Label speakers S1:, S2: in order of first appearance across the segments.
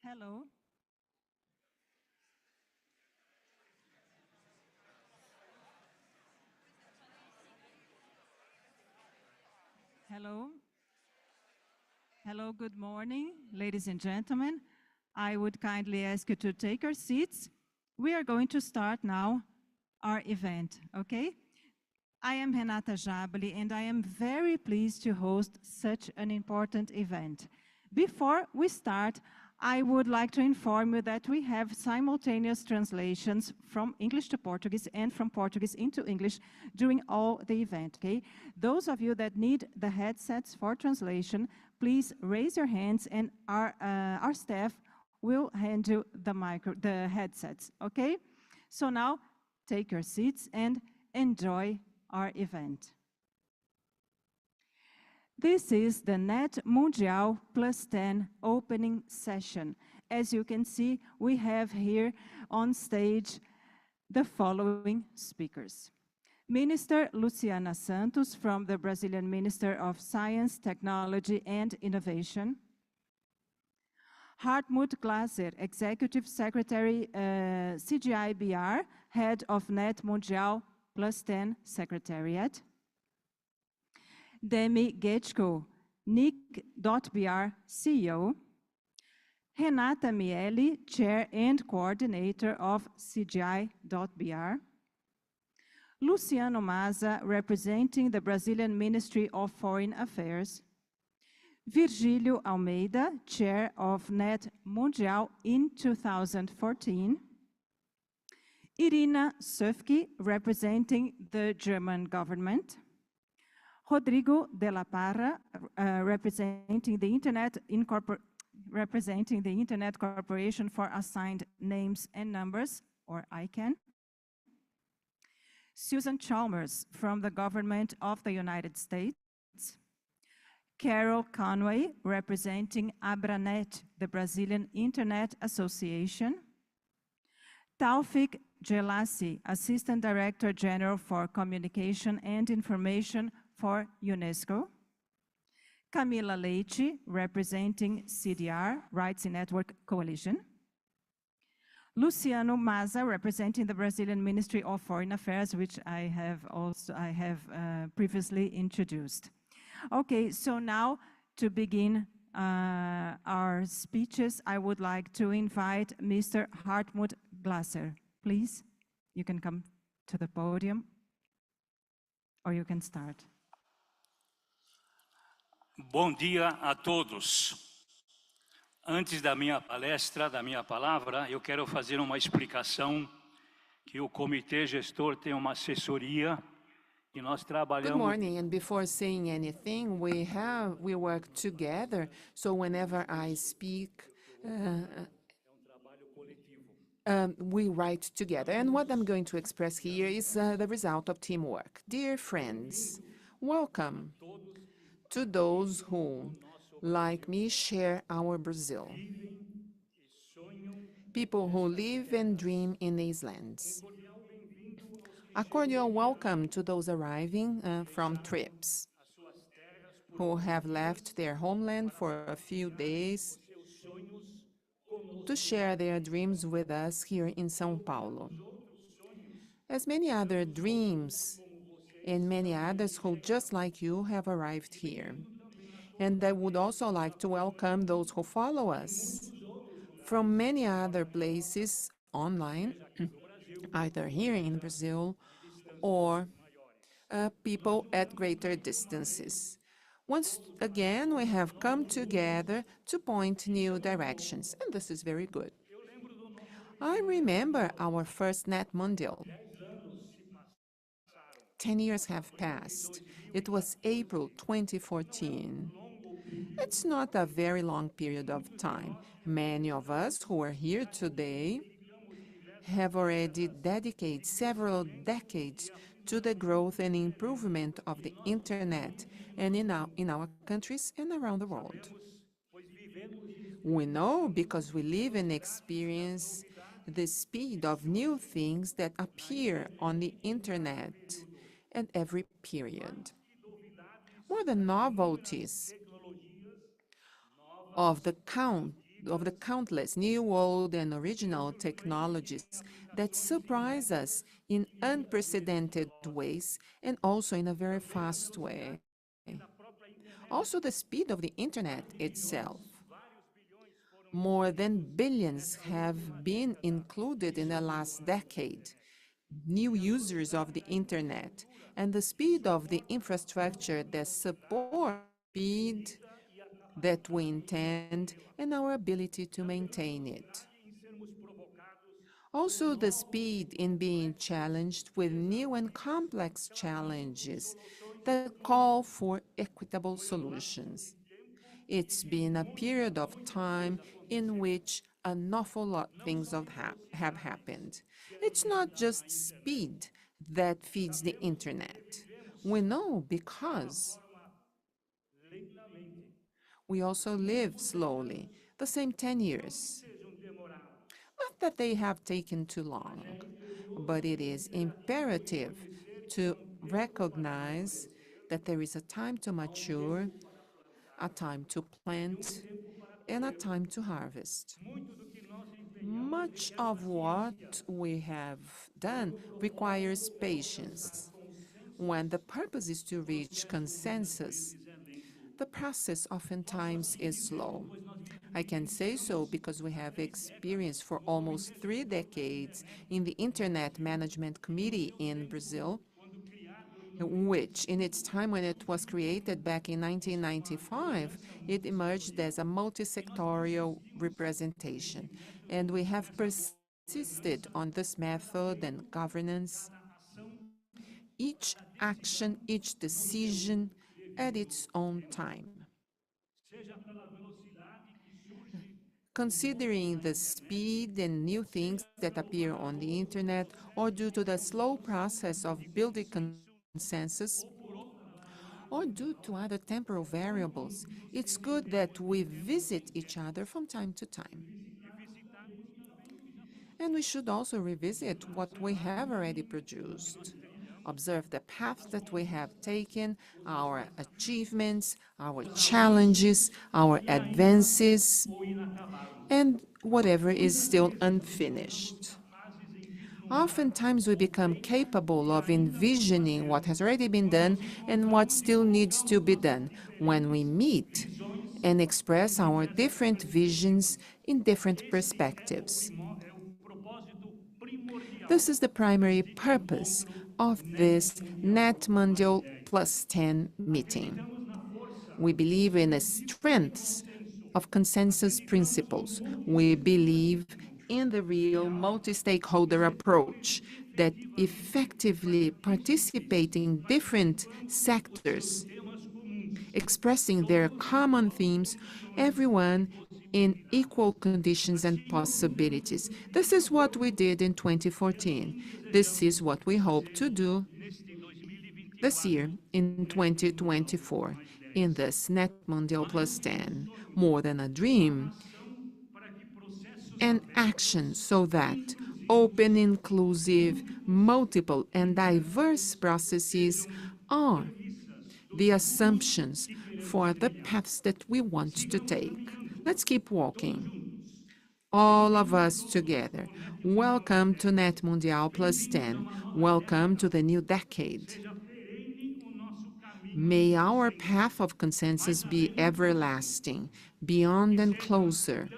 S1: Hello. Hello. Hello, good morning, ladies and gentlemen. I would kindly ask you to take your seats. We are going to start now our event, okay? I am Renata Mieli, and I am very pleased to host such an important event. Before we start, I would like to inform you that we have simultaneous translations from English to Portuguese and from Portuguese into English during all the event, okay? Those of you that need the headsets for translation, please raise your hands and our staff will hand you the headsets, okay? So now, take your seats and enjoy our event. This is the NETmundial+10 opening session. As you can see, we have here on stage the following speakers. Minister Luciana Santos from the Brazilian Minister of Science, Technology and Innovation. Hartmut Glasser, Executive Secretary, CGI-BR, Head of NETmundial+10 Secretariat. Demi Getschko, NIC.BR CEO. Renata Mieli, Chair and Coordinator of CGI.BR. Luciano Maza, representing the Brazilian Ministry of Foreign Affairs. Virgilio Almeida, Chair of NETmundial in 2014. Enina Suki, representing the German government. Rodrigo de la Parra, representing the Internet Corporation for Assigned Names and Numbers, or ICANN. Susan Chalmers from the government of the United States. Carol Conway, representing Abranet, the Brazilian Internet Association. Tawfik Jelassi, Assistant Director General for Communication and Information for UNESCO. Camila Leite, representing CDR, Rights in Network Coalition. Luciano Maza, representing the Brazilian Ministry of Foreign Affairs, which I have previously introduced. Okay, so now to begin our speeches, I would like to invite Mr. Hartmut Glasser. Please, you can come to the podium, or you can start.
S2: Bom dia a todos. Antes da minha palestra, da minha palavra, eu quero fazer uma explicação que o comitê gestor tem uma assessoria e nós trabalhamos.
S3: Good morning, and before saying anything, we work together, so whenever I speak, we write together. And what I'm going to express here is the result of teamwork. Dear friends, welcome to those who, like me, share our Brazil. People who live and dream in these lands. A cordial welcome to those arriving from trips, who have left their homeland for a few days to share their dreams with us here in São Paulo. As many other dreams and many others who, just like you, have arrived here. And I would also like to welcome those who follow us from many other places online, either here in Brazil or people at greater distances. Once again, we have come together to point new directions, and this is very good. I remember our first NETmundial. 10 years have passed. It was April 2014. It's not a very long period of time. Many of us who are here today have already dedicated several decades to the growth and improvement of the internet and in our countries and around the world. We know because we live and experience the speed of new things that appear on the internet at every period. More than novelties of the countless new, old, and original technologies that surprise us in unprecedented ways and also in a very fast way. Also, the speed of the internet itself. More than billions have been included in the last decade, new users of the internet, and the speed of the infrastructure that supports speed that we intend and our ability to maintain it. Also, the speed in being challenged with new and complex challenges that call for equitable solutions. It's been a period of time in which an awful lot of things have happened. It's not just speed that feeds the internet. We know because we also live slowly, the same 10 years. Not that they have taken too long, but it is imperative to recognize that there is a time to mature, a time to plant, and a time to harvest. Much of what we have done requires patience. When the purpose is to reach consensus, the process oftentimes is slow. I can say so because we have experience for almost 3 decades in the Internet Management Committee in Brazil, which in its time when it was created back in 1995, it emerged as a multi-sectorial representation. And we have persisted on this method and governance, each action, each decision at its own time. Considering the speed and new things that appear on the internet, or due to the slow process of building consensus, or due to other temporal variables, it's good that we visit each other from time to time. And we should also revisit what we have already produced. Observe the path that we have taken, our achievements, our challenges, our advances, and whatever is still unfinished. Oftentimes we become capable of envisioning what has already been done and what still needs to be done when we meet and express our different visions in different perspectives. This is the primary purpose of this NETmundial+10 meeting. We believe in the strengths of consensus principles. We believe in the real multi-stakeholder approach that effectively participate in different sectors, expressing their common themes, everyone in equal conditions and possibilities. This is what we did in 2014. This is what we hope to do this year in 2024 in this NETmundial+10, more than a dream, an action so that open, inclusive, multiple, and diverse processes are the assumptions for the paths that we want to take. Let's keep walking. All of us together. Welcome to NETmundial+10. Welcome to the new decade. May our path of consensus be everlasting, beyond and closer.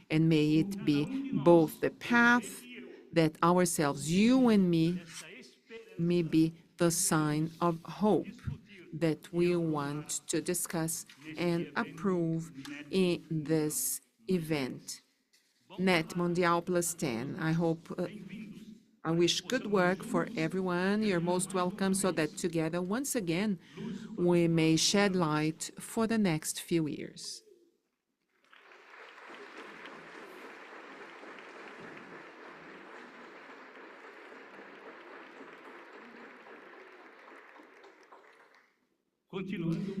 S3: And may it be both the path that ourselves, you and me, may be the sign of hope that we want to discuss and approve in this event. NETmundial+10. I wish good work for everyone. You're most welcome so that together, once again, we may shed light for the next few years.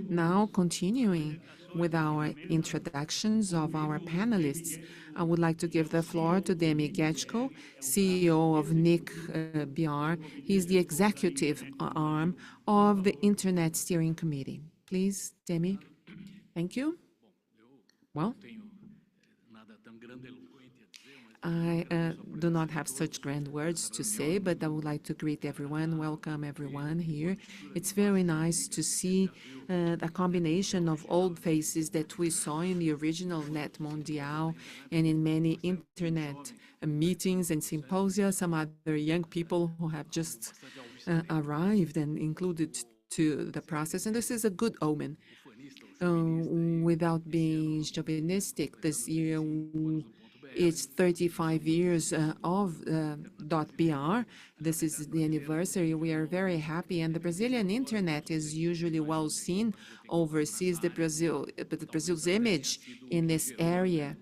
S3: Now, continuing with our introductions of our panelists, I would like to give the floor to Demi Getschko, CEO of NIC He's the executive arm of the Internet Steering Committee. Please, Demi. Thank you. Well, I do not have such grand words to say, but I would like to greet everyone, welcome everyone here. It's very nice to see the combination of old faces that we saw in the original NETmundial and in many internet meetings and symposia, some other young people who have just arrived and included to the process, and this is a good omen. Without being chauvinistic, this year it's 35 years of .br. This is the anniversary. We are very happy, and the Brazilian internet is usually well seen overseas. But Brazil's image in this area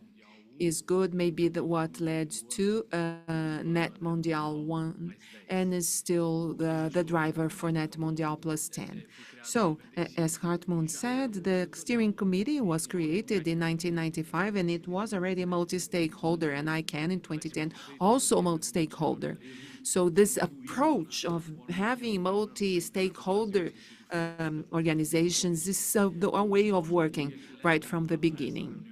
S3: is good, maybe what led to NETmundial+1 and is still the driver for NETmundial+10. So, as Hartmut said, the steering committee was created in 1995 and it was already multi-stakeholder, and ICANN in 2010 also multi-stakeholder. So this approach of having multi-stakeholder organizations is a way of working right from the beginning.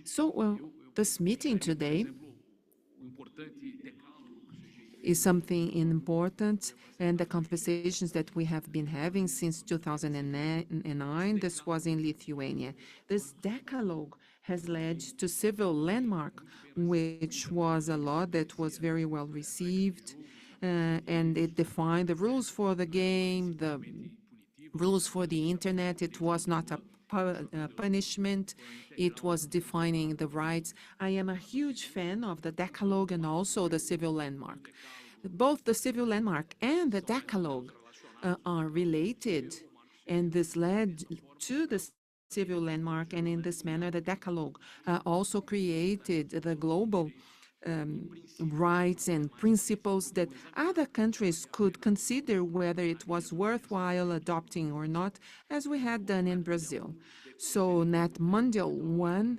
S3: So, this meeting today is something important, and the conversations that we have been having since 2009, this was in Lithuania. This decalogue has led to civil landmark, which was a law that was very well received, and it defined the rules for the game, the rules for the internet. It was not a punishment. It was defining the rights. I am a huge fan of the Decalogue and also the civil landmark. Both the civil landmark and the Decalogue are related, and this led to the civil landmark, and in this manner the Decalogue also created the global rights and principles that other countries could consider whether it was worthwhile adopting or not, as we had done in Brazil. So NETmundial+1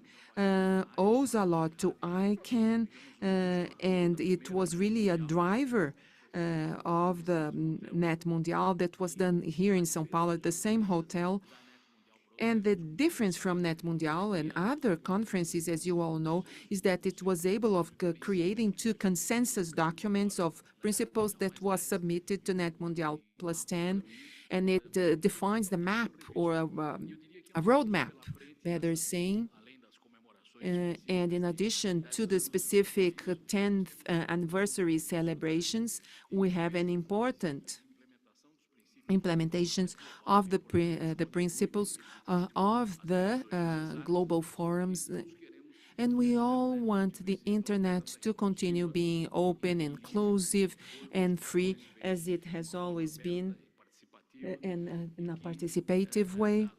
S3: owes a lot to ICANN, and it was really a driver of the NETmundial that was done here in São Paulo at the same hotel. And the difference from NETmundial and other conferences, as you all know, is that it was able of creating two consensus documents of principles that was submitted to NETmundial+10, and it defines the map, or a roadmap, better saying. And in addition to the specific 10th anniversary celebrations, we have an important implementations of the principles of the global forums. And we all want the internet to continue being open, inclusive, and free, as it has always been, in a participative way.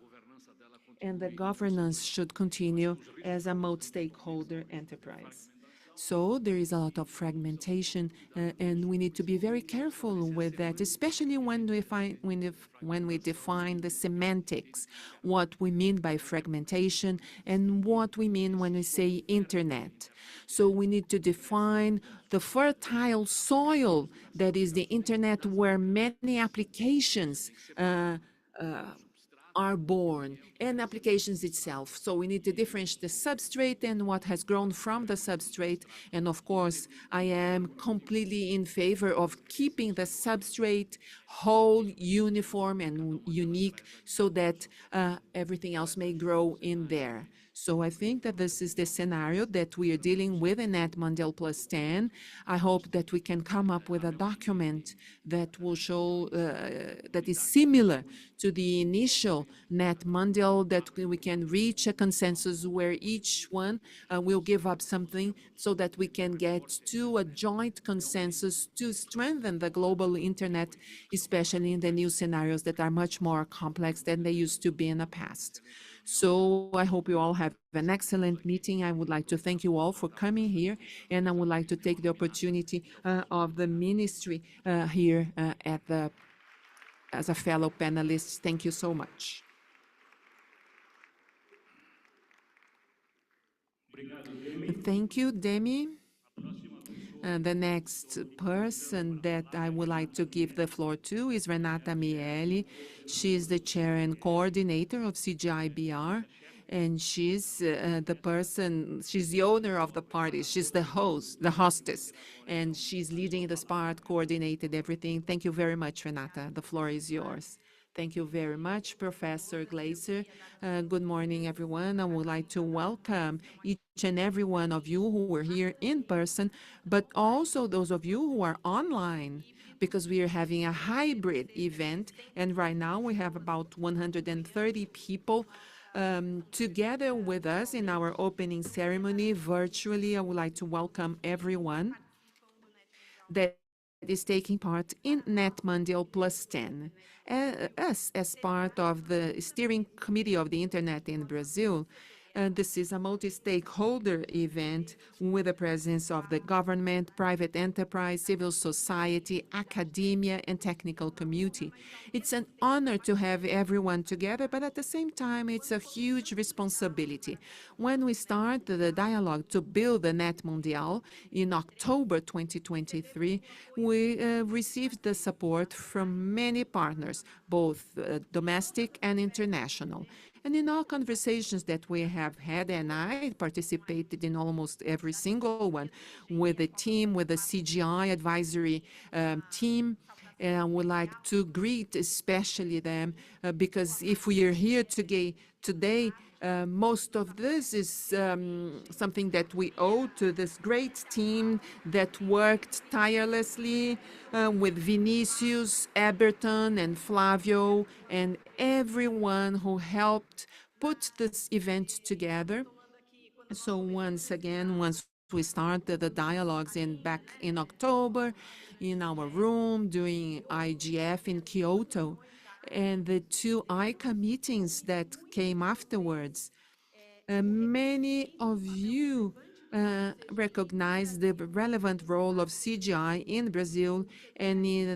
S3: And the governance should continue as a multi-stakeholder enterprise. So there is a lot of fragmentation, and we need to be very careful with that, especially when we define the semantics, what we mean by fragmentation and what we mean when we say internet. So we need to define the fertile soil that is the internet, where many applications are born, and applications itself. So we need to differentiate the substrate and what has grown from the substrate. And of course, I am completely in favor of keeping the substrate whole, uniform, and unique, so that everything else may grow in there. So I think that this is the scenario that we are dealing with in NETmundial+10. I hope that we can come up with a document that will show that is similar to the initial NETmundial, that we can reach a consensus where each one will give up something, so that we can get to a joint consensus to strengthen the global internet, especially in the new scenarios that are much more complex than they used to be in the past. So I hope you all have an excellent meeting. I would like to thank you all for coming here, and I would like to take the opportunity of the ministry here at the as a fellow panelist. Thank you so much. Thank you, Demi. The next person that I would like to give the floor to is Renata Mieli. She's the chair and coordinator of CGIBR, and she's she's the owner of the party. She's the host, the hostess, and she's leading this part, coordinated everything. Thank you very much, Renata. The floor is yours. Thank you very much, Professor Glasser. Good morning, everyone. I would like to welcome each and every one of you who were here in person, but also those of you who are online, because we are having a hybrid event, and right now we have about 130 people together with us in our opening ceremony virtually. I would like to welcome everyone that is taking part in NETmundial+10. Us, as part of the steering committee of the Internet in Brazil, this is a multi-stakeholder event with the presence of the government, private enterprise, civil society, academia, and technical community. It's an honor to have everyone together, but at the same time, it's a huge responsibility. When we start the dialogue to build the NETmundial in October 2023, we received the support from many partners, both domestic and international. And in all conversations that we have had, and I participated in almost every single one with the team, with the CGI advisory team, and I would like to greet especially them because if we are here today, most of this is something that we owe to this great team that worked tirelessly with Vinicius, Eberton, and Flavio, and everyone who helped put this event together. So once again, once we started the dialogues back in October in our room during IGF in Kyoto, and the two ICA meetings that came afterwards, many of you recognize the relevant role of CGI in Brazil and in a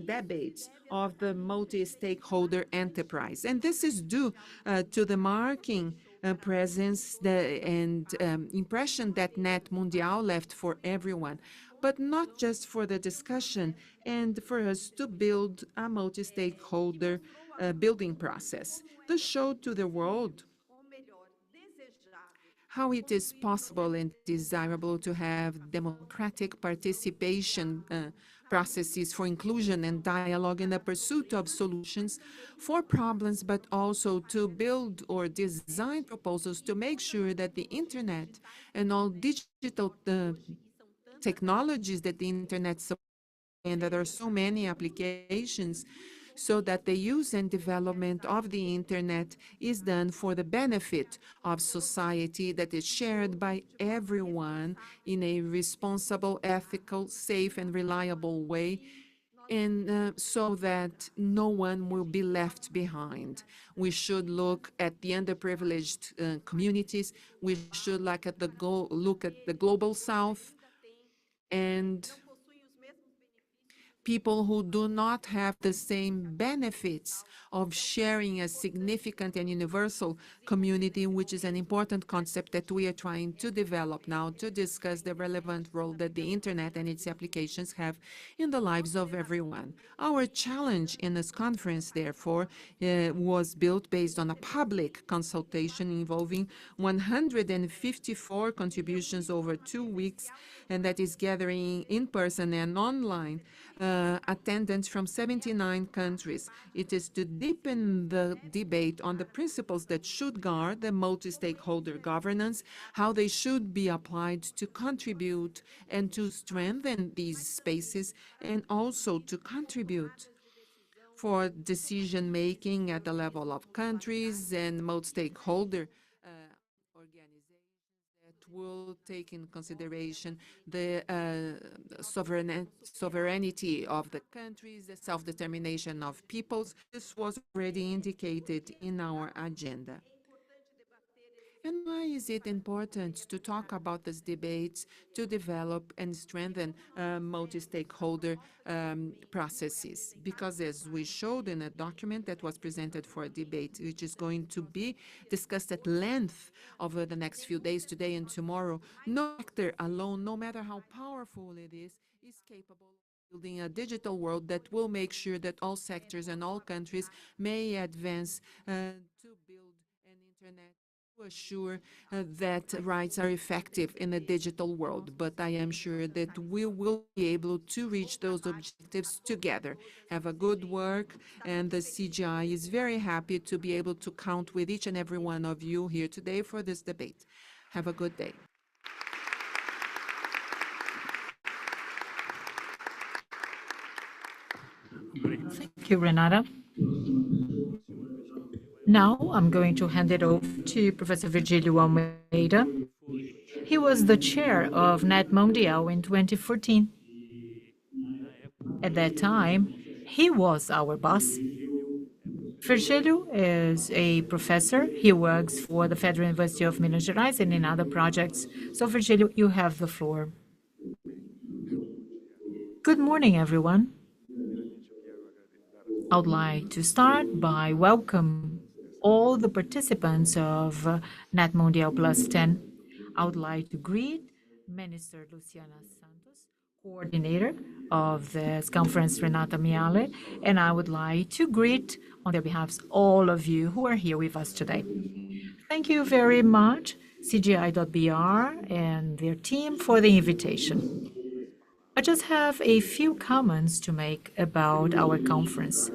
S3: debate of the multi-stakeholder enterprise. And this is due to the marking presence and impression that NETmundial left for everyone, but not just for the discussion and for us to build a multi-stakeholder building process. This showed to the world how it is possible and desirable to have democratic participation processes for inclusion and dialogue in the pursuit of solutions for problems, but also to build or design proposals to make sure that the internet and all digital technologies that the internet supports, and that there are so many applications, so that the use and development of the internet is done for the benefit of society, that is shared by everyone in a responsible, ethical, safe, and reliable way, and so that no one will be left behind. We should look at the underprivileged communities. We should look at the global south and people who do not have the same benefits of sharing a significant and universal community, which is an important concept that we are trying to develop now to discuss the relevant role that the internet and its applications have in the lives of everyone. Our challenge in this conference, therefore, was built based on a public consultation involving 154 contributions over 2 weeks, and that is gathering in person and online attendance from 79 countries. It is to deepen the debate on the principles that should guard the multi-stakeholder governance, how they should be applied to contribute and to strengthen these spaces, and also to contribute for decision-making at the level of countries and multi-stakeholder organizations that will take in consideration the sovereignty of the countries, the self-determination of peoples. This was already indicated in our agenda. And why is it important to talk about these debates to develop and strengthen multi-stakeholder processes? Because as we showed in a document that was presented for a debate, which is going to be discussed at length over the next few days, today and tomorrow, no actor alone, no matter how powerful it is capable of building a digital world that will make sure that all sectors and all countries may advance to build an internet to assure that rights are effective in a digital world. But I am sure that we will be able to reach those objectives together. Have a good work, and the CGI is very happy to be able to count with each and every one of you here today for this debate. Have a good day.
S4: Thank you, Renata. Now I'm going to hand it over to Professor Virgilio Almeida. He was the chair of NETmundial in 2014. At that time, he was our boss. Virgilio is a professor. He works for the Federal University of Minas Gerais and in other projects. So, Virgilio, you have the floor. Good morning, everyone. I would like to start by welcoming all the participants of NETmundial+10. I would like to greet Minister Luciana Santos, coordinator of this conference, Renata Mieli, and I would like to greet on their behalf all of you who are here with us today. Thank you very much, CGI.br and their team for the invitation. I just have a few comments to make about our conference.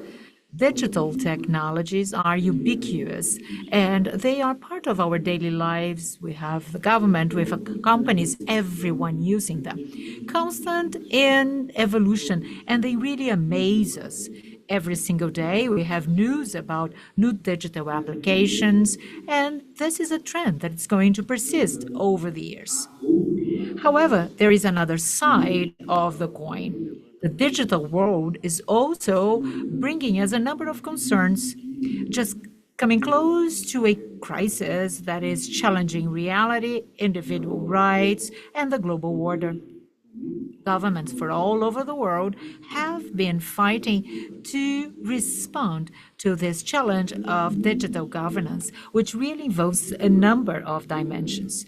S4: Digital technologies are ubiquitous and they are part of our daily lives. We have the government, we have companies, everyone using them. Constant in evolution, and they really amaze us. Every single day we have news about new digital applications, and this is a trend that is going to persist over the years. However, there is another side of the coin. The digital world is also bringing us a number of concerns, just coming close to a crisis that is challenging reality, individual rights, and the global order. Governments for all over the world have been fighting to respond to this challenge of digital governance, which really involves a number of dimensions.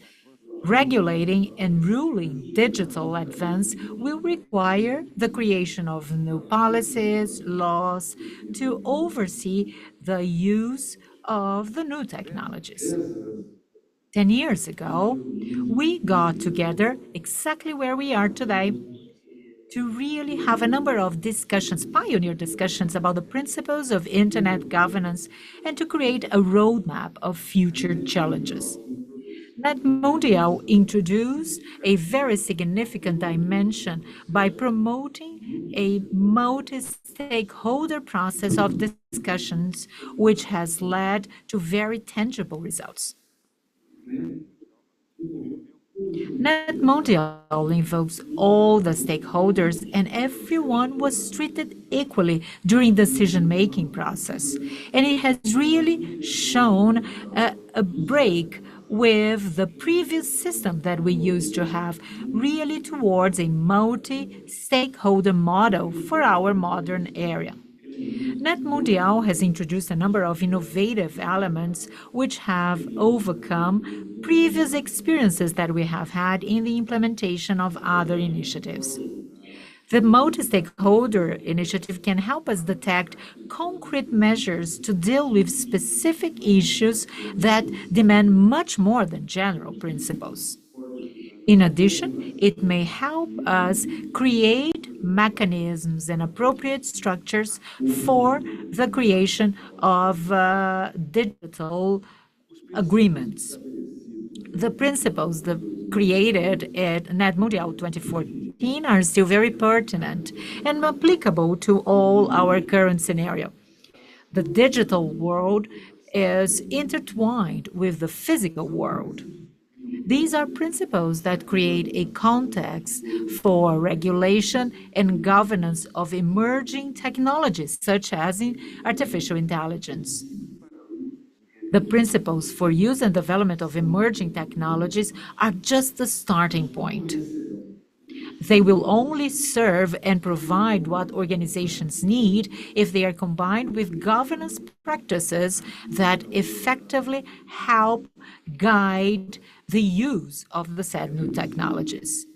S4: Regulating and ruling digital advance will require the creation of new policies, laws to oversee the use of the new technologies. 10 years ago, we got together exactly where we are today to really have a number of discussions, pioneer discussions about the principles of internet governance and to create a roadmap of future challenges. NETmundial introduced a very significant dimension by promoting a multi-stakeholder process of discussions, which has led to very tangible results. NETmundial involves all the stakeholders, and everyone was treated equally during decision-making process. And it has really shown a break with the previous system that we used to have, really towards a multi-stakeholder model for our modern era. NETmundial has introduced a number of innovative elements which have overcome previous experiences that we have had in the implementation of other initiatives. The multi-stakeholder initiative can help us detect concrete measures to deal with specific issues that demand much more than general principles. In addition, it may help us create mechanisms and appropriate structures for the creation of digital agreements. The principles created at NETmundial 2014 are still very pertinent and applicable to all our current scenario. The digital world is intertwined with the physical world. These are principles that create a context for regulation and governance of emerging technologies, such as in artificial intelligence. The principles for use and development of emerging technologies are just the starting point. They will only serve and provide what organizations need if they are combined with governance practices that effectively help guide the use of the said new technologies.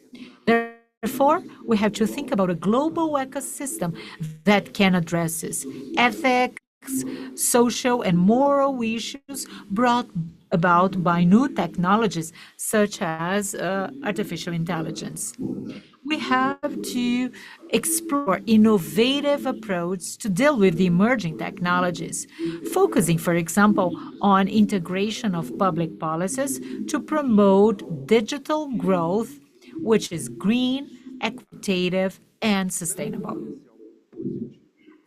S4: Therefore, we have to think about a global ecosystem that can address ethics, social and moral issues brought about by new technologies such as artificial intelligence. We have to explore innovative approaches to deal with the emerging technologies, focusing, for example, on integration of public policies to promote digital growth, which is green, equitative, and sustainable.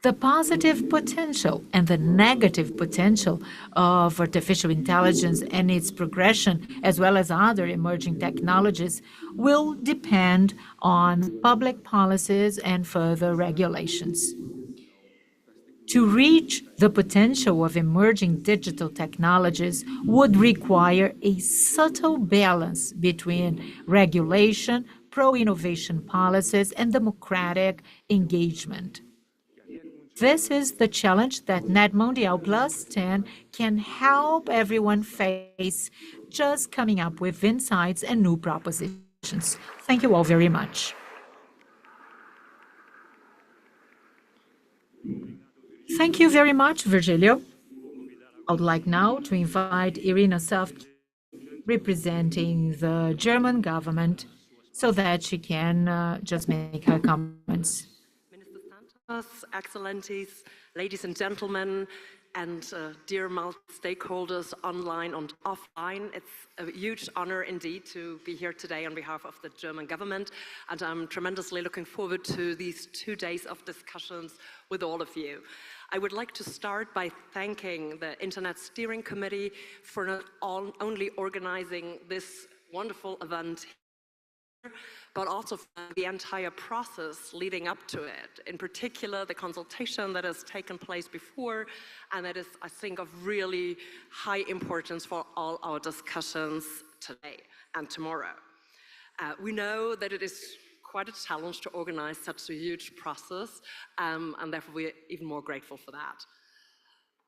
S4: The positive potential and the negative potential of artificial intelligence and its progression, as well as other emerging technologies, will depend on public policies and further regulations. To reach the potential of emerging digital technologies would require a subtle balance between regulation, pro-innovation policies, and democratic engagement. This is the challenge that NETmundial+10 can help everyone face, just coming up with insights and new propositions. Thank you all very much. Thank you very much, Virgilio. I would like now to invite Enina Suki, representing the German government, so that she can just make her comments.
S5: Minister Santos, Excellencies, ladies and gentlemen, and dear multi-stakeholders online and offline. It's a huge honor indeed to be here today on behalf of the German government, and I'm tremendously looking forward to these 2 days of discussions with all of you. I would like to start by thanking the Internet Steering Committee for not only organizing this wonderful event, but also for the entire process leading up to it. In particular, the consultation that has taken place before, and that is, I think, of really high importance for all our discussions today and tomorrow. We know that it is quite a challenge to organize such a huge process, and therefore we're even more grateful for that.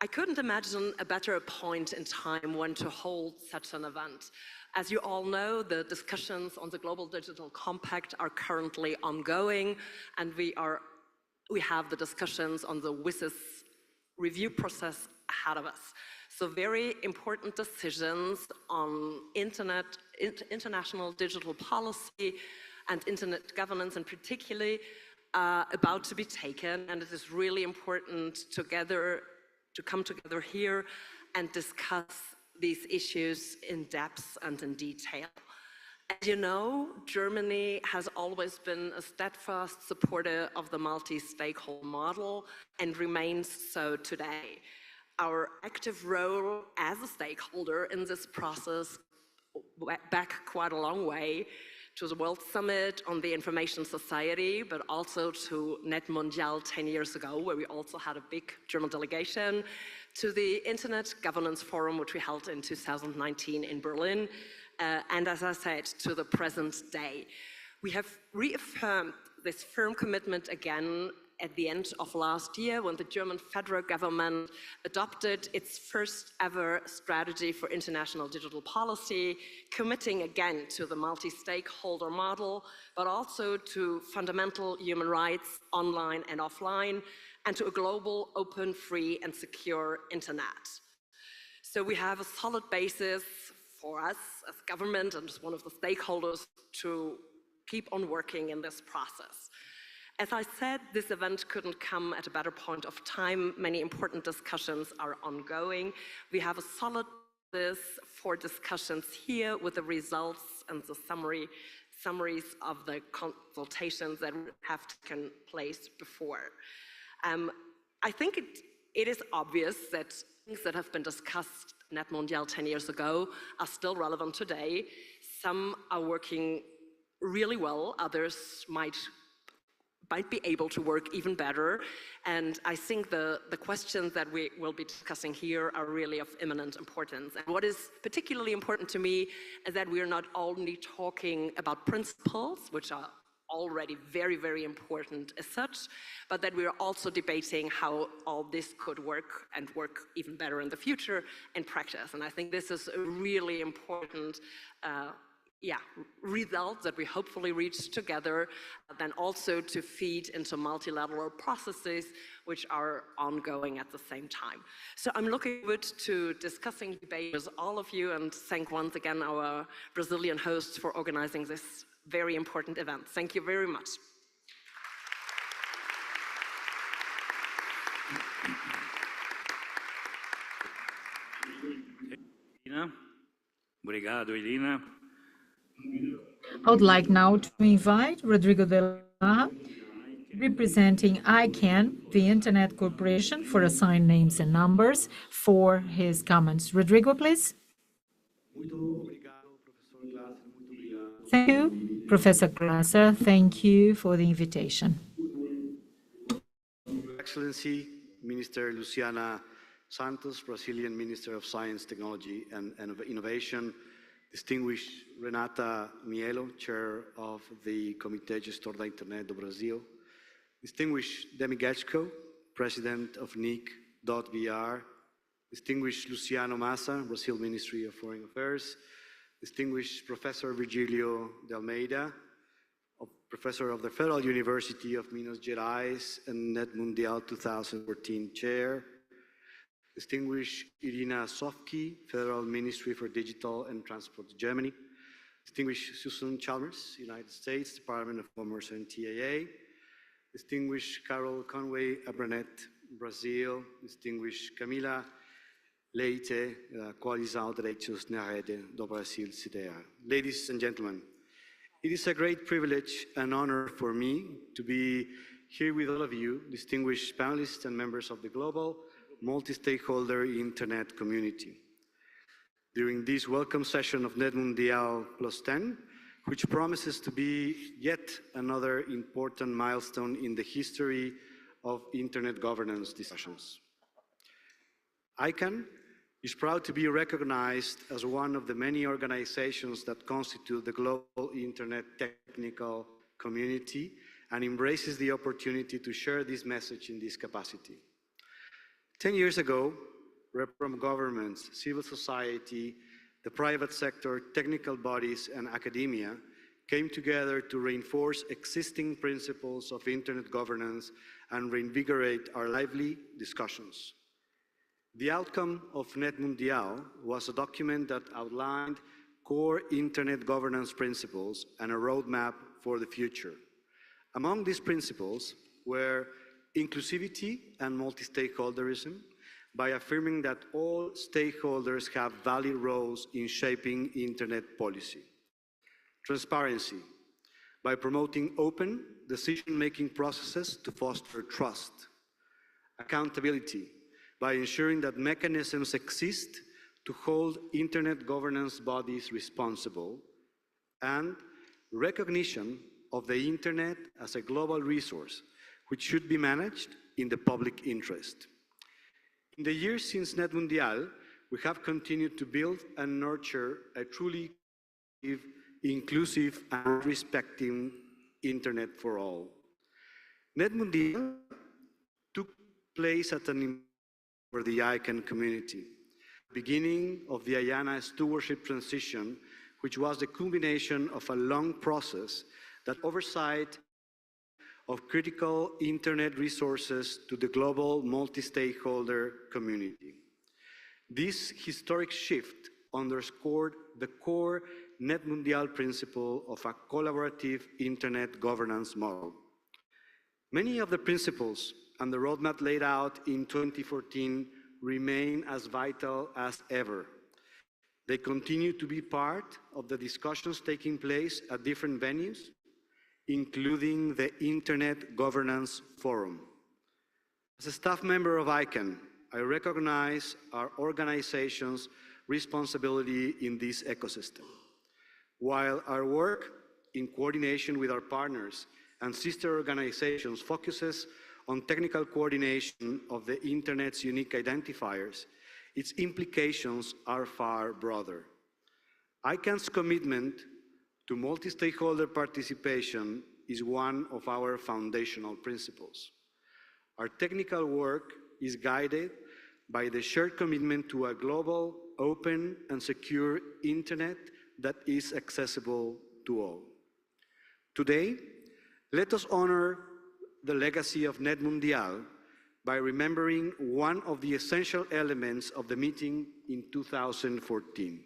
S5: I couldn't imagine a better point in time when to hold such an event. As you all know, the discussions on the Global Digital Compact are currently ongoing, and we have the discussions on the WISIS review process ahead of us. So very important decisions on international digital policy and internet governance in particular about to be taken, and it is really important to come together here and discuss these issues in depth and in detail. As you know, Germany has always been a steadfast supporter of the multi-stakeholder model and remains so today. Our active role as a stakeholder in this process back quite a long way to the World Summit on the Information Society, but also to NETmundial 10 years ago, where we also had a big German delegation, to the Internet Governance Forum, which we held in 2019 in Berlin, and as I said, to the present day. We have reaffirmed this firm commitment again at the end of last year when the German federal government adopted its first ever strategy for international digital policy, committing again to the multi-stakeholder model, but also to fundamental human rights online and offline, and to a global, open, free, and secure internet. So we have a solid basis for us as government and as one of the stakeholders to keep on working in this process. As I said, this event couldn't come at a better point of time. Many important discussions are ongoing. We have a solid basis for discussions here with the results and the summaries of the consultations that have taken place before. I think it is obvious that things that have been discussed in NETmundial 10 years ago are still relevant today. Some are working really well, others might might be able to work even better. And I think the questions that we will be discussing here are really of imminent importance. And what is particularly important to me is that we are not only talking about principles, which are already very, very important as such, but that we are also debating how all this could work and work even better in the future in practice. And I think this is a really important result that we hopefully reach together, then also to feed into multilateral processes which are ongoing at the same time. So I'm looking forward to discussing debate with all of you, and thank once again our Brazilian hosts for organizing this very important event. Thank you very much.
S2: Obrigado, Elina.
S4: I would like now to invite Rodrigo de la, representing ICANN, the Internet Corporation for Assigned Names and Numbers, for his comments. Rodrigo, please. Thank you, Professor Glasser. Thank you for the invitation.
S6: Excellency, Minister Luciana Santos, Brazilian Minister of Science, Technology and Innovation, distinguished Renata Mieli, Chair of the Comitê Gestor da Internet do Brasil, distinguished Demi Getschko, President of NETmundial.br, distinguished Luciano Maza, Brazil Ministry of Foreign Affairs, distinguished Professor Virgilio Almeida, Professor of the Federal University of Minas Gerais and NETmundial 2014 Chair, distinguished Enina Suki, Federal Ministry for Digital and Transport, Germany, distinguished Susan Chalmers, United States, Department of Commerce and TAA, distinguished Carol Conway, Abranet, Brazil, distinguished Camila Leite, Coalizão Direitos na Rede do Brasil, CDA. Ladies and gentlemen, it is a great privilege and honor for me to be here with all of you, distinguished panelists and members of the global multi-stakeholder internet community. During this welcome session of NETmundial+10, which promises to be yet another important milestone in the history of internet governance discussions. ICANN is proud to be recognized as one of the many organizations that constitute the global internet technical community and embraces the opportunity to share this message in this capacity. 10 years ago, from governments, civil society, the private sector, technical bodies, and academia came together to reinforce existing principles of internet governance and reinvigorate our lively discussions. The outcome of NETmundial was a document that outlined core internet governance principles and a roadmap for the future. Among these principles were inclusivity and multi-stakeholderism, by affirming that all stakeholders have valid roles in shaping internet policy. Transparency, by promoting open decision-making processes to foster trust. Accountability, by ensuring that mechanisms exist to hold internet governance bodies responsible. And recognition of the internet as a global resource, which should be managed in the public interest. In the years since NETmundial, we have continued to build and nurture a truly inclusive and respecting internet for all. NETmundial took place at an for the ICANN community, beginning of the IANA stewardship transition, which was the culmination of a long process that oversight of critical internet resources to the global multi-stakeholder community. This historic shift underscored the core NETmundial principle of a collaborative internet governance model. Many of the principles and the roadmap laid out in 2014 remain as vital as ever. They continue to be part of the discussions taking place at different venues, including the Internet Governance Forum. As a staff member of ICANN, I recognize our organization's responsibility in this ecosystem. While our work in coordination with our partners and sister organizations focuses on technical coordination of the Internet's unique identifiers, its implications are far broader. ICANN's commitment to multi-stakeholder participation is one of our foundational principles. Our technical work is guided by the shared commitment to a global, open, and secure Internet that is accessible to all. Today, let us honor the legacy of NETmundial by remembering one of the essential elements of the meeting in 2014,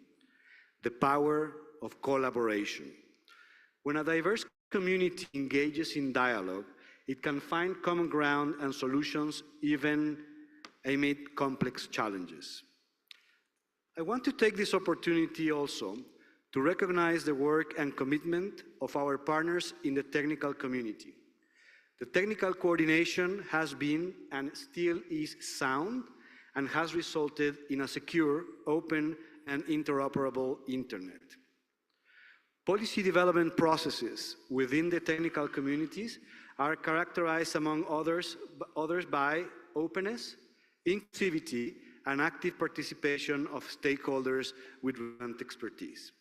S6: the power of collaboration. When a diverse community engages in dialogue, it can find common ground and solutions even amid complex challenges. I want to take this opportunity also to recognize the work and commitment of our partners in the technical community. The technical coordination has been and still is sound and has resulted in a secure, open, and interoperable Internet. Policy development processes within the technical communities are characterized, among others by openness, inclusivity, and active participation of stakeholders with relevant expertise.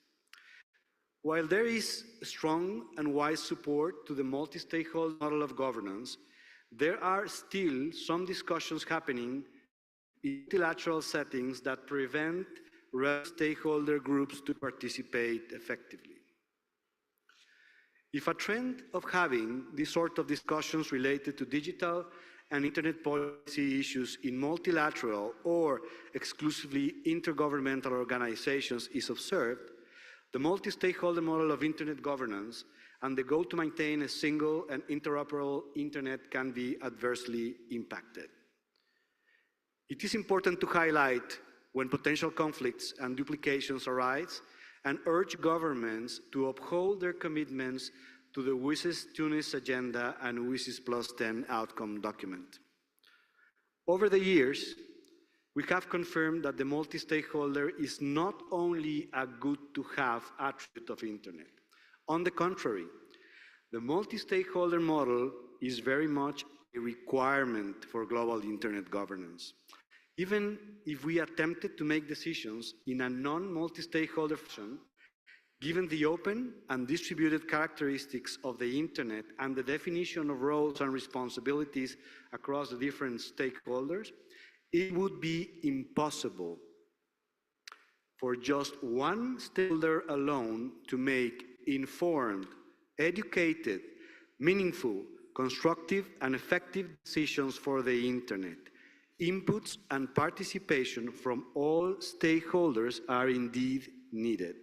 S6: While there is strong and wide support to the multi-stakeholder model of governance, there are still some discussions happening in multilateral settings that prevent stakeholder groups to participate effectively. If a trend of having this sort of discussions related to digital and Internet policy issues in multilateral or exclusively intergovernmental organizations is observed, the multi-stakeholder model of Internet governance and the goal to maintain a single and interoperable Internet can be adversely impacted. It is important to highlight when potential conflicts and duplications arise and urge governments to uphold their commitments to the WSIS Tunis agenda and WSIS +10 outcome document. Over the years, we have confirmed that the multi-stakeholder is not only a good-to-have attribute of Internet. On the contrary, the multi-stakeholder model is very much a requirement for global Internet governance. Even if we attempted to make decisions in a non-multi-stakeholder fashion, given the open and distributed characteristics of the Internet and the definition of roles and responsibilities across the different stakeholders, it would be impossible for just one stakeholder alone to make informed, educated, meaningful, constructive, and effective decisions for the Internet. Inputs and participation from all stakeholders are indeed needed.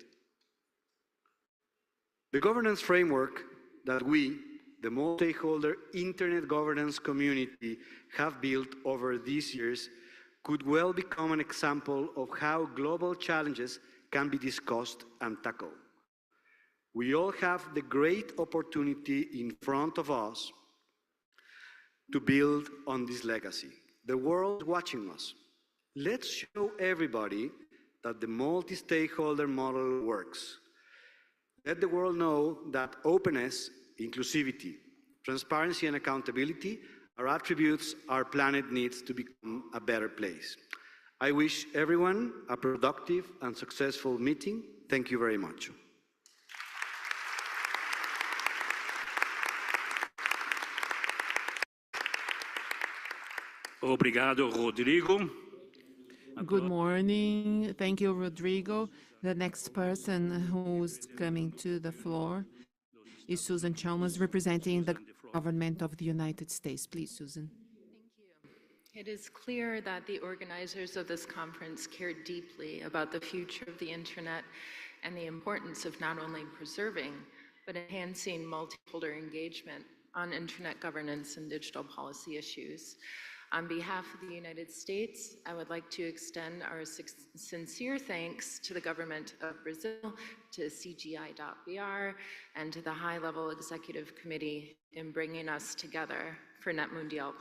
S6: The governance framework that we, the multi-stakeholder Internet governance community, have built over these years could well become an example of how global challenges can be discussed and tackled. We all have the great opportunity in front of us to build on this legacy. The world is watching us. Let's show everybody that the multi-stakeholder model works. Let the world know that openness, inclusivity, transparency, and accountability are attributes our planet needs to become a better place. I wish everyone a productive and successful meeting. Thank you very much.
S2: Obrigado, Rodrigo.
S3: Good morning. Thank you, Rodrigo. The next person who's coming to the floor is Susan Chalmers, representing the government of the United States. Please, Susan.
S7: It is clear that the organizers of this conference care deeply about the future of the Internet and the importance of not only preserving, but enhancing multi-stakeholder engagement on Internet governance and digital policy issues. On behalf of the United States, I would like to extend our sincere thanks to the government of Brazil, to CGI.br, and to the high-level executive committee in bringing us together for NETmundial+10.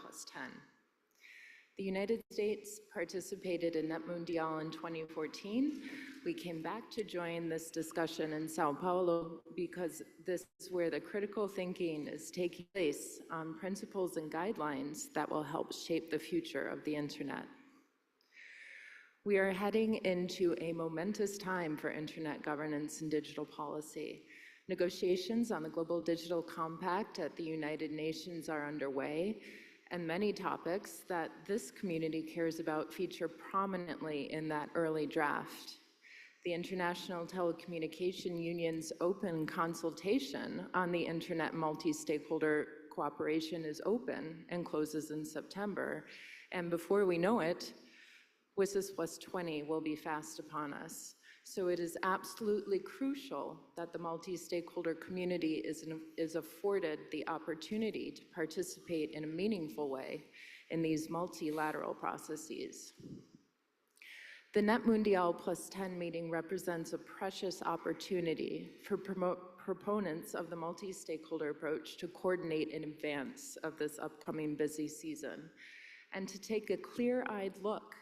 S7: The United States participated in NETmundial in 2014. We came back to join this discussion in Sao Paulo because this is where the critical thinking is taking place on principles and guidelines that will help shape the future of the internet. We are heading into a momentous time for internet governance and digital policy. Negotiations on the Global Digital Compact at the United Nations are underway, and many topics that this community cares about feature prominently in that early draft. The International Telecommunication Union's open consultation on the Internet multi-stakeholder cooperation is open and closes in September. And before we know it, WSIS Plus 20 will be fast upon us. So it is absolutely crucial that the multi-stakeholder community is afforded the opportunity to participate in a meaningful way in these multilateral processes. The NETmundial+10 meeting represents a precious opportunity for proponents of the multi-stakeholder approach to coordinate in advance of this upcoming busy season and to take a clear-eyed look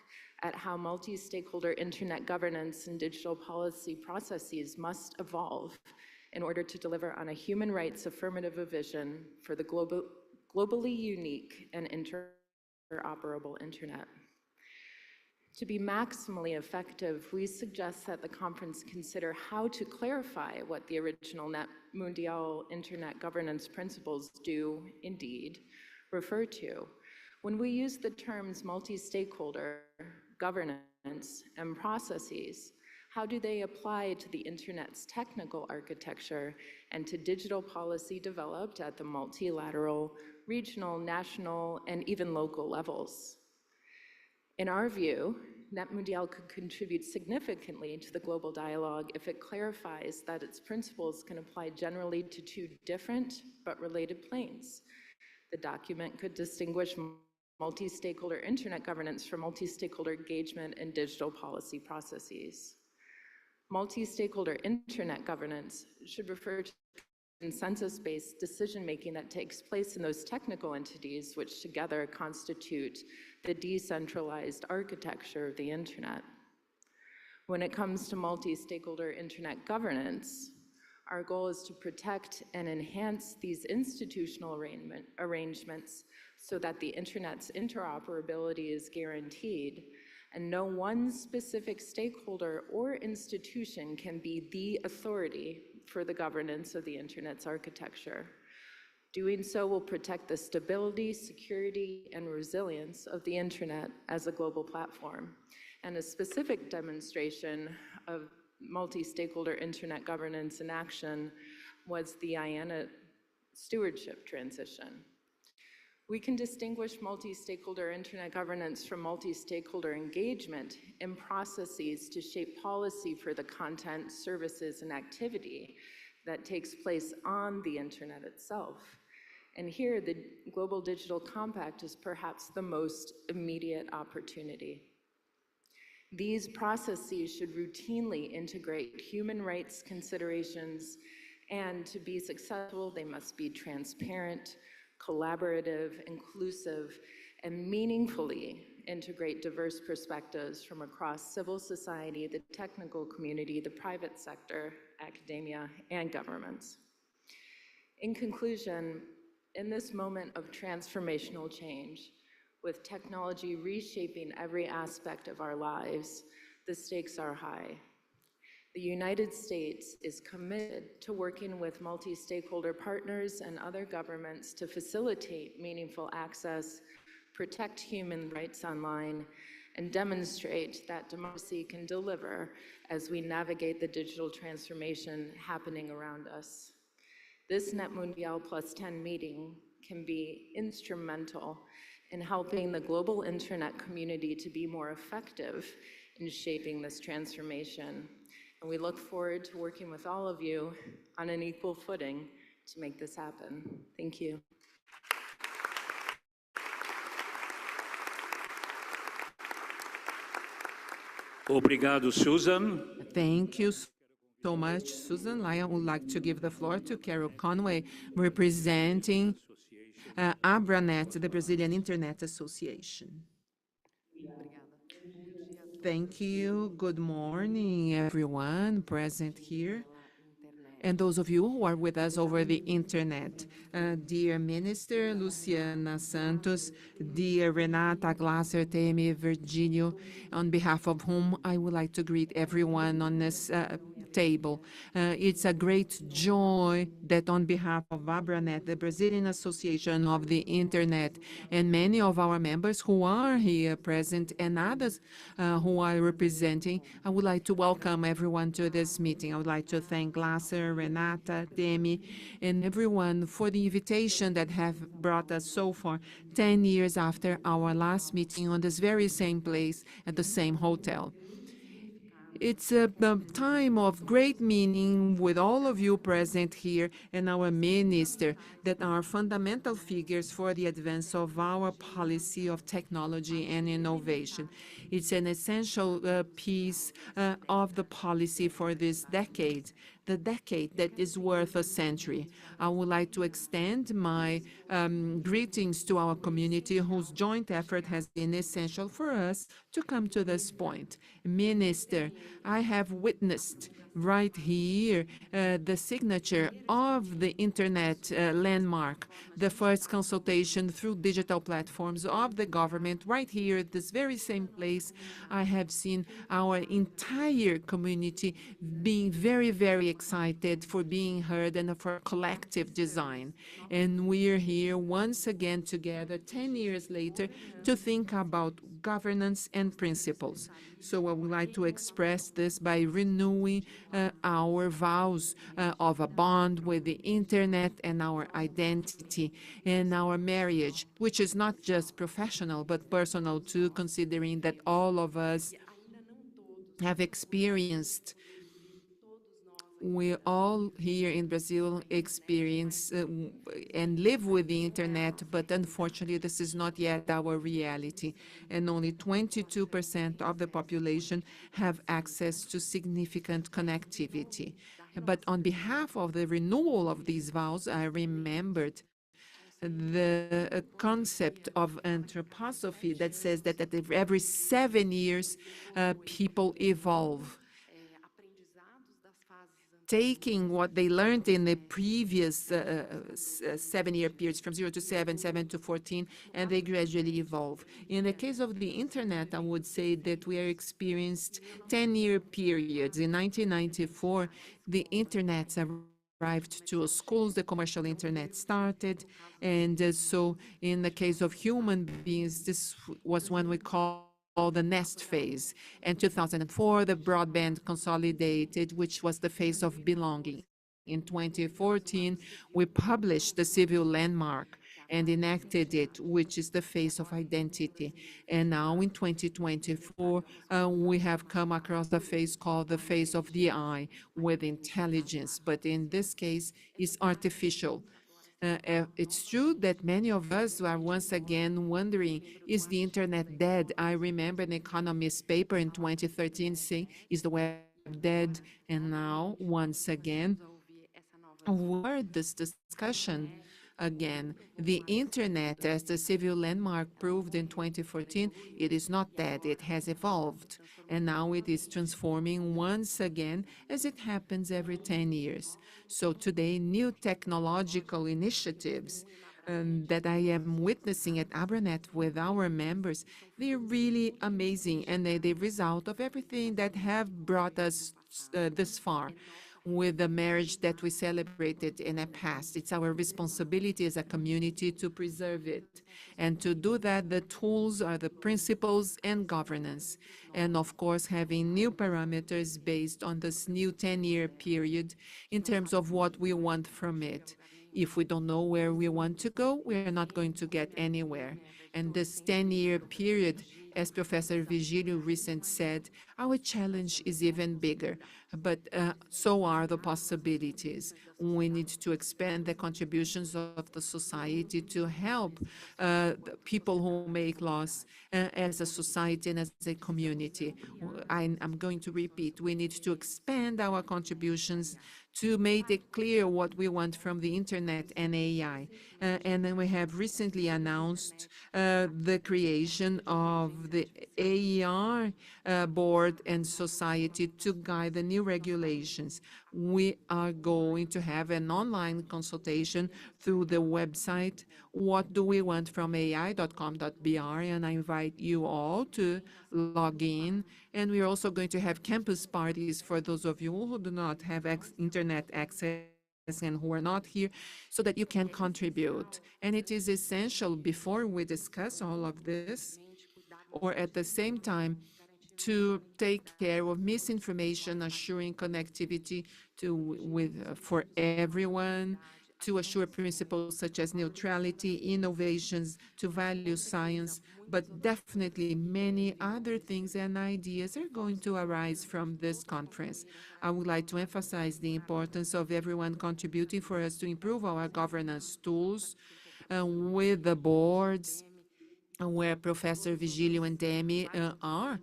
S7: at how multi-stakeholder internet governance and digital policy processes must evolve in order to deliver on a human rights affirmative vision for the globally unique and interoperable internet. To be maximally effective, we suggest that the conference consider how to clarify what the original NETmundial internet governance principles do indeed refer to. When we use the terms multi-stakeholder, governance, and processes, how do they apply to the internet's technical architecture and to digital policy developed at the multilateral, regional, national, and even local levels? In our view, NETmundial could contribute significantly to the global dialogue if it clarifies that its principles can apply generally to two different but related planes. The document could distinguish multi-stakeholder internet governance from multi-stakeholder engagement in digital policy processes. Multi-stakeholder internet governance should refer to consensus-based decision-making that takes place in those technical entities which together constitute the decentralized architecture of the internet. When it comes to multi-stakeholder internet governance, our goal is to protect and enhance these institutional arrangements so that the internet's interoperability is guaranteed and no one specific stakeholder or institution can be the authority for the governance of the internet's architecture. Doing so will protect the stability, security, and resilience of the internet as a global platform. And a specific demonstration of multi-stakeholder internet governance in action was the IANA stewardship transition. We can distinguish multi-stakeholder internet governance from multi-stakeholder engagement in processes to shape policy for the content, services, and activity that takes place on the internet itself. And here, the Global Digital Compact is perhaps the most immediate opportunity. These processes should routinely integrate human rights considerations, and to be successful, they must be transparent, collaborative, inclusive, and meaningfully integrate diverse perspectives from across civil society, the technical community, the private sector, academia, and governments. In conclusion, in this moment of transformational change, with technology reshaping every aspect of our lives, the stakes are high. The United States is committed to working with multi-stakeholder partners and other governments to facilitate meaningful access, protect human rights online, and demonstrate that democracy can deliver as we navigate the digital transformation happening around us. This NETmundial+10 meeting can be instrumental in helping the global internet community to be more effective in shaping this transformation. And we look forward to working with all of you on an equal footing to make this happen. Thank you.
S2: Obrigado, Susan.
S3: Thank you so much, Susan. I would like to give the floor to Carol Conway, representing ABRANET, the Brazilian Internet Association. Thank you. Good morning, everyone present here, and those of you who are with us over the internet. Dear Minister Luciana Santos, dear Renata Glasser, Demi, Virgilio, on behalf of whom I would like to greet everyone on this table. It's a great joy that on behalf of Abranet, the Brazilian Association of the Internet, and many of our members who are here present and others who are representing, I would like to welcome everyone to this meeting. I would like to thank Glasser, Renata, Demi, and everyone for the invitation that have brought us so far, 10 years after our last meeting on this very same place at the same hotel. It's a time of great meaning with all of you present here and our minister that are fundamental figures for the advance of our policy of technology and innovation. It's an essential piece of the policy for this decade, the decade that is worth a century. I would like to extend my greetings to our community whose joint effort has been essential for us to come to this point. Minister, I have witnessed right here the signature of the internet landmark, the first consultation through digital platforms of the government right here at this very same place. I have seen our entire community being very, very excited for being heard and for collective design. And we're here once again together 10 years later to think about governance and principles. So I would like to express this by renewing our vows of a bond with the internet and our identity and our marriage, which is not just professional but personal too, considering that all of us have experienced, we all here in Brazil experience and live with the internet, but unfortunately this is not yet our reality. And only 22% of the population have access to significant connectivity. But on behalf of the renewal of these vows, I remembered the concept of anthroposophy that says that every 7 years people evolve, taking what they learned in the previous 7-year periods from 0 to 7, 7 to 14, and they gradually evolve. In the case of the internet, I would say that we are experienced 10-year periods. In 1994, the internet arrived to schools, the commercial internet started, and so in the case of human beings, this was when we call the nest phase. In 2004, the broadband consolidated, which was the phase of belonging. In 2014, we published the civil landmark and enacted it, which is the phase of identity. And now in 2024, we have come across the phase called the phase of the eye with intelligence, but in this case, it's artificial. It's true that many of us are once again wondering, is the internet dead? I remember an economist paper in 2013 saying, is the web dead? And now, once again, we're this discussion again. The internet, as the civil landmark proved in 2014, it is not dead, it has evolved. And now it is transforming once again, as it happens every 10 years. So today, new technological initiatives that I am witnessing at Abranet with our members, they're really amazing, and they're the result of everything that have brought us this far with the marriage that we celebrated in the past. It's our responsibility as a community to preserve it. And to do that, the tools are the principles and governance. And of course, having new parameters based on this new 10-year period in terms of what we want from it. If we don't know where we want to go, we're not going to get anywhere. And this 10-year period, as Professor Virgilio recently said, our challenge is even bigger, but so are the possibilities. We need to expand the contributions of the society to help the people who make laws as a society and as a community. I'm going to repeat, we need to expand our contributions to make it clear what we want from the internet and AI. And then we have recently announced the creation of of the AER board and society to guide the new regulations. We are going to have an online consultation through the website, What Do We Want From AI.com.br, and I invite you all to log in. And we're also going to have campus parties for those of you who do not have internet access and who are not here, so that you can contribute. And it is essential, before we discuss all of this, or at the same time, to take care of misinformation, assuring connectivity for everyone, to assure principles such as neutrality, innovations, to value science, but definitely many other things and ideas are going to arise from this conference. I would like to emphasize the importance of everyone contributing for us to improve our governance tools with the boards, where Professor Virgilio and Demi are,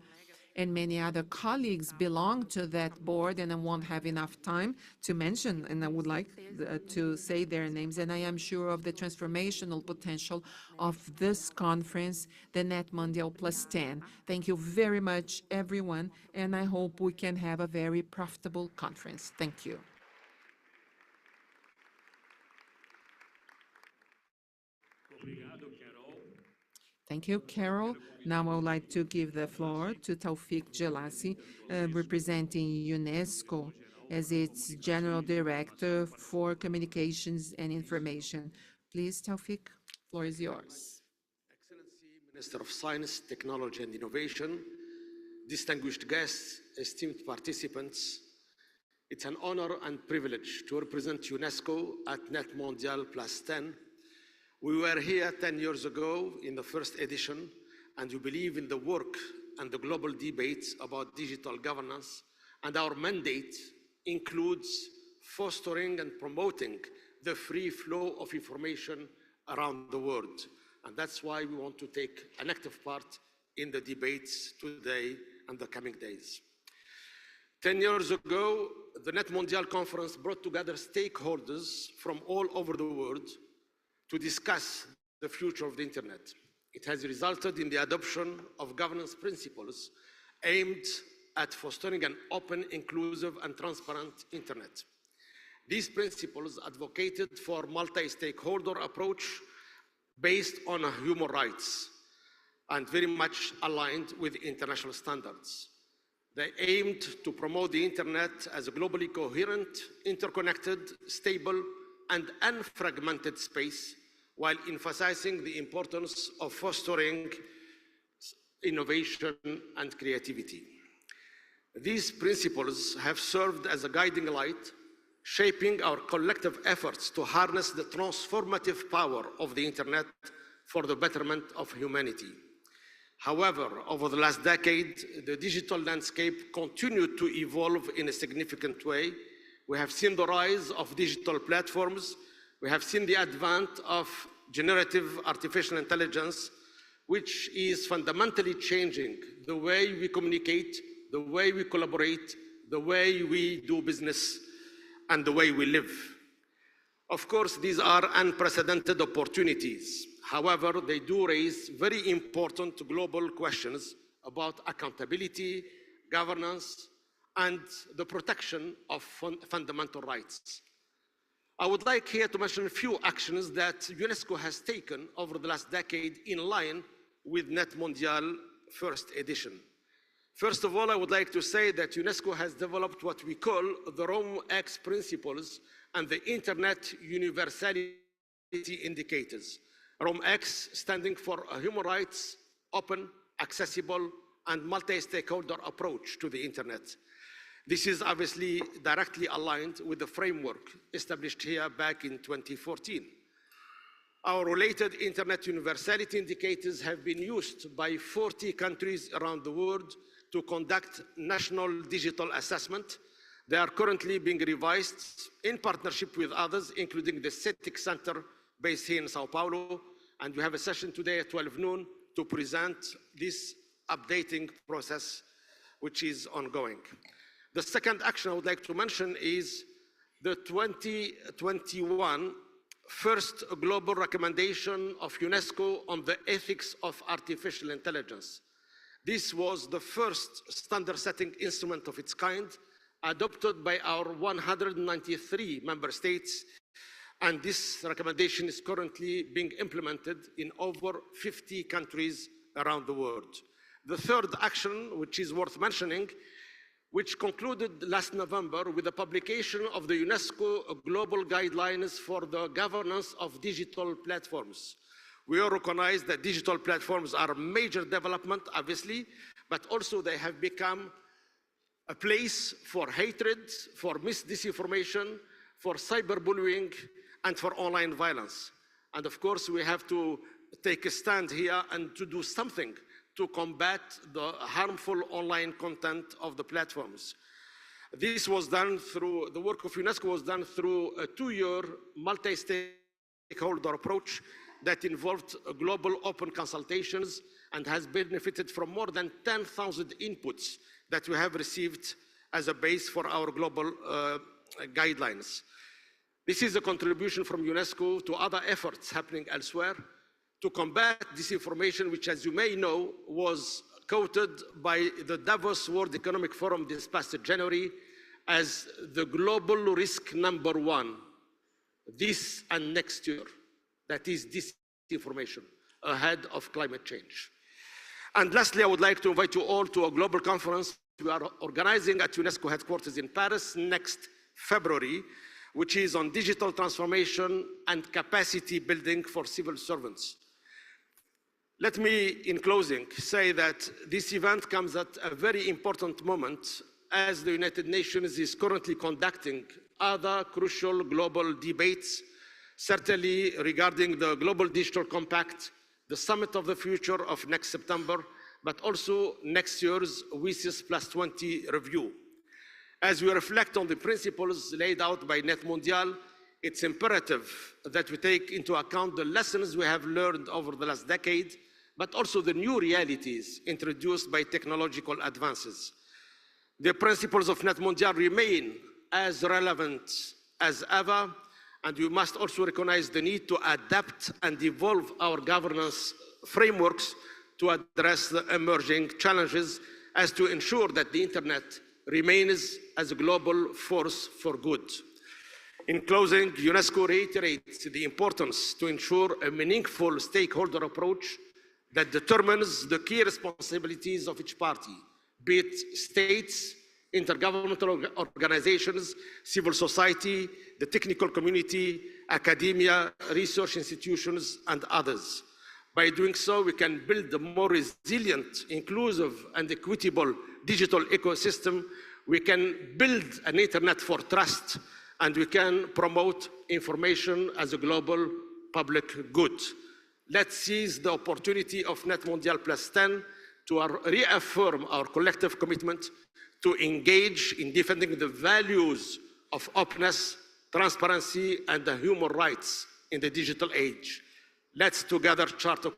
S3: and many other colleagues belong to that board, and I won't have enough time to mention, and I would like to say their names, and I am sure of the transformational potential of this conference, the NETmundial+10. Thank you very much, everyone, and I hope we can have a very profitable conference. Thank you. Thank you, Carol. Now I would like to give the floor to Tawfik Jelassi, representing UNESCO as its General Director for Communications and Information. Please, Tawfik, floor is yours.
S8: Excellency, Minister of Science, Technology and Innovation, distinguished guests, esteemed participants, it's an honor and privilege to represent UNESCO at NETmundial+10. We were here 10 years ago in the first edition, and we believe in the work and the global debates about digital governance, and our mandate includes fostering and promoting the free flow of information around the world. And that's why we want to take an active part in the debates today and the coming days. 10 years ago, the NETmundial conference brought together stakeholders from all over the world to discuss the future of the internet. It has resulted in the adoption of governance principles aimed at fostering an open, inclusive, and transparent internet. These principles advocated for multi-stakeholder approach based on human rights and very much aligned with international standards. They aimed to promote the internet as a globally coherent, interconnected, stable, and unfragmented space, while emphasizing the importance of fostering innovation and creativity. These principles have served as a guiding light, shaping our collective efforts to harness the transformative power of the internet for the betterment of humanity. However, over the last decade, the digital landscape continued to evolve in a significant way. We have seen the rise of digital platforms. We have seen the advent of generative artificial intelligence, which is fundamentally changing the way we communicate, the way we collaborate, the way we do business, and the way we live. Of course, these are unprecedented opportunities. However, they do raise very important global questions about accountability, governance, and the protection of fundamental rights. I would like here to mention a few actions that UNESCO has taken over the last decade in line with NETmundial first edition. First of all, I would like to say that UNESCO has developed what we call the Rome X principles and the Internet Universality Indicators. Rome X standing for a human rights, open, accessible, and multi-stakeholder approach to the internet. This is obviously directly aligned with the framework established here back in 2014. Our related Internet Universality Indicators have been used by 40 countries around the world to conduct national digital assessment. They are currently being revised in partnership with others, including the CETIC Center based here in Sao Paulo, and we have a session today at 12 noon to present this updating process, which is ongoing. The second action I would like to mention is the 2021 first global recommendation of UNESCO on the ethics of artificial intelligence. This was the first standard-setting instrument of its kind adopted by our 193 member states, and this recommendation is currently being implemented in over 50 countries around the world. The third action, which is worth mentioning, which concluded last November with the publication of the UNESCO Global Guidelines for the Governance of Digital Platforms. We all recognize that digital platforms are a major development, obviously, but also they have become a place for hatred, for disinformation, for cyberbullying, and for online violence. And of course, we have to take a stand here and to do something to combat the harmful online content of the platforms. This was done through, the work of UNESCO was done through a 2-year multi-stakeholder approach that involved global open consultations and has benefited from more than 10,000 inputs that we have received as a base for our global guidelines. This is a contribution from UNESCO to other efforts happening elsewhere to combat disinformation, which, as you may know, was quoted by the Davos World Economic Forum this past January as the global risk #1 this and next year. That is disinformation ahead of climate change. And lastly, I would like to invite you all to a global conference we are organizing at UNESCO headquarters in Paris next February, which is on digital transformation and capacity building for civil servants. Let me, in closing, say that this event comes at a very important moment as the United Nations is currently conducting other crucial global debates, certainly regarding the Global Digital Compact, the Summit of the Future of next September, but also next year's WSIS +20 review. As we reflect on the principles laid out by NETmundial, it's imperative that we take into account the lessons we have learned over the last decade, but also the new realities introduced by technological advances. The principles of NETmundial remain as relevant as ever, and we must also recognize the need to adapt and evolve our governance frameworks to address the emerging challenges as to ensure that the internet remains as a global force for good. In closing, UNESCO reiterates the importance to ensure a meaningful stakeholder approach that determines the key responsibilities of each party, be it states, intergovernmental organizations, civil society, the technical community, academia, research institutions, and others. By doing so, we can build a more resilient, inclusive, and equitable digital ecosystem. We can build an internet for trust, and we can promote information as a global public good. Let's seize the opportunity of NETmundial+10 to reaffirm our collective commitment to engage in defending the values of openness, transparency, and the human rights in the digital age. Let's together chart a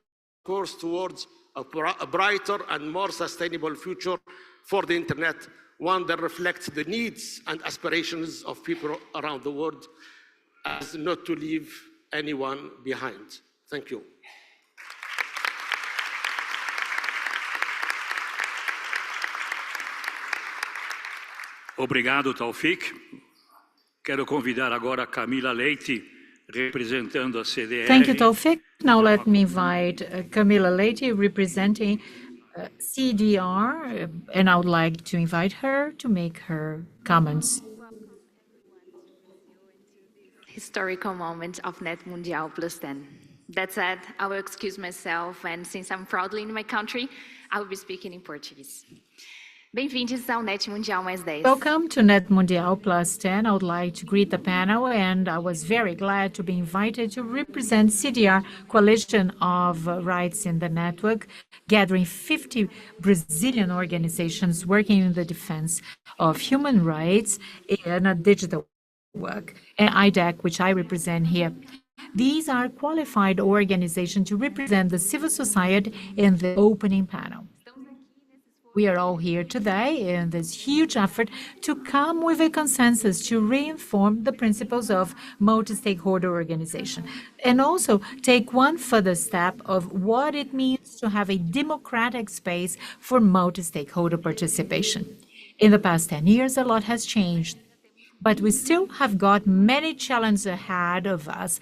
S8: course towards a brighter and more sustainable future for the internet, one that reflects the needs and aspirations of people around the world, as not to leave anyone behind. Thank you.
S2: Obrigado, Tawfik. Quero convidar agora a Camila Leite, representando a CDR.
S4: Thank you, Tawfik. Now let me invite Camila Leite, representing CDR, and I would like to invite her to make her comments.
S9: Historical moment of NETmundial+10. That said, I will excuse myself, and since I'm proudly in my country, I will be speaking in Portuguese. Bem-vindos ao NETmundial+10.
S4: Welcome to NETmundial+10. I would like to greet the panel, and I was very glad to be invited to represent CDR, Coalition of Rights in the Network, gathering 50 Brazilian organizations working in the defense of human rights in a digital work, and IDEC, which I represent here. These are qualified organizations to represent the civil society in the opening panel. We are all here today in this huge effort to come with a consensus to reinform the principles of multi-stakeholder organization and also take one further step of what it means to have a democratic space for multi-stakeholder participation. In the past 10 years, a lot has changed, but we still have got many challenges ahead of us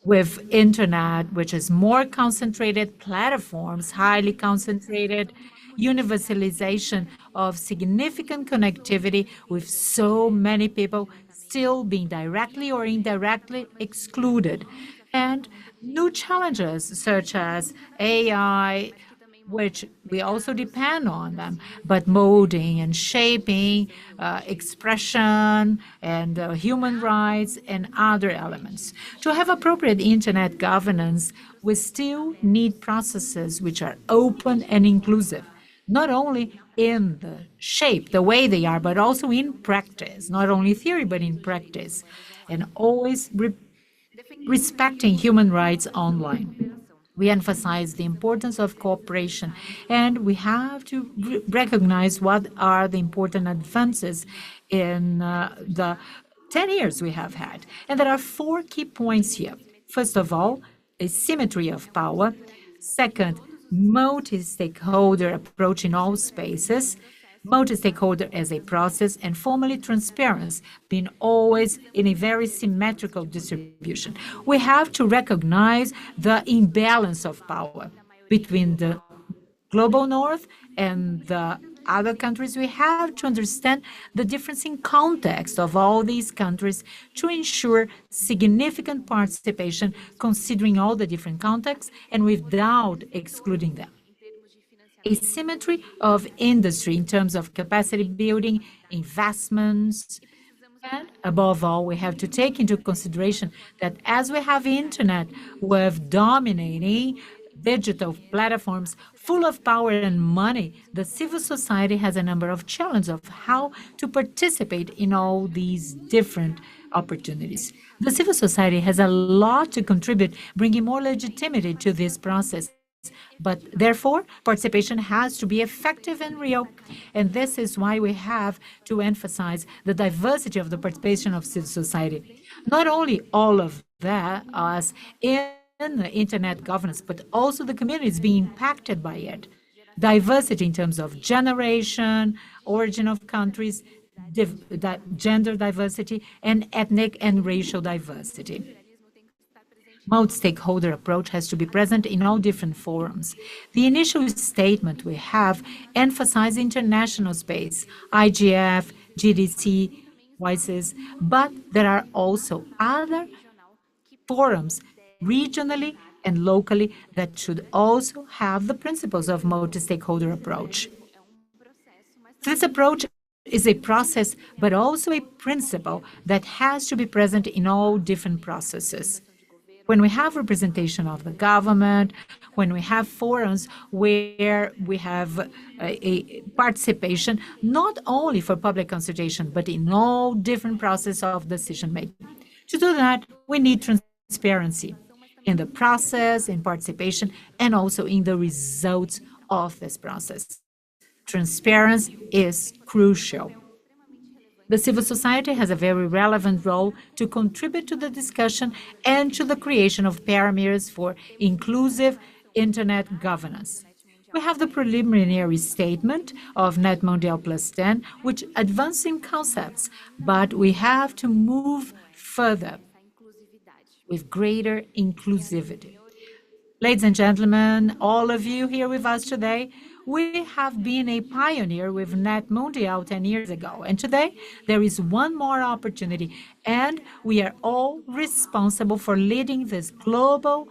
S4: with internet, which is more concentrated platforms, highly concentrated, universalization of significant connectivity with so many people still being directly or indirectly excluded, and new challenges such as AI, which we also depend on them, but molding and shaping, expression, and human rights and other elements. To have appropriate internet governance, we still need processes which are open and inclusive, not only in the shape, the way they are, but also in practice, not only theory, but in practice, and always respecting human rights online. We emphasize the importance of cooperation, and we have to recognize what are the important advances in the 10 years we have had. And there are 4 key points here. First of all, asymmetry of power. Second, multi-stakeholder approach in all spaces. Multi-stakeholder as a process, and formally transparency, being always in a very symmetrical distribution. We have to recognize the imbalance of power between the global north and the other countries. We have to understand the difference in context of all these countries to ensure significant participation, considering all the different contexts and without excluding them. Asymmetry of industry in terms of capacity building, investments, and above all, we have to take into consideration that as we have internet with dominating digital platforms full of power and money, the civil society has a number of challenges of how to participate in all these different opportunities. The civil society has a lot to contribute, bringing more legitimacy to this process. But therefore, participation has to be effective and real. And this is why we have to emphasize the diversity of the participation of civil society. Not only all of that us in the internet governance, but also the communities being impacted by it. Diversity in terms of generation, origin of countries, gender diversity, and ethnic and racial diversity. Multi-stakeholder approach has to be present in all different forums. The initial statement we have emphasized international space, IGF, GDC, WISES, but there are also other forums regionally and locally that should also have the principles of multi-stakeholder approach. This approach is a process, but also a principle that has to be present in all different processes. When we have representation of the government, when we have forums where we have a participation, not only for public consultation, but in all different processes of decision making. To do that, we need transparency in the process, in participation, and also in the results of this process. Transparency is crucial. The civil society has a very relevant role to contribute to the discussion and to the creation of parameters for inclusive internet governance. We have the preliminary statement of NETmundial+10, which advancing concepts, but we have to move further with greater inclusivity. Ladies and gentlemen, all of you here with us today, we have been a pioneer with NETmundial 10 years ago, and today there is one more opportunity, and we are all responsible for leading this global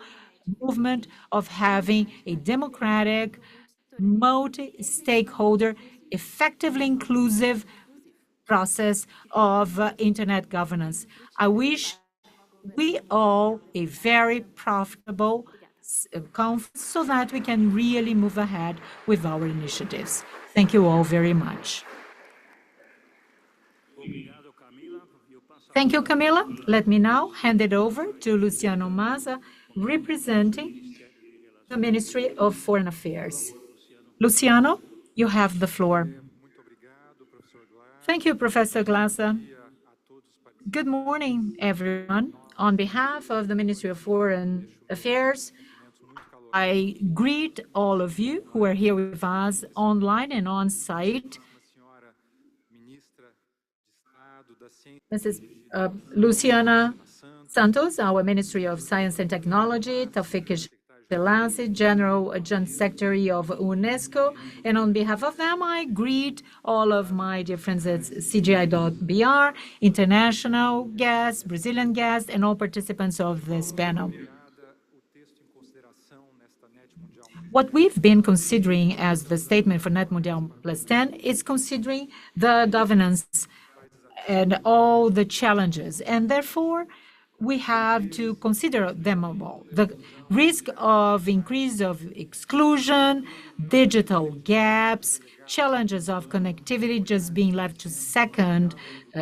S4: movement of having a democratic, multi-stakeholder, effectively inclusive process of internet governance. I wish we all a very profitable conference so that we can really move ahead with our initiatives. Thank you all very much. Thank you, Camila. Let me now hand it over to Luciano Maza, representing the Ministry of Foreign Affairs. Luciano, You have the floor. Thank you, Professor Glasser. Good morning, everyone. On behalf of the Ministry of Foreign Affairs, I greet all of you who are here with us online and on site. Mrs. Luciana Santos, our Ministry of Science and Technology, Tawfik Jelassi, General Adjunct Secretary of UNESCO, and on behalf of them, I greet all of my dear friends at CGI.br, international guests, Brazilian guests, and all participants of this panel. What we've been considering as the statement for NETmundial+10 is considering the governance and all the challenges, and therefore we have to consider them all. The risk of increase of exclusion, digital gaps, challenges of connectivity just being left to second,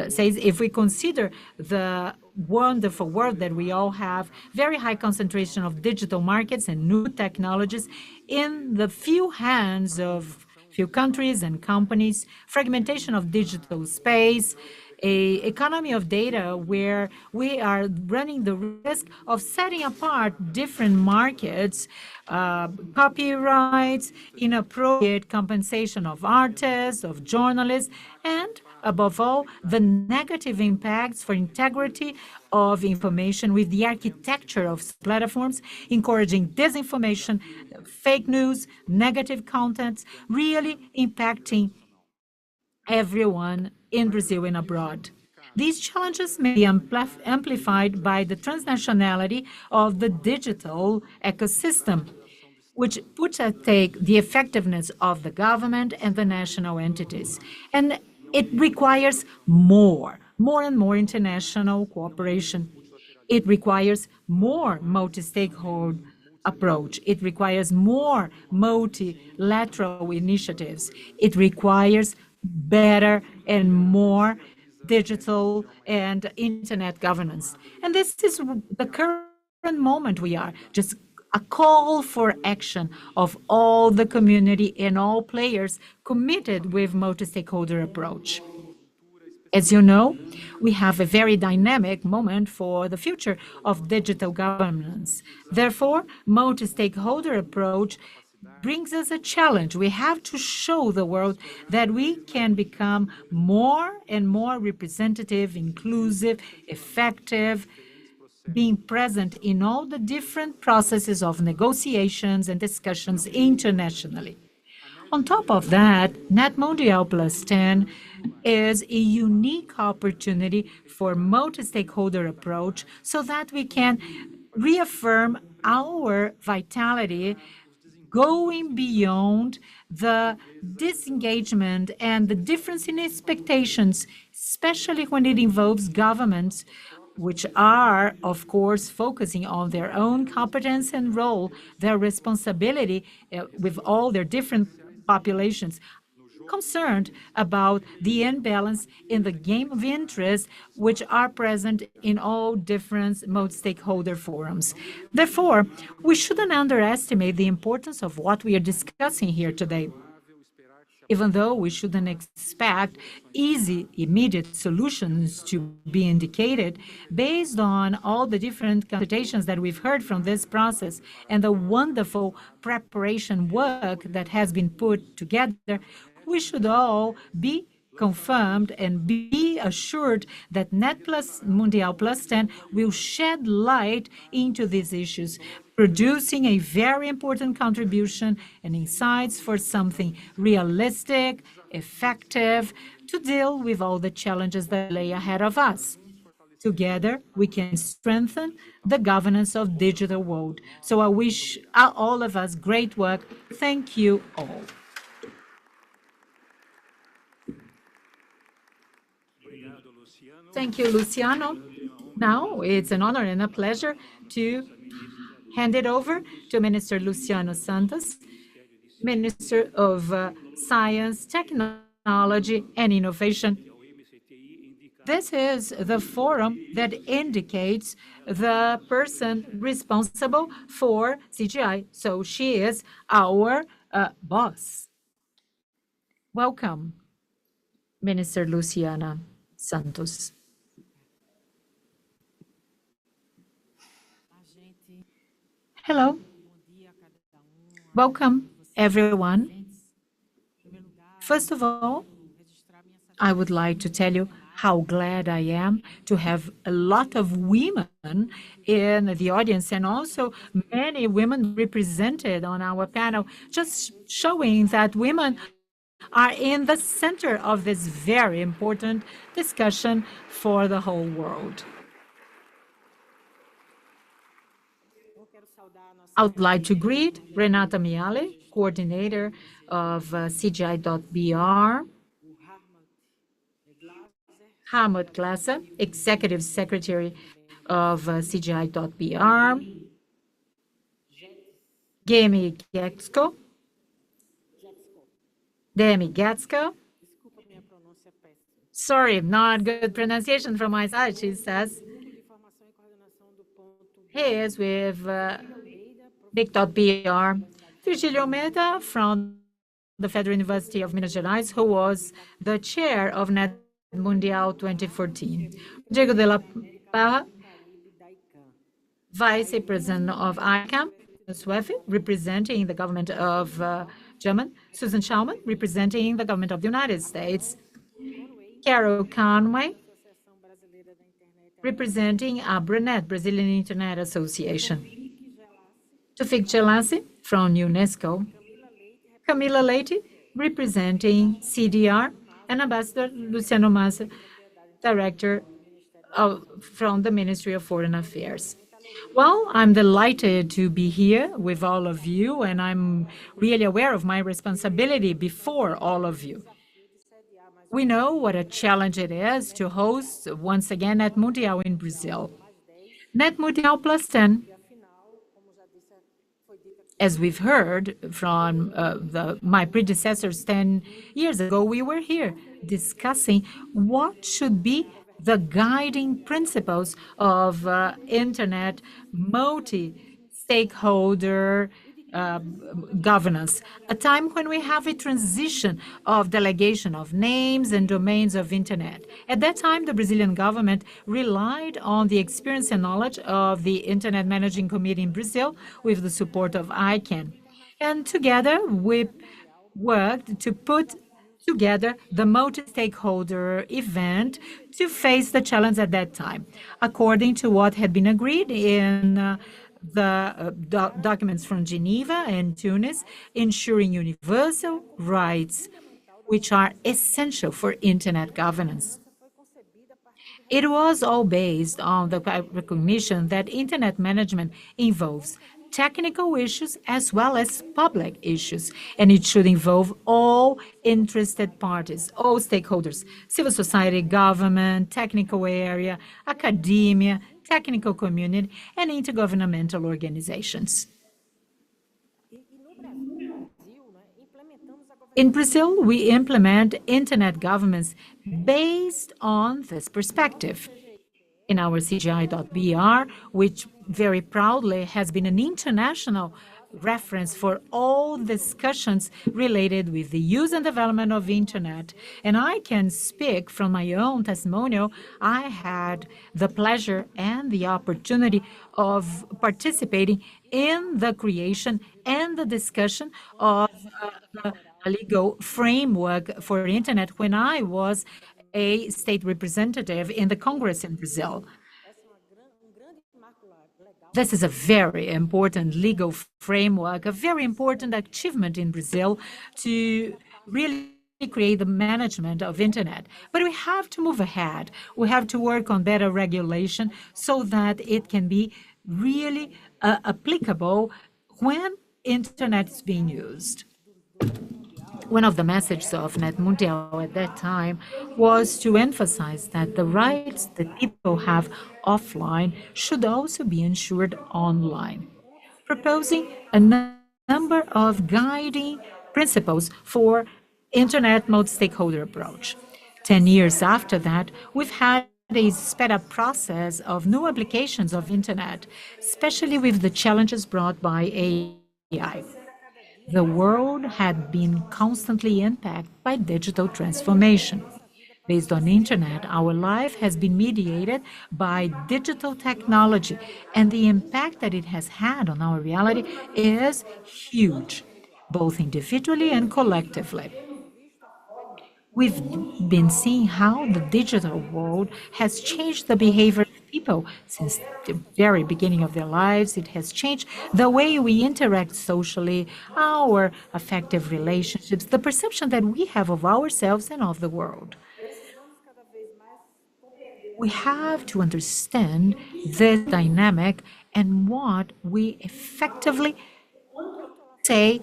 S4: says if we consider the wonderful world that we all have, very high concentration of digital markets and new technologies in the few hands of few countries and companies, fragmentation of digital space, a economy of data where we are running the risk of setting apart different markets, copyrights, inappropriate compensation of artists, of journalists, and above all, the negative impacts for integrity of information with the architecture of platforms, encouraging disinformation, fake news, negative contents, really impacting everyone in Brazil and abroad. These challenges may be amplified by the transnationality of the digital ecosystem, which puts at stake the effectiveness of the government and the national entities. And it requires more and more international cooperation. It requires more multi-stakeholder approach. It requires more multilateral initiatives. It requires better and more digital and internet governance. And this is the current moment we are, just a call for action of all the community and all players committed with multi-stakeholder approach. As you know, we have a very dynamic moment for the future of digital governance. Therefore, multi-stakeholder approach brings us a challenge. We have to show the world that we can become more and more representative, inclusive, effective, being present in all the different processes of negotiations and discussions internationally. On top of that, NETmundial+10 is a unique opportunity for multi-stakeholder approach so that we can reaffirm our vitality going beyond the disengagement and the difference in expectations, especially when it involves governments, which are, of course, focusing on their own competence and role, their responsibility with all their different populations, concerned about the imbalance in the game of interest which are present in all different multi-stakeholder forums. Therefore, we shouldn't underestimate the importance of what we are discussing here today. Even though we shouldn't expect easy, immediate solutions to be indicated, based on all the different consultations that we've heard from this process and the wonderful preparation work that has been put together, we should all be confirmed and be assured that NETmundial+10 will shed light into these issues, producing a very important contribution and insights for something realistic, effective, to deal with all the challenges that lay ahead of us. Together, we can strengthen the governance of digital world. So I wish all of us great work. Thank you all. Thank you, Luciano. Now it's an honor and a pleasure to hand it over to Minister Luciano Santos, Minister of Science, Technology, and Innovation. This is the forum that indicates the person responsible for CGI. So she is our boss. Welcome, Minister Luciana Santos. Hello. Welcome, everyone. First of all, I would like to tell you how glad I am to have a lot of women in the audience and also many women represented on our panel, just showing that women are in the center of this very important discussion for the whole world. I would like to greet Renata Mieli, coordinator of CGI.br, Hartmut Glasser, executive secretary of CGI.br, Demi Getschko, sorry, not good pronunciation from my side, she says. He is with dig.br, Virgilio Almeida from the Federal University of Minas Gerais, who was the chair of NETmundial 2014. Rodrigo de la Parra, vice president of ICANN, representing the government of Germany, Susan Chalmers, representing the government of the United States, Conway, representing ABRANET, Brazilian Internet Association, Tawfik Jelassi from UNESCO, Camila Leite, representing CDR, and Ambassador Luciano Maza, director from the Ministry of Foreign Affairs. Well, I'm delighted to be here with all of you, and I'm really aware of my responsibility before all of you. We know what a challenge it is to host once again NETmundial in Brazil. NETmundial+10, as we've heard from my predecessors 10 years ago, we were here discussing what should be the guiding principles of internet multi-stakeholder governance, a time when we have a transition of delegation of names and domains of internet. At that time, the Brazilian government relied on the experience and knowledge of the Internet Managing Committee in Brazil with the support of ICANN. And together, we worked to put together the multi-stakeholder event to face the challenge at that time, according to what had been agreed in the documents from Geneva and Tunis, ensuring universal rights, which are essential for internet governance. It was all based on the recognition that internet management involves technical issues as well as public issues, and it should involve all interested parties, all stakeholders, civil society, government, technical area, academia, technical community, and intergovernmental organizations. In Brazil, we implement internet governance based on this perspective. In our CGI.br, which very proudly has been an international reference for all discussions related with the use and development of internet. And I can speak from my own testimonial. I had the pleasure and the opportunity of participating in the creation and the discussion of a legal framework for internet when I was a state representative in the Congress in Brazil. This is a very important legal framework, a very important achievement in Brazil to really create the management of internet. But we have to move ahead. We have to work on better regulation so that it can be really applicable when internet is being used. One of the messages of NETmundial at that time was to emphasize that the rights that people have offline should also be ensured online, proposing a number of guiding principles for internet multi-stakeholder approach. 10 years after that, we've had a sped-up process of new applications of internet, especially with the challenges brought by AI. the world had been constantly impacted by digital transformation. Based on internet, our life has been mediated by digital technology, and the impact that it has had on our reality is huge, both individually and collectively. We've been seeing how the digital world has changed the behavior of people since the very beginning of their lives. It has changed the way we interact socially, our affective relationships, the perception that we have of ourselves and of the world. We have to understand this dynamic and what we effectively say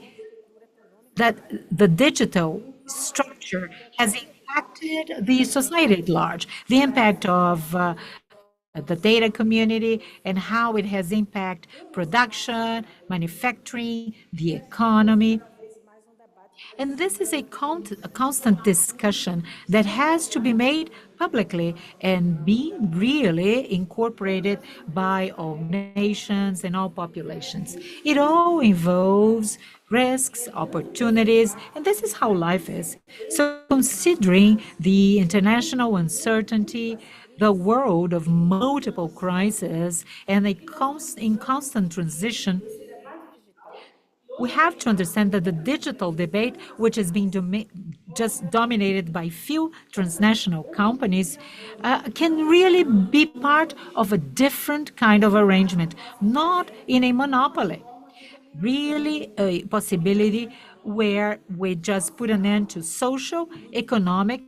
S4: that the digital structure has impacted the society at large, the impact of the data community and how it has impacted production, manufacturing, the economy. And this is a constant discussion that has to be made publicly and be really incorporated by all nations and all populations. It all involves risks, opportunities, and this is how life is. So, considering the international uncertainty, the world of multiple crises, and in constant transition, we have to understand that the digital debate, which is being just dominated by few transnational companies, can really be part of a different kind of arrangement, not in a monopoly. Really, a possibility where we just put an end to social, economic,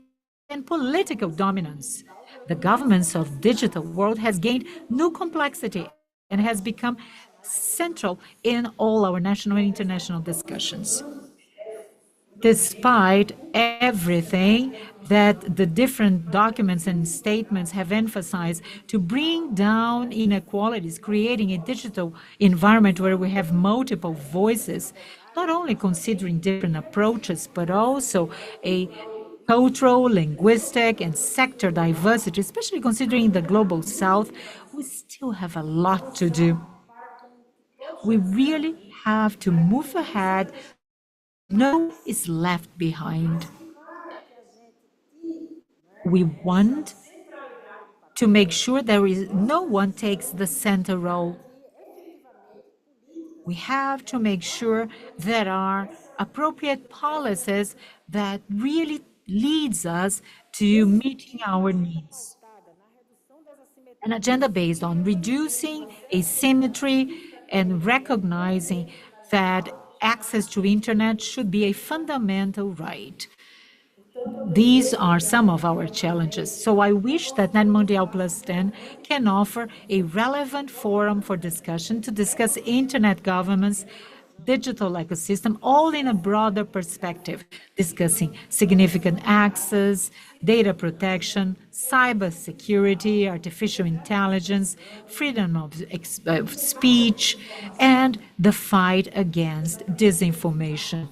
S4: and political dominance. The governance of digital world has gained new complexity and has become central in all our national and international discussions. Despite everything that the different documents and statements have emphasized to bring down inequalities, creating a digital environment where we have multiple voices, not only considering different approaches, but also a cultural, linguistic, and sector diversity, especially considering the global south, we still have a lot to do. We really have to move ahead so that no is left behind. We want to make sure no one takes the center role. We have to make sure there are appropriate policies that really leads us to meeting our needs. An agenda based on reducing asymmetry and recognizing that access to internet should be a fundamental right. These are some of our challenges. So I wish that NETmundial+10 can offer a relevant forum for discussion to discuss internet governance, digital ecosystem, all in a broader perspective, discussing significant access, data protection, cybersecurity, artificial intelligence, freedom of speech, and the fight against disinformation.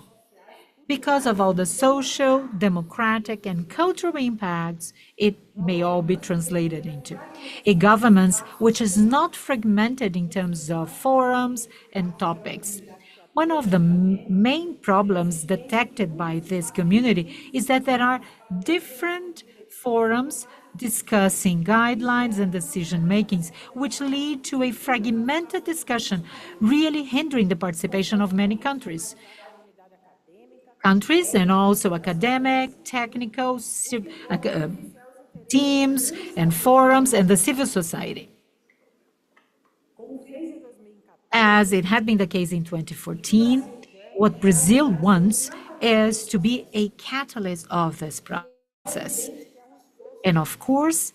S4: Because of all the social, democratic, and cultural impacts it may all be translated into. A governance which is not fragmented in terms of forums and topics. One of the main problems detected by this community is that there are different forums discussing guidelines and decision makings, which lead to a fragmented discussion, really hindering the participation of many countries and also academic, technical teams and forums and the civil society. As it had been the case in 2014, what Brazil wants is to be a catalyst of this process. And of course,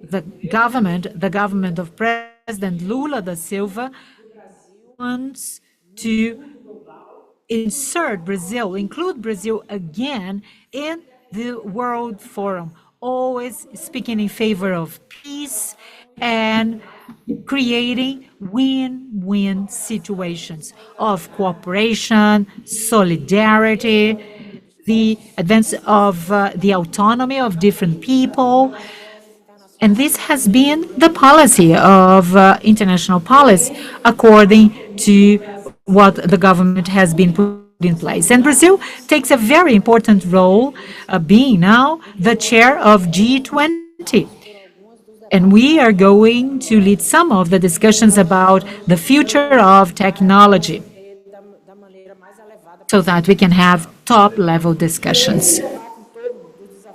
S4: the government of President Lula da Silva wants to include Brazil again in the World Forum, always speaking in favor of peace and creating win-win situations of cooperation, solidarity, the advance of the autonomy of different people. And this has been the policy of international policy, according to what the government has been put in place. And Brazil takes a very important role, being now the chair of G20. And we are going to lead some of the discussions about the future of technology so that we can have top-level discussions.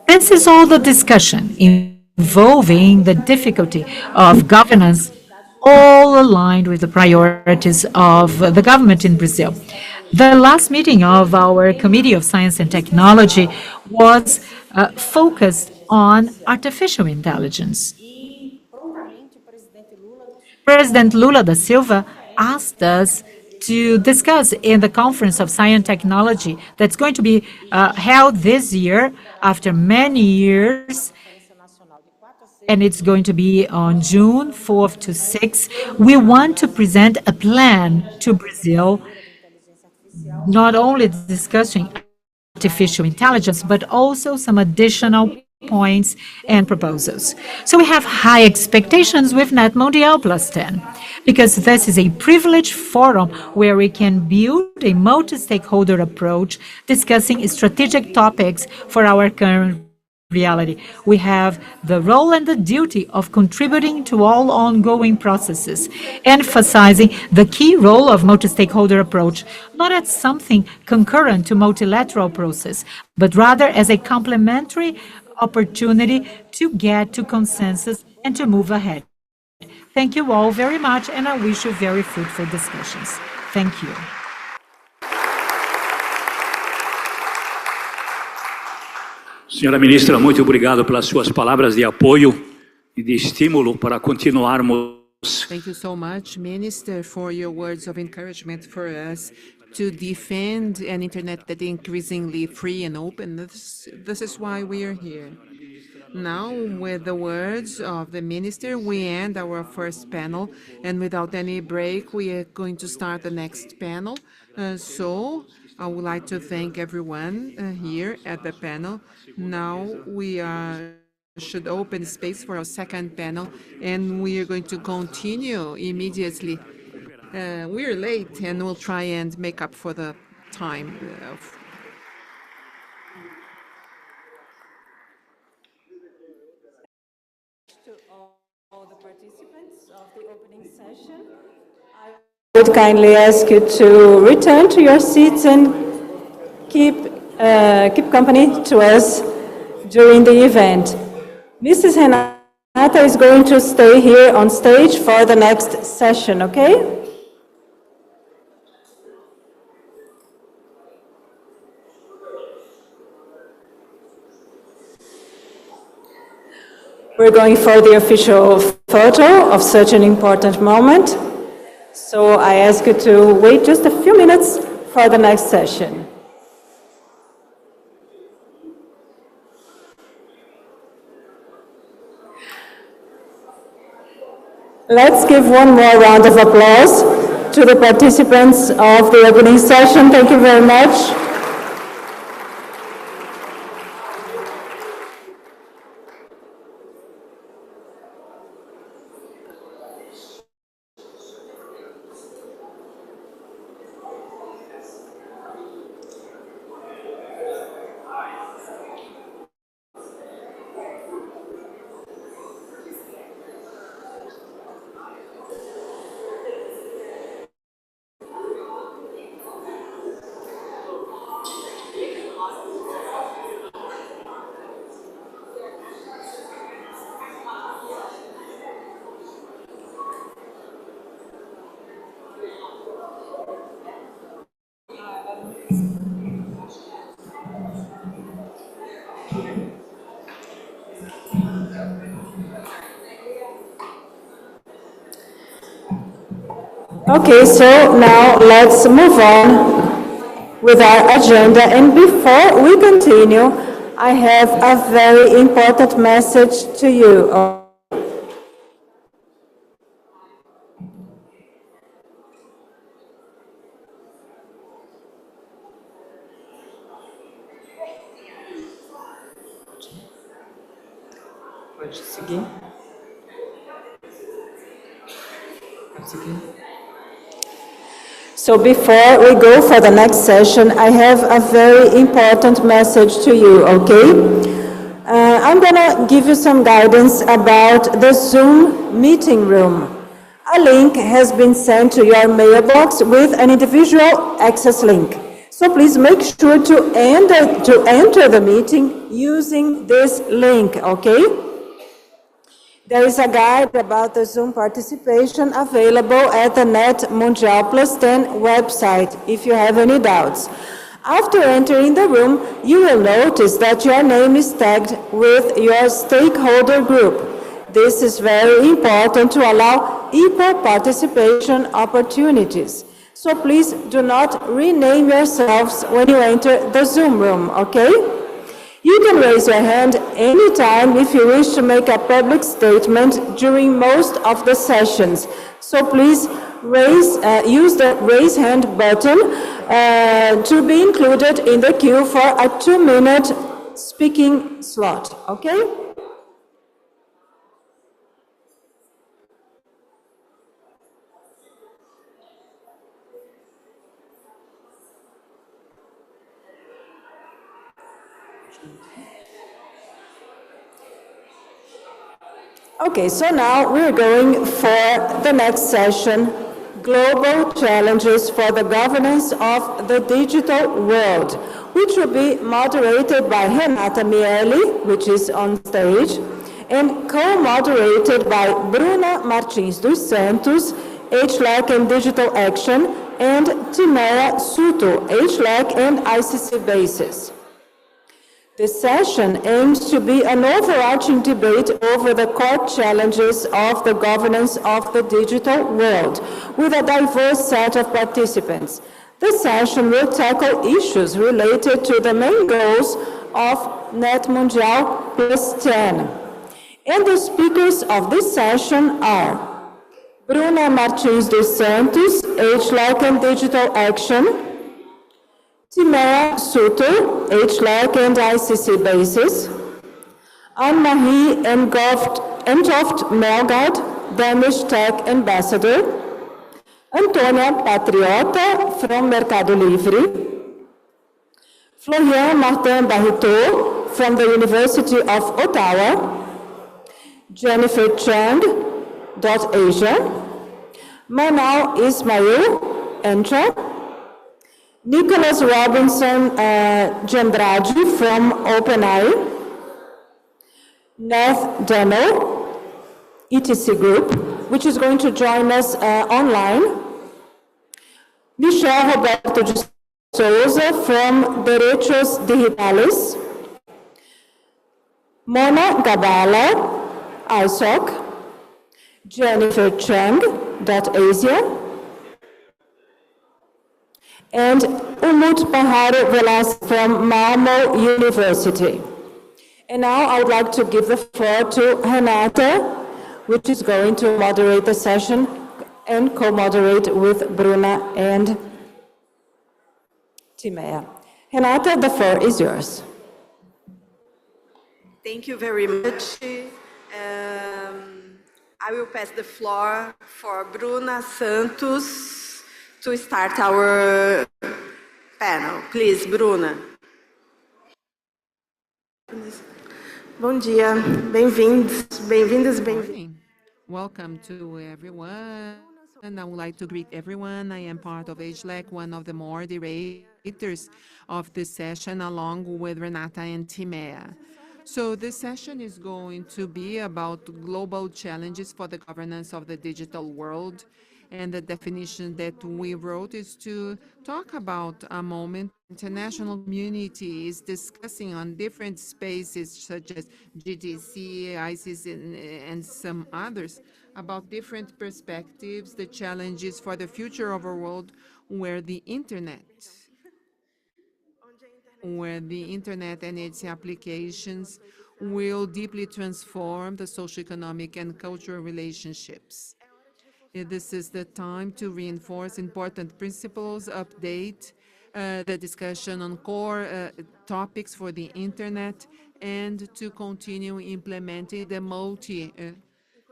S4: This is all the discussion involving the difficulty of governance, all aligned with the priorities of the government in Brazil. The last meeting of our Committee of Science and Technology was focused on artificial intelligence. President Lula da Silva asked us to discuss in the Conference of Science and Technology that's going to be held this year after many years, and it's going to be on June 4th to 6th. We want to present a plan to Brazil, not only discussing artificial intelligence, but also some additional points and proposals. So we have high expectations with NETmundial+10, because this is a privileged forum where we can build a multi-stakeholder approach discussing strategic topics for our current reality. We have the role and the duty of contributing to all ongoing processes, emphasizing the key role of multi-stakeholder approach, not as something concurrent to multilateral process, but rather as a complementary opportunity to get to consensus and to move ahead. Thank you all very much, and I wish you very fruitful discussions. Thank you.
S2: Senhora ministra, muito obrigado pelas suas palavras de apoio e de estímulo para continuarmos.
S3: Thank you so much, Minister, for your words of encouragement for us to defend an internet that is increasingly free and open. This is why we are here. Now, with the words of the minister, we end our first panel, and without any break, we are going to start the next panel. So I would like to thank everyone here at the panel. Now we should open space for our second panel, and we are going to continue immediately. We're late, and we'll try and make up for the time.
S1: To all the participants of the opening session, I would kindly ask you to return to your seats and keep company to us during the event. Mrs. Renata is going to stay here on stage for the next session, okay? We're going for the official photo of such an important moment. So I ask you to wait just a few minutes for the next session. Let's give one more round of applause to the participants of the opening session. Thank you very much. Okay, so now let's move on with our agenda. And before we continue, I have a very important message to you.
S3: Pode seguir. Pode seguir.
S10: So before we go for the next session, I have a very important message to you, okay? I'm gonna give you some guidance about the Zoom meeting room. A link has been sent to your mailbox with an individual access link. So please make sure to enter the meeting using this link, okay? There is a guide about the Zoom participation available at the NETmundial+10 website if you have any doubts. After entering the room, you will notice that your name is tagged with your stakeholder group. This is very important to allow equal participation opportunities. So please do not rename yourselves when you enter the Zoom room, okay? You can raise your hand anytime if you wish to make a public statement during most of the sessions. So please use the raise hand button to be included in the queue for a 2-minute speaking slot, okay? Okay, so now we're going for the next session, Global Challenges for the Governance of the Digital World, which will be moderated by Renata Mieli, which is on stage, and co-moderated by Bruna Martins dos Santos, HLAC and Digital Action, and Enina Suki, HLAC and ICC Basis. This session aims to be an overarching debate over the core challenges of the governance of the digital world, with a diverse set of participants. The session will tackle issues related to the main goals of NETmundial+10. And the speakers of this session are Bruna Martins dos Santos, HLAC and Digital Action, Enina Suki, HLAC and ICC Basis, Anne-Marie Entoft Melgaard, Danish Tech Ambassador, Antônia Patriota from Mercado Livre, Florian Martin Barreto from the University of Ottawa, Jennifer Chang, Asia, Manal Ismail, Entra, Nicholas Robinson Gendrade from OpenAI, Nath Demo, ETC Group, which is going to join us online, Michel Roberto de Souza from Derechos Digitales, Mona Gabala, ISOC, Jennifer Chang, Asia, and Umut Bahari Velas from Malmo University. And now I would like to give the floor to Renata, which is going to moderate the session and co-moderate with Bruna and Timea. Renata, the floor is yours.
S5: Thank you very much. I will pass the floor for Bruna Santos to start our panel. Please, Bruna.
S11: Bom dia, bem-vindos, bem-vindas, bem-vindos.
S3: Welcome to everyone. And I would like to greet everyone. I am part of HLAC, one of the moderators of this session, along with Renata and Timea. So this session is going to be about global challenges for the governance of the digital world. And the definition that we wrote is to talk about a moment international community is discussing on different spaces such as GTC, ISIS, and some others about different perspectives, the challenges for the future of a world where the internet and its applications will deeply transform the socioeconomic and cultural relationships. This is the time to reinforce important principles, update the discussion on core topics for the internet, and to continue implementing the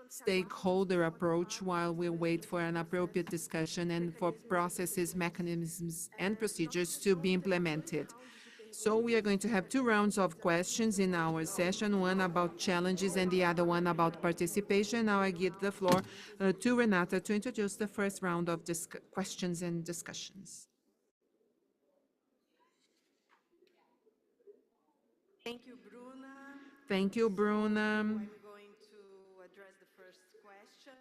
S3: stakeholder approach while we wait for an appropriate discussion and for processes, mechanisms, and procedures to be implemented. So we are going to have 2 rounds of questions in our session, one about challenges and the other one about participation. Now I give the floor to Renata to introduce the first round of questions and discussions.
S11: Thank you, Bruna.
S3: Thank you, Bruna.
S11: I'm going to address the first question.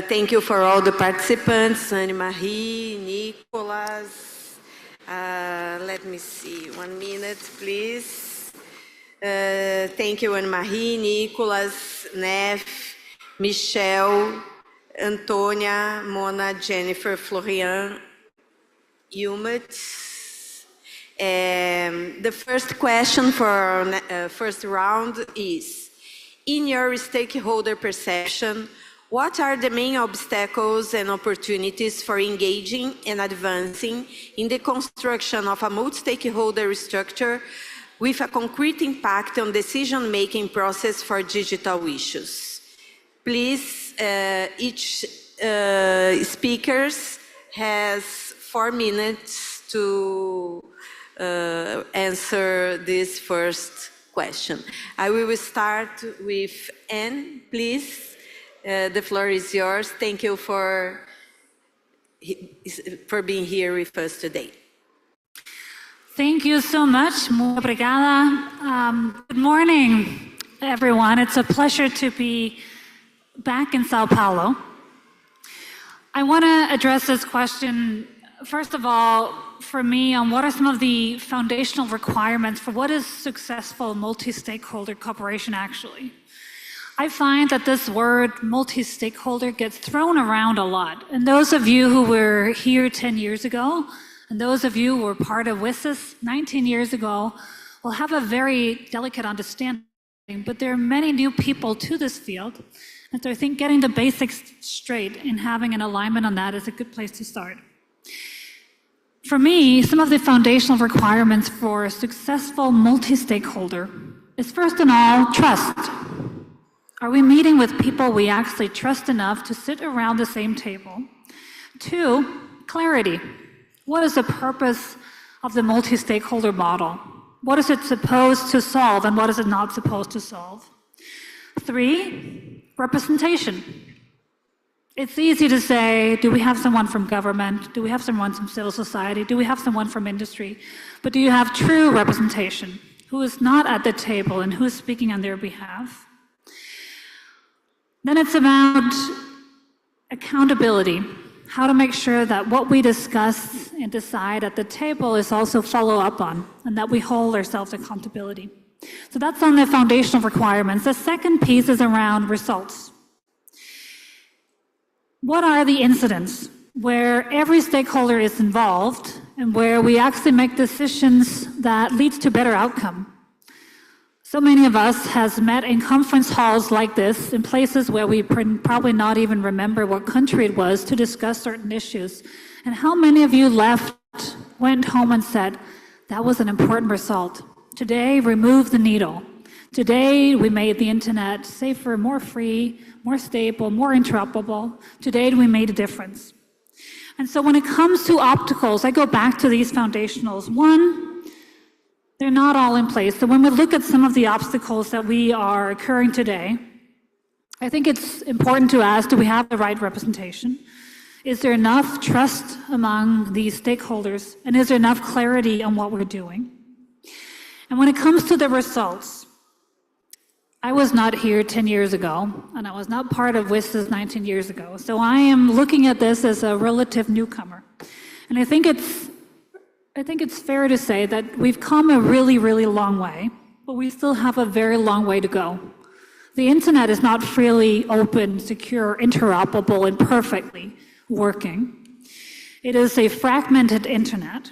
S11: Thank you for all the participants, Anne-Marie, Nicolas. Let me see, 1 minute, please. Thank you, Anne-Marie, Nicolas, Nef, Michelle, Antonia, Mona, Jennifer, Florian, Humut. The first question for our first round is, in your stakeholder perception, what are the main obstacles and opportunities for engaging and advancing in the construction of a multi-stakeholder structure with a concrete impact on decision-making process for digital issues? Please, each speaker has 4 minutes to answer this first question. I will start with Anne, please. The floor is yours. Thank you for being here with us today.
S12: Thank you so much. Muito obrigada. Good morning, everyone. It's a pleasure to be back in Sao Paulo. I want to address this question, first of all, for me, on what are some of the foundational requirements for what is successful multi-stakeholder cooperation actually. I find that this word multi-stakeholder gets thrown around a lot. And those of you who were here 10 years ago, and those of you who were part of WSIS 19 years ago, will have a very delicate understanding. But there are many new people to this field. And so I think getting the basics straight and having an alignment on that is a good place to start. For me, some of the foundational requirements for a successful multi-stakeholder is first and all, trust. Are we meeting with people we actually trust enough to sit around the same table? 2, clarity. What is the purpose of the multi-stakeholder model? What is it supposed to solve and what is it not supposed to solve? 3, representation. It's easy to say, do we have someone from government? Do we have someone from civil society? Do we have someone from industry? But do you have true representation? Who is not at the table and who is speaking on their behalf? Then it's about accountability, how to make sure that what we discuss and decide at the table is also followed up on, and that we hold ourselves accountability. So that's on the foundational requirements. The second piece is around results. What are the incidents where every stakeholder is involved and where we actually make decisions that leads to better outcome? So many of us has met in conference halls like this, in places where we probably not even remember what country it was, to discuss certain issues. And how many of you went home and said, that was an important result. Today, remove the needle. Today, we made the internet safer, more free, more stable, more interoperable. Today, we made a difference. And so when it comes to opticals, I go back to these foundationals. 1, they're not all in place. So when we look at some of the obstacles that we are occurring today, I think it's important to ask, do we have the right representation? Is there enough trust among these stakeholders? And is there enough clarity on what we're doing? And when it comes to the results, I was not here 10 years ago, and I was not part of WSIS 19 years ago. So I am looking at this as a relative newcomer. And I think it's fair to say that we've come a really, really long way, but we still have a very long way to go. The internet is not freely open, secure, interoperable, and perfectly working. It is a fragmented internet.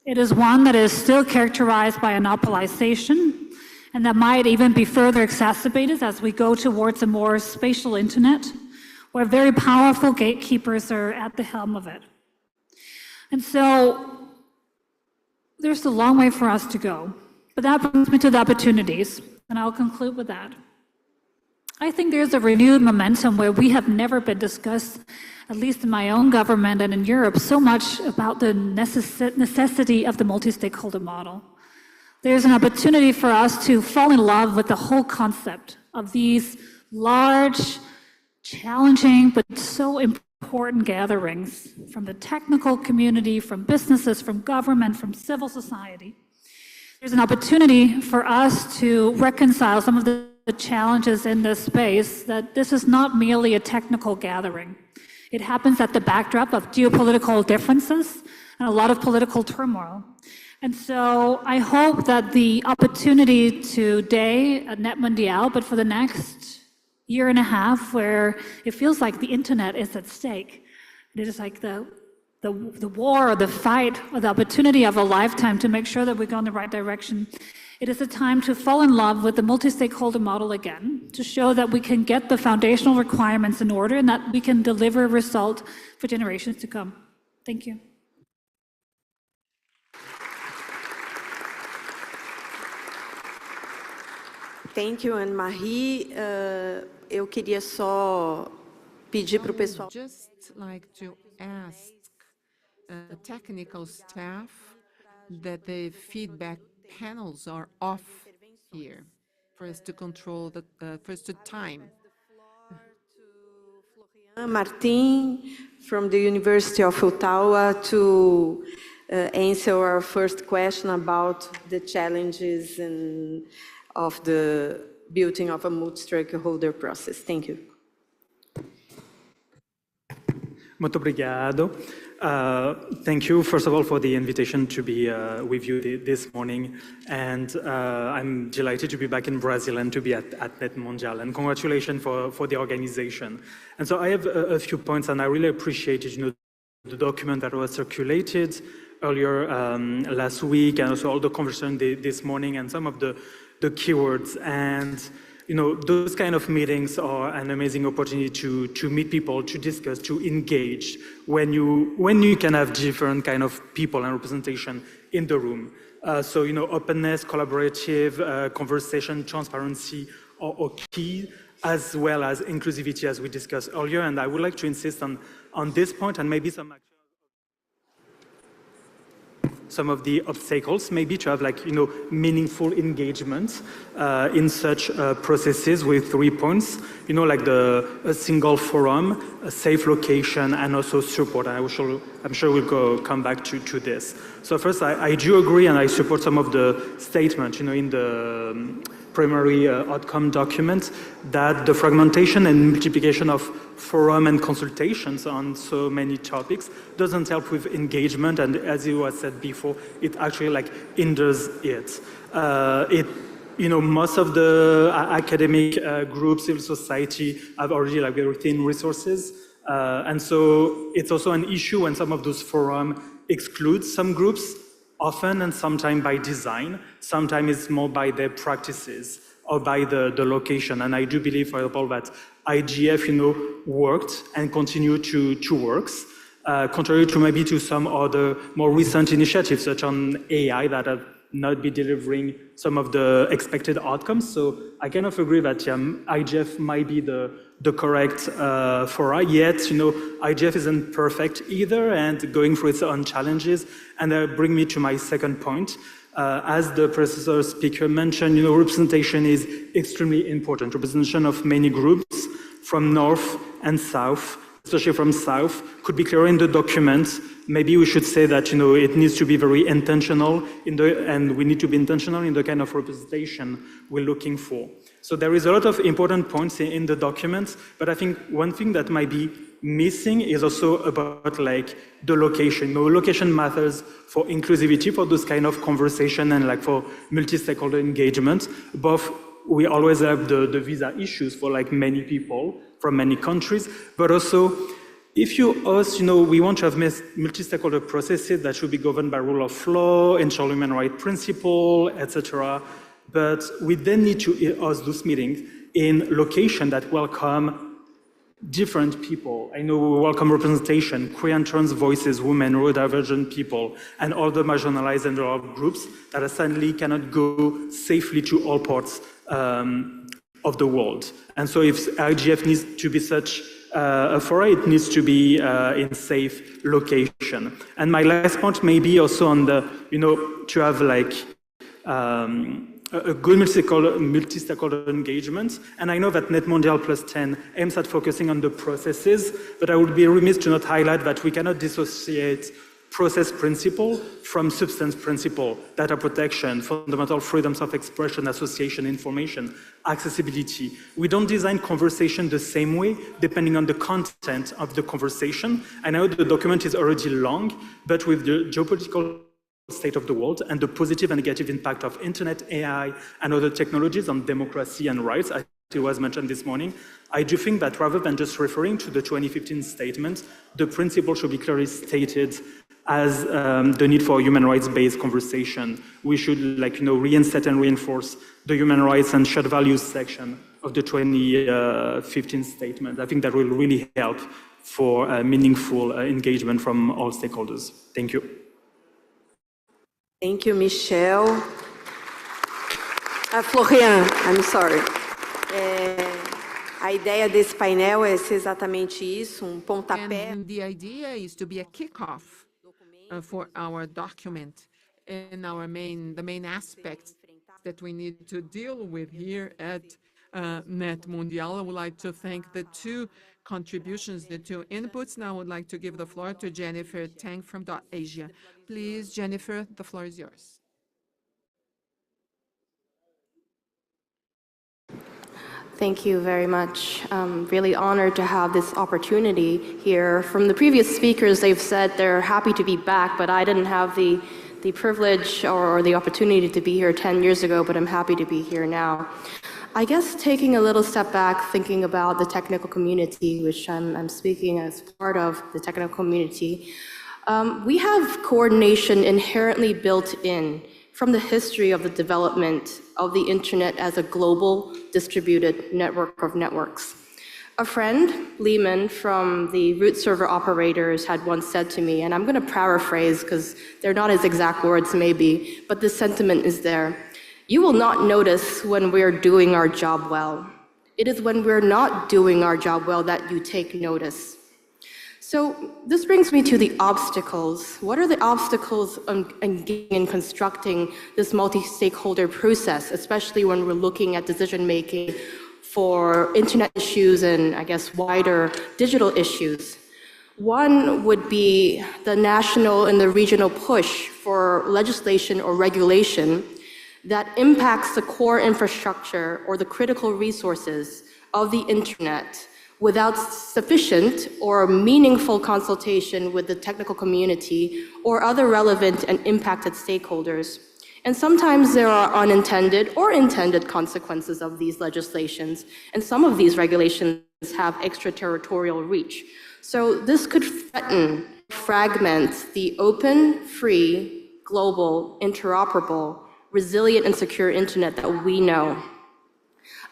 S12: It is one that is still characterized by monopolization, and that might even be further exacerbated as we go towards a more spatial internet, where very powerful gatekeepers are at the helm of it. And so there's a long way for us to go, but that brings me to the opportunities, and I'll conclude with that. I think there's a renewed momentum where we have never been discussed, at least in my own government and in Europe, so much about the necessity of the multi-stakeholder model. There's an opportunity for us to fall in love with the whole concept of these large, challenging, but so important gatherings from the technical community, from businesses, from government, from civil society. There's an opportunity for us to reconcile some of the challenges in this space, that this is not merely a technical gathering. It happens at the backdrop of geopolitical differences and a lot of political turmoil. And so I hope that the opportunity today at NETmundial, but for the next year and a half, where it feels like the internet is at stake, it is like the war or the fight or the opportunity of a lifetime to make sure that we go in the right direction. It is a time to fall in love with the multi-stakeholder model again, to show that we can get the foundational requirements in order and that we can deliver a result for generations to come. Thank you.
S11: Thank you, Anne-Marie. Eu queria só pedir para o pessoal.
S3: Just like to ask the technical staff that the feedback panels are off here for us to control the first time.
S11: Martin from the University of Ottawa to answer our first question about the challenges of the building of a multi-stakeholder process. Thank you.
S13: Muito obrigado. Thank you, first of all, for the invitation to be with you this morning. And I'm delighted to be back in Brazil and to be at NETmundial. And congratulations for the organization. And so I have a few points, and I really appreciated, the document that was circulated earlier last week, and also all the conversation this morning, and some of the keywords. And those kind of meetings are an amazing opportunity to meet people, to discuss, to engage when you can have different kind of people and representation in the room. So openness, collaborative conversation, transparency are key, as well as inclusivity, as we discussed earlier. And I would like to insist on this point, and maybe some of the obstacles, maybe to have meaningful engagement in such processes with 3 points, like a single forum, a safe location, and also support. And I'm sure we'll come back to this. So first, I do agree, and I support some of the statements, in the primary outcome document, that the fragmentation and multiplication of forum and consultations on so many topics doesn't help with engagement, and as you was said before, it actually hinders it. Most of the academic groups, civil society have already very thin resources, and so it's also an issue when some of those forums exclude some groups, often and sometimes by design, sometimes it's more by their practices or by the location. And I do believe, for example, that IGF, worked and continue to work, contrary to maybe to some other more recent initiatives, such on AI, that have not been delivering some of the expected outcomes. So I kind of agree that IGF might be the correct fora, yet IGF isn't perfect either, and going through its own challenges. And that brings me to my second point. As the predecessor speaker mentioned, representation is extremely important. Representation of many groups from north and south, especially from south, could be clearer in the document. Maybe we should say that it needs to be very intentional and we need to be intentional in the kind of representation we're looking for. So there is a lot of important points in the document, but I think one thing that might be missing is also about the location. Location matters for inclusivity, for those kind of conversation, and for multi-stakeholder engagement. Both, we always have the visa issues for many people from many countries, but also if you ask, we want to have multi-stakeholder processes that should be governed by rule of law, ensure human rights principle, etc. But we then need to host those meetings in locations that welcome different people. I know we welcome representation, queer and trans voices, women, neurodivergent people, and all the marginalized and rural groups that suddenly cannot go safely to all parts of the world. And so if IGF needs to be such a foray, it needs to be in safe location. And my last point may be also on the, to have like a good multi-stakeholder engagement. And I know that NETmundial+10 aims at focusing on the processes, but I would be remiss to not highlight that we cannot dissociate process principle from substance principle, data protection, fundamental freedoms of expression, association, information, accessibility. We don't design conversation the same way depending on the content of the conversation. I know the document is already long, but with the geopolitical state of the world and the positive and negative impact of internet, AI, and other technologies on democracy and rights, as it was mentioned this morning, I do think that rather than just referring to the 2015 statement, the principle should be clearly stated as the need for human rights-based conversation. We should reinstate and reinforce the human rights and shared values section of the 2015 statement. I think that will really help for meaningful engagement from all stakeholders. Thank you.
S11: Thank you, Michel. Florian, I'm sorry. A ideia desse painel é ser exatamente isso, pontapé.
S3: And the idea is to be a kickoff for our document and the main aspects that we need to deal with here at NETmundial. I would like to thank the two contributions, the two inputs. Now I would like to give the floor to Jennifer Tang from .Asia. Please, Jennifer, the floor is yours.
S14: Thank you very much. I'm really honored to have this opportunity here. From the previous speakers, they've said they're happy to be back, but I didn't have the privilege or the opportunity to be here 10 years ago, but I'm happy to be here now. I guess taking a little step back, thinking about the technical community, which I'm speaking as part of the technical community, we have coordination inherently built in from the history of the development of the internet as a global distributed network of networks. A friend, Lehman, from the root server operators had once said to me, and I'm going to paraphrase because they're not his exact words maybe, but the sentiment is there. You will not notice when we're doing our job well. It is when we're not doing our job well that you take notice. So this brings me to the obstacles. What are the obstacles in constructing this multi-stakeholder process, especially when we're looking at decision-making for internet issues and, I guess, wider digital issues? One would be the national and the regional push for legislation or regulation that impacts the core infrastructure or the critical resources of the internet without sufficient or meaningful consultation with the technical community or other relevant and impacted stakeholders. And sometimes there are unintended or intended consequences of these legislations, and some of these regulations have extraterritorial reach. So this could threaten, fragment the open, free, global, interoperable, resilient and secure internet that we know.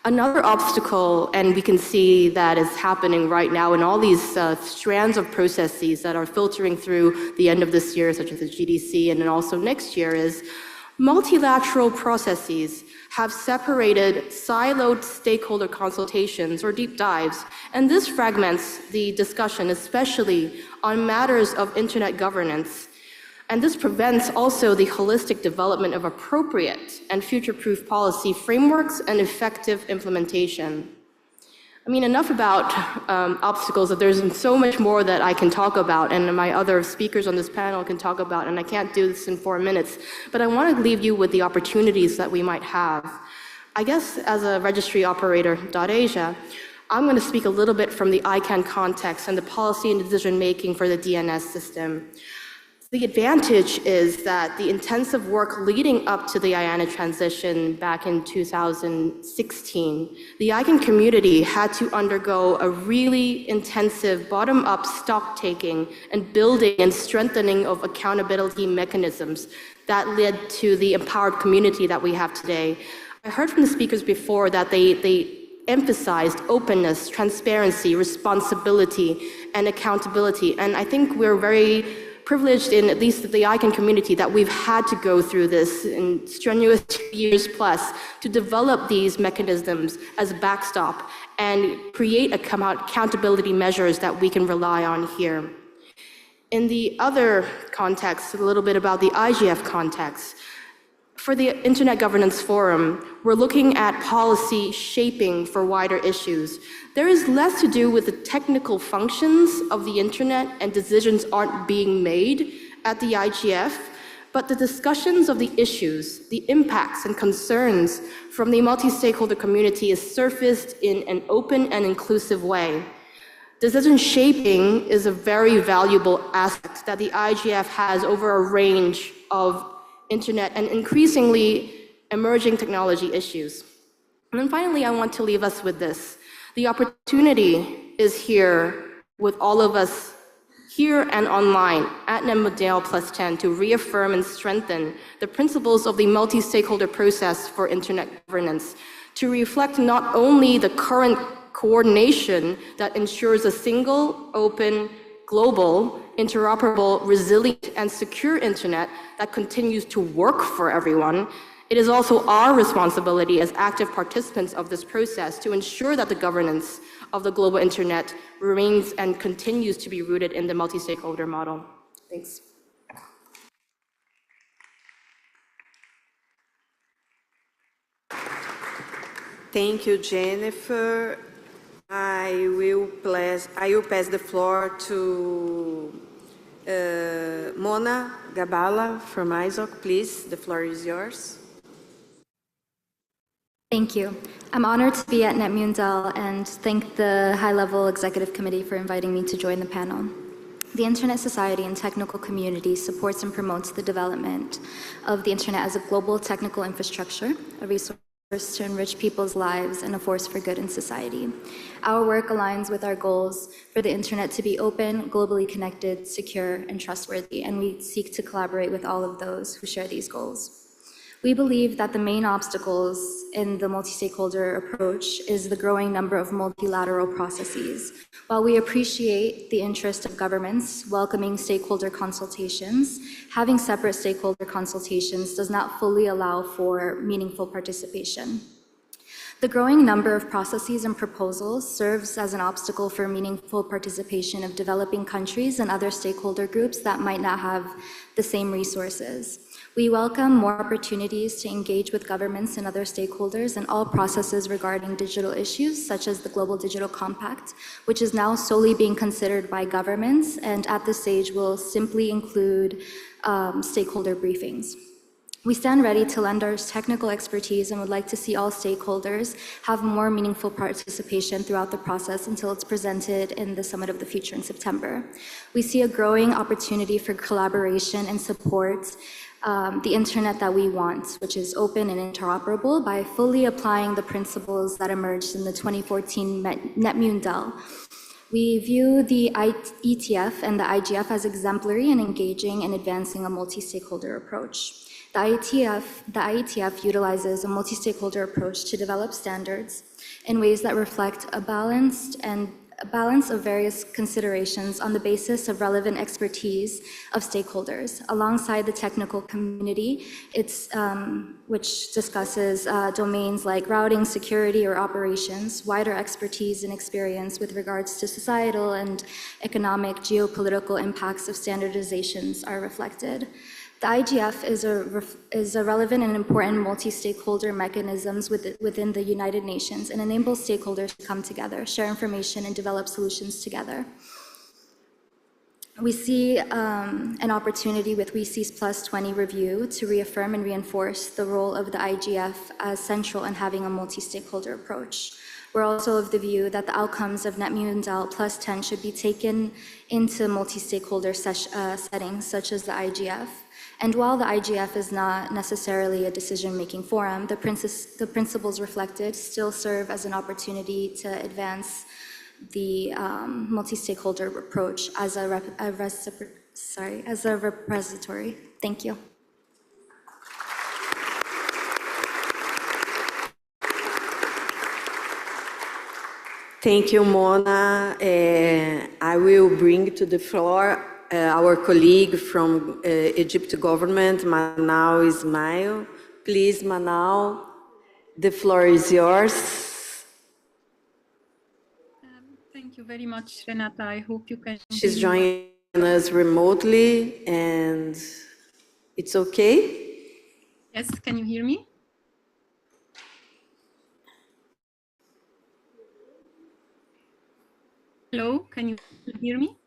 S14: Another obstacle, and we can see that is happening right now in all these strands of processes that are filtering through the end of this year, such as the GDC, and then also next year, is multilateral processes have separated siloed stakeholder consultations or deep dives, and this fragments the discussion, especially on matters of internet governance. And this prevents also the holistic development of appropriate and future-proof policy frameworks and effective implementation. I mean, enough about obstacles. There's so much more that I can talk about, and my other speakers on this panel can talk about, and I can't do this in 4 minutes. But I want to leave you with the opportunities that we might have. I guess as a registry operator, .Asia, I'm going to speak a little bit from the ICANN context and the policy and decision-making for the DNS system. The advantage is that the intensive work leading up to the IANA transition back in 2016, the ICANN community had to undergo a really intensive bottom-up stock-taking and building and strengthening of accountability mechanisms that led to the empowered community that we have today. I heard from the speakers before that they emphasized openness, transparency, responsibility, and accountability, and I think we're very privileged in at least the ICANN community that we've had to go through this in strenuous 2 years plus to develop these mechanisms as a backstop and create accountability measures that we can rely on here. In the other context, a little bit about the IGF context, for the Internet Governance Forum, we're looking at policy shaping for wider issues. There is less to do with the technical functions of the internet and decisions aren't being made at the IGF, but the discussions of the issues, the impacts and concerns from the multi-stakeholder community is surfaced in an open and inclusive way. Decision shaping is a very valuable aspect that the IGF has over a range of internet and increasingly emerging technology issues. And then finally, I want to leave us with this. The opportunity is here with all of us here and online at NETmundial+10 to reaffirm and strengthen the principles of the multi-stakeholder process for internet governance, to reflect not only the current coordination that ensures a single, open, global, interoperable, resilient, and secure internet that continues to work for everyone, it is also our responsibility as active participants of this process to ensure that the governance of the global internet remains and continues to be rooted in the multi-stakeholder model. Thanks.
S11: Thank you, Jennifer. I will pass the floor to Mona Gabala from ISOC. Please, the floor is yours.
S15: Thank you. I'm honored to be at NETmundial and thank the high-level executive committee for inviting me to join the panel. The Internet Society and technical community supports and promotes the development of the Internet as a global technical infrastructure, a resource to enrich people's lives and a force for good in society. Our work aligns with our goals for the Internet to be open, globally connected, secure, and trustworthy, and we seek to collaborate with all of those who share these goals. We believe that the main obstacles in the multi-stakeholder approach is the growing number of multilateral processes. While we appreciate the interest of governments welcoming stakeholder consultations, having separate stakeholder consultations does not fully allow for meaningful participation. The growing number of processes and proposals serves as an obstacle for meaningful participation of developing countries and other stakeholder groups that might not have the same resources. We welcome more opportunities to engage with governments and other stakeholders in all processes regarding digital issues, such as the Global Digital Compact, which is now solely being considered by governments, and at this stage will simply include stakeholder briefings. We stand ready to lend our technical expertise and would like to see all stakeholders have more meaningful participation throughout the process until it's presented in the Summit of the Future in September. We see a growing opportunity for collaboration and support the internet that we want, which is open and interoperable, by fully applying the principles that emerged in the 2014 NETmundial. We view the ETF and the IGF as exemplary in engaging and advancing a multi-stakeholder approach. The IETF utilizes a multi-stakeholder approach to develop standards in ways that reflect a balance of various considerations on the basis of relevant expertise of stakeholders, alongside the technical community, which discusses domains like routing, security, or operations. Wider expertise and experience with regards to societal and economic geopolitical impacts of standardizations are reflected. The IGF is a relevant and important multi-stakeholder mechanisms within the United Nations and enables stakeholders to come together, share information, and develop solutions together. We see an opportunity with WCIS Plus 20 review to reaffirm and reinforce the role of the IGF as central in having a multi-stakeholder approach. We're also of the view that the outcomes of NETmundial+10 should be taken into multi-stakeholder settings, such as the IGF. And while the IGF is not necessarily a decision-making forum, the principles reflected still serve as an opportunity to advance the multi-stakeholder approach as a repository. Thank you.
S11: Thank you, Mona. I will bring to the floor our colleague from Egypt government, Manal Ismail. Please, Manal, the floor is yours.
S16: Thank you very much, Renata. I hope you can
S11: She's
S16: hear me
S11: joining us remotely, and it's okay?
S16: Yes, can you hear me? Hello, can you hear me?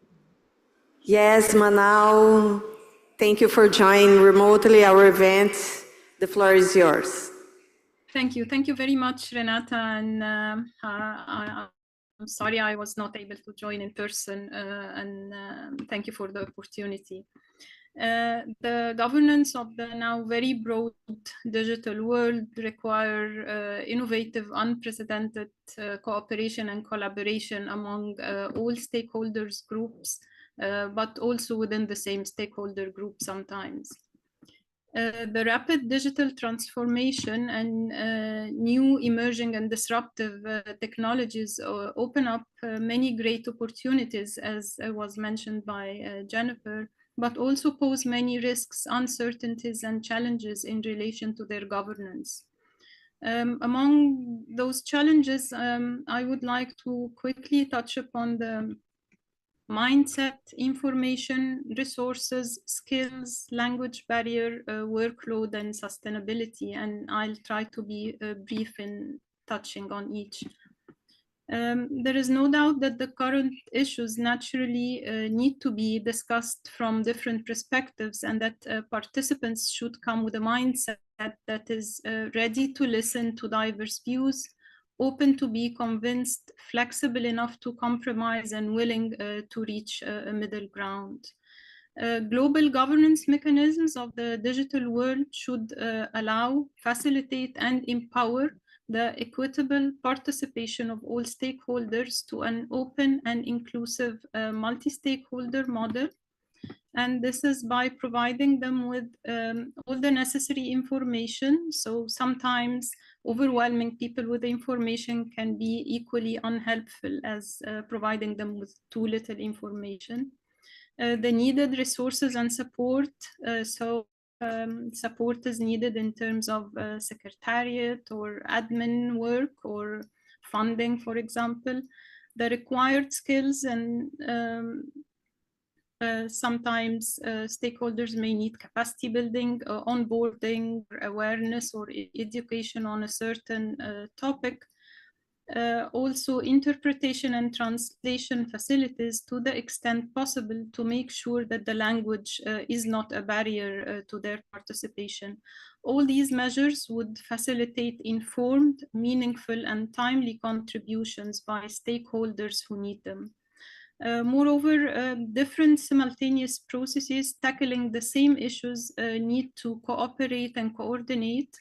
S11: Yes, Manal, thank you for joining remotely our event. The floor is yours.
S16: Thank you. Thank you very much, Renata. And I'm sorry I was not able to join in person. Thank you for the opportunity. The governance of the now very broad digital world require innovative, unprecedented cooperation and collaboration among all stakeholders groups, but also within the same stakeholder group sometimes. The rapid digital transformation and new emerging and disruptive technologies open up many great opportunities, as was mentioned by Jennifer, but also pose many risks, uncertainties, and challenges in relation to their governance. Among those challenges, I would like to quickly touch upon the mindset, information, resources, skills, language barrier, workload, and sustainability. And I'll try to be brief in touching on each. There is no doubt that the current issues naturally need to be discussed from different perspectives, and that participants should come with a mindset that is ready to listen to diverse views, open to be convinced, flexible enough to compromise, and willing to reach a middle ground. Global governance mechanisms of the digital world should allow, facilitate, and empower the equitable participation of all stakeholders to an open and inclusive multi-stakeholder model. And this is by providing them with all the necessary information. So sometimes overwhelming people with information can be equally unhelpful as providing them with too little information. The needed resources and support. Support is needed in terms of secretariat or admin work or funding, for example. The required skills and sometimes stakeholders may need capacity building, onboarding, awareness, or education on a certain topic. Also interpretation and translation facilities to the extent possible to make sure that the language is not a barrier to their participation. All these measures would facilitate informed, meaningful, and timely contributions by stakeholders who need them. Moreover, different simultaneous processes tackling the same issues need to cooperate and coordinate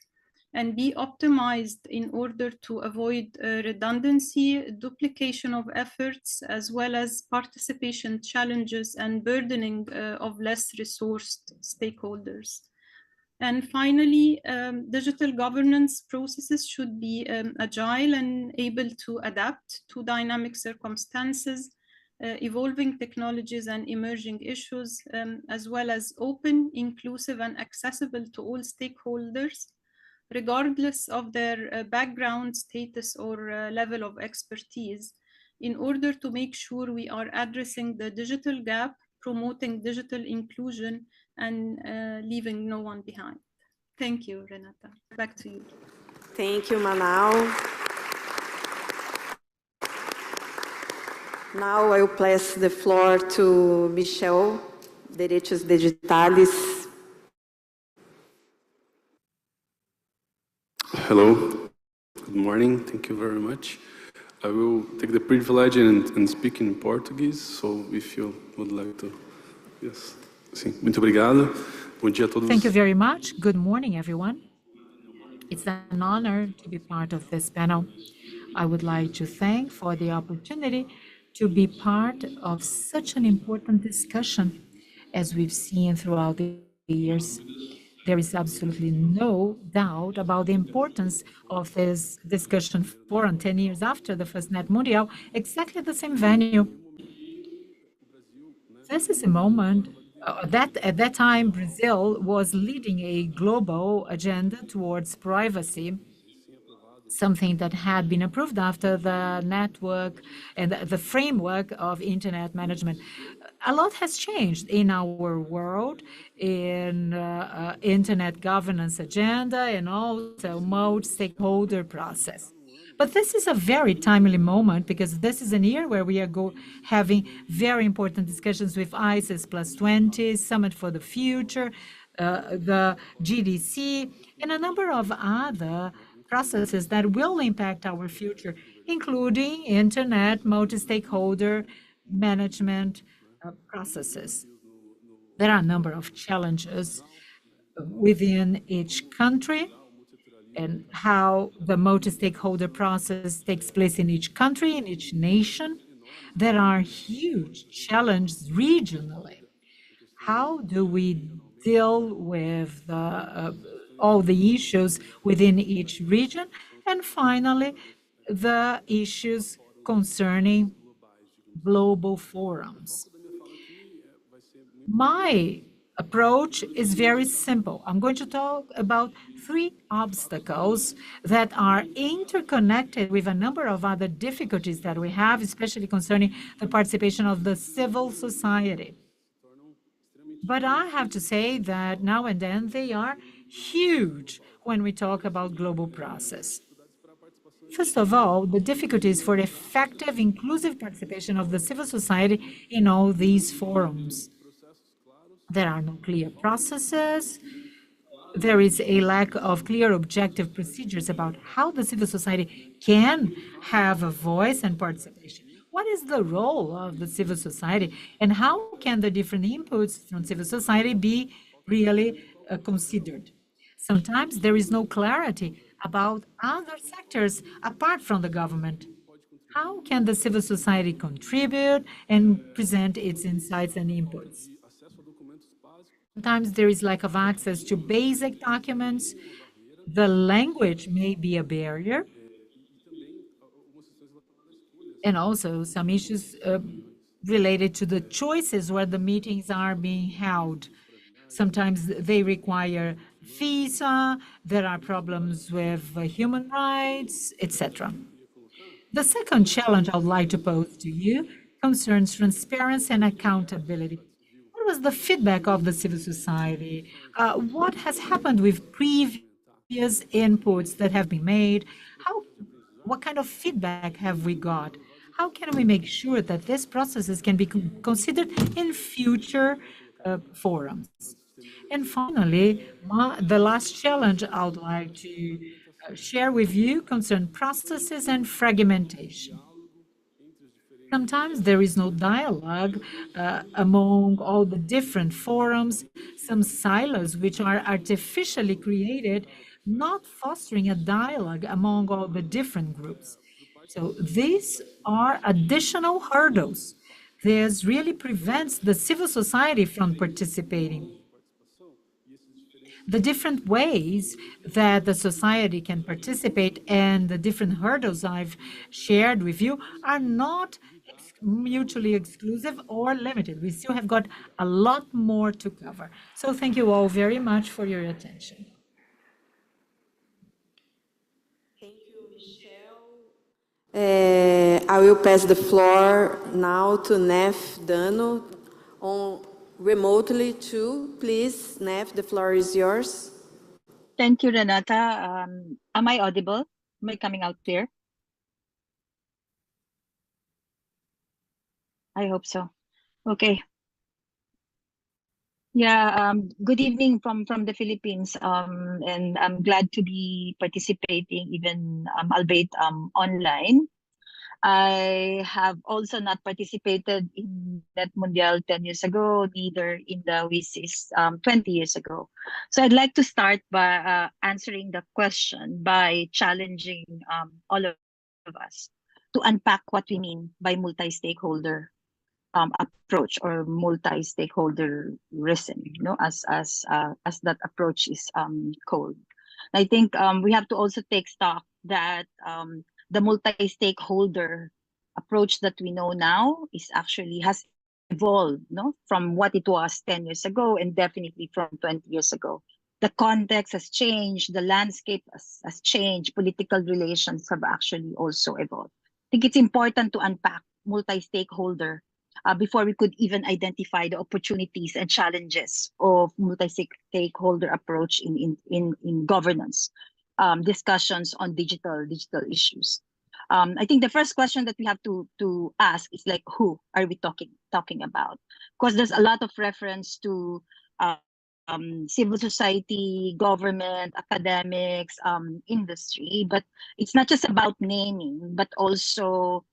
S16: and be optimized in order to avoid redundancy, duplication of efforts, as well as participation challenges and burdening of less resourced stakeholders. And finally, digital governance processes should be agile and able to adapt to dynamic circumstances, evolving technologies and emerging issues, as well as open, inclusive, and accessible to all stakeholders, regardless of their background, status, or level of expertise, in order to make sure we are addressing the digital gap, promoting digital inclusion, and leaving no one behind. Thank you, Renata. Back to you.
S11: Thank you, Manal. Now I will pass the floor to Michel, Direitos Digitais.
S17: Hello, good morning, thank you very much. I will take the privilege and speak in Portuguese, so if you would like to, yes. Sim, muito obrigado. Bom dia a todos.
S4: Thank you very much. Good morning, everyone. It's an honor to be part of this panel. I would like to thank for the opportunity to be part of such an important discussion as we've seen throughout the years. There is absolutely no doubt about the importance of this discussion 4 and 10 years after the first NETmundial, exactly the same venue. This is a moment that at that time Brazil was leading a global agenda towards privacy, something that had been approved after the network and the framework of internet management. A lot has changed in our world, in internet governance agenda, and also multi-stakeholder process. But this is a very timely moment because this is a year where we are having very important discussions with ICES +20, Summit for the Future, the GDC, and a number of other processes that will impact our future, including internet multi-stakeholder management processes. There are a number of challenges within each country and how the multi-stakeholder process takes place in each country, in each nation. There are huge challenges regionally. How do we deal with all the issues within each region? And finally, the issues concerning global forums. My approach is very simple. I'm going to talk about 3 obstacles that are interconnected with a number of other difficulties that we have, especially concerning the participation of the civil society. But I have to say that now and then they are huge when we talk about global process. First of all, the difficulties for effective, inclusive participation of the civil society in all these forums. There are no clear processes. There is a lack of clear objective procedures about how the civil society can have a voice and participation. What is the role of the civil society, and how can the different inputs from civil society be really considered? Sometimes there is no clarity about other sectors apart from the government. How can the civil society contribute and present its insights and inputs? Sometimes there is lack of access to basic documents. The language may be a barrier. And also some issues related to the choices where the meetings are being held. Sometimes they require visa, there are problems with human rights, etc. The second challenge I would like to pose to you concerns transparency and accountability. What was the feedback of the civil society? What has happened with previous inputs that have been made? What kind of feedback have we got? How can we make sure that these processes can be considered in future forums? And finally, the last challenge I would like to share with you concerns processes and fragmentation. Sometimes there is no dialogue among all the different forums, some silos which are artificially created, not fostering a dialogue among all the different groups. So these are additional hurdles. This really prevents the civil society from participating. The different ways that the society can participate and the different hurdles I've shared with you are not mutually exclusive or limited. We still have got a lot more to cover. So thank you all very much for your attention.
S11: Thank you, Michelle. I will pass the floor now to Nef Dano on remotely too. Please, Nef, the floor is yours.
S18: Thank you, Renata. Am I audible? Am I coming out clear? I hope so. Okay. Yeah, good evening from the Philippines, and I'm glad to be participating, even albeit online. I have also not participated in NETmundial 10 years ago, neither in the WISIS 20 years ago. So I'd like to start by answering the question by challenging all of us to unpack what we mean by multi-stakeholder approach or multi-stakeholderism, as that approach is called. I think we have to also take stock that the multi-stakeholder approach that we know now is actually has evolved, no, from what it was 10 years ago and definitely from 20 years ago. The context has changed, the landscape has changed, political relations have actually also evolved. I think it's important to unpack multi-stakeholder before we could even identify the opportunities and challenges of multi-stakeholder approach in governance discussions on digital issues. I think the first question that we have to ask is like, who are we talking about? Because there's a lot of reference to civil society, government, academics, industry, but it's not just about naming, but also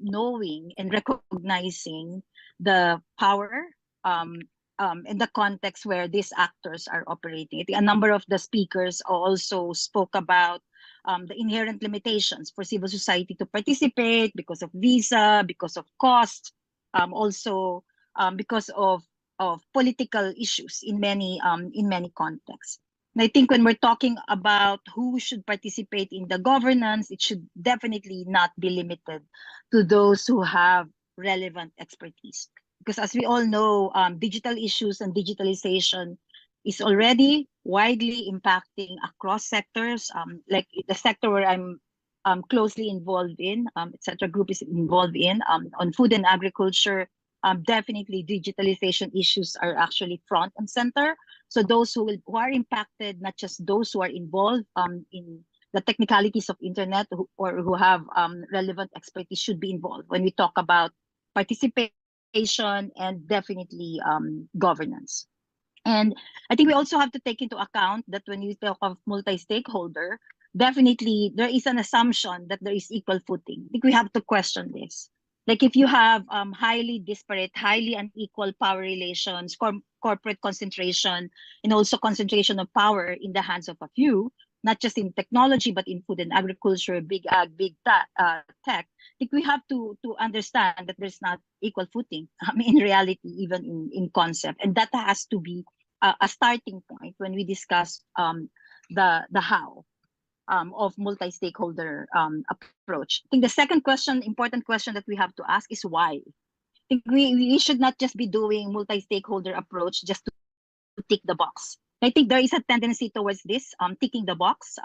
S18: knowing and recognizing the power in the context where these actors are operating. I think a number of the speakers also spoke about the inherent limitations for civil society to participate because of visa, because of cost, also because of political issues in many contexts. And I think when we're talking about who should participate in the governance, it should definitely not be limited to those who have relevant expertise. Because as we all know, digital issues and digitalization is already widely impacting across sectors, like the sector where I'm closely involved in, etc. group is involved in, on food and agriculture. Definitely digitalization issues are actually front and center. So those who are impacted, not just those who are involved in the technicalities of internet or who have relevant expertise should be involved when we talk about participation and definitely governance. And I think we also have to take into account that when you talk of multi-stakeholder, definitely there is an assumption that there is equal footing. I think we have to question this. Like if you have highly disparate, highly unequal power relations, corporate concentration, and also concentration of power in the hands of a few, not just in technology, but in food and agriculture, big ag, big tech, I think we have to understand that there's not equal footing in reality, even in concept. And that has to be a starting point when we discuss the how of multi-stakeholder approach. I think the second question, important question that we have to ask is why. I think we should not just be doing multi-stakeholder approach just to tick the box. I think there is a tendency towards this, ticking the box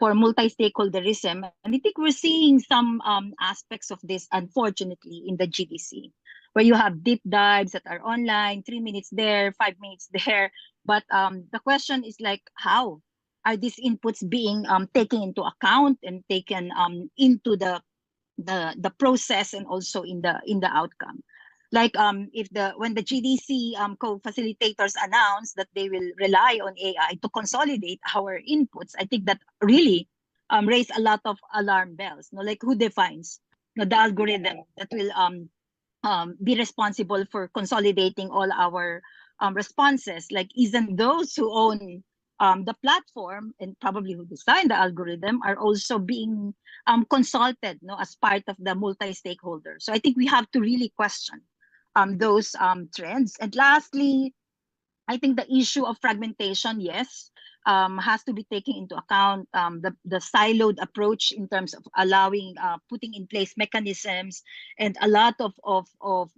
S18: for multi-stakeholderism. And I think we're seeing some aspects of this, unfortunately, in the GDC, where you have deep dives that are online, 3 minutes there, 5 minutes there. But the question is like, how are these inputs being taken into account and taken into the process and also in the outcome? Like when the GDC co-facilitators announce that they will rely on AI to consolidate our inputs, I think that really raised a lot of alarm bells. No, like who defines the algorithm that will be responsible for consolidating all our responses? Like, isn't those who own the platform and probably who designed the algorithm are also being consulted, as part of the multi-stakeholder? So I think we have to really question those trends. And lastly, I think the issue of fragmentation, yes, has to be taken into account. The siloed approach in terms of allowing, putting in place mechanisms and a lot of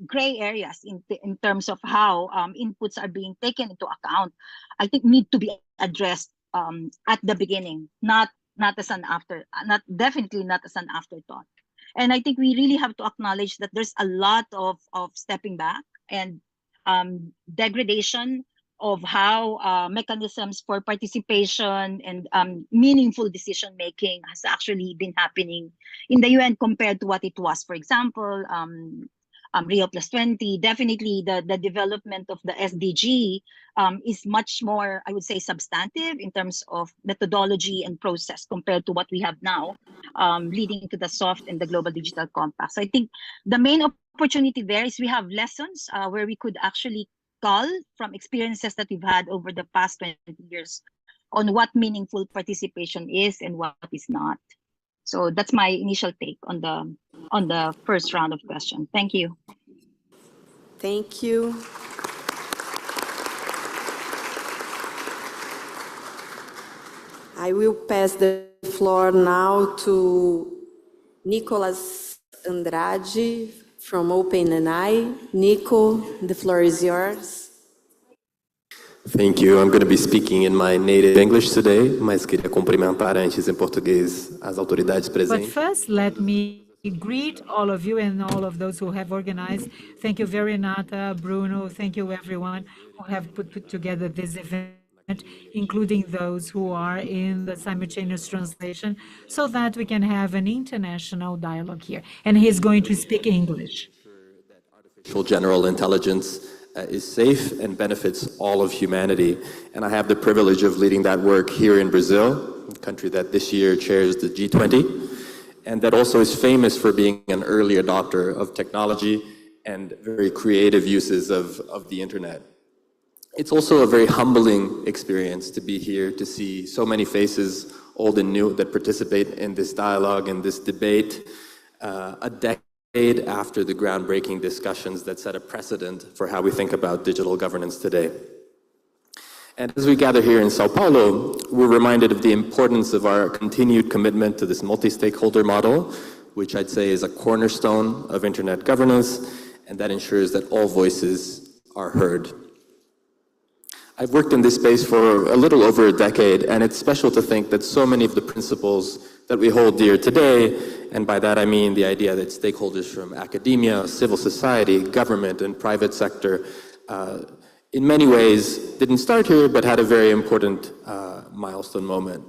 S18: gray areas in terms of how inputs are being taken into account, I think need to be addressed at the beginning, not as an definitely not as an afterthought. And I think we really have to acknowledge that there's a lot of stepping back and degradation of how mechanisms for participation and meaningful decision making has actually been happening in the UN compared to what it was. For example, Rio+20, definitely the development of the SDG is much more, I would say, substantive in terms of methodology and process compared to what we have now, leading to the soft and the Global Digital Compact. So I think the main opportunity there is we have lessons where we could actually call from experiences that we've had over the past 20 years on what meaningful participation is and what is not. So that's my initial take on the first round of questions. Thank you.
S11: Thank you. I will pass the floor now to Nicolas Andrade from OpenAI. Nico, the floor is yours.
S19: Thank you. I'm going to be speaking in my native English today, mas queria cumprimentar antes em português as autoridades
S4: But
S19: presentes.
S4: first, let me greet all of you and all of those who have organized. Thank you, Renata, Bruno. Thank you, everyone who have put together this event, including those who are in the simultaneous translation, so that we can have an international dialogue here. And he's going to speak English.
S19: Artificial general intelligence is safe and benefits all of humanity. And I have the privilege of leading that work here in Brazil, a country that this year chairs the G20, and that also is famous for being an early adopter of technology and very creative uses of the internet. It's also a very humbling experience to be here, to see so many faces, old and new, that participate in this dialogue and this debate, a decade after the groundbreaking discussions that set a precedent for how we think about digital governance today. And as we gather here in Sao Paulo, we're reminded of the importance of our continued commitment to this multi-stakeholder model, which I'd say is a cornerstone of internet governance, and that ensures that all voices are heard. I've worked in this space for a little over a decade, and it's special to think that so many of the principles that we hold dear today, and by that I mean the idea that stakeholders from academia, civil society, government, and private sector, in many ways didn't start here, but had a very important milestone moment.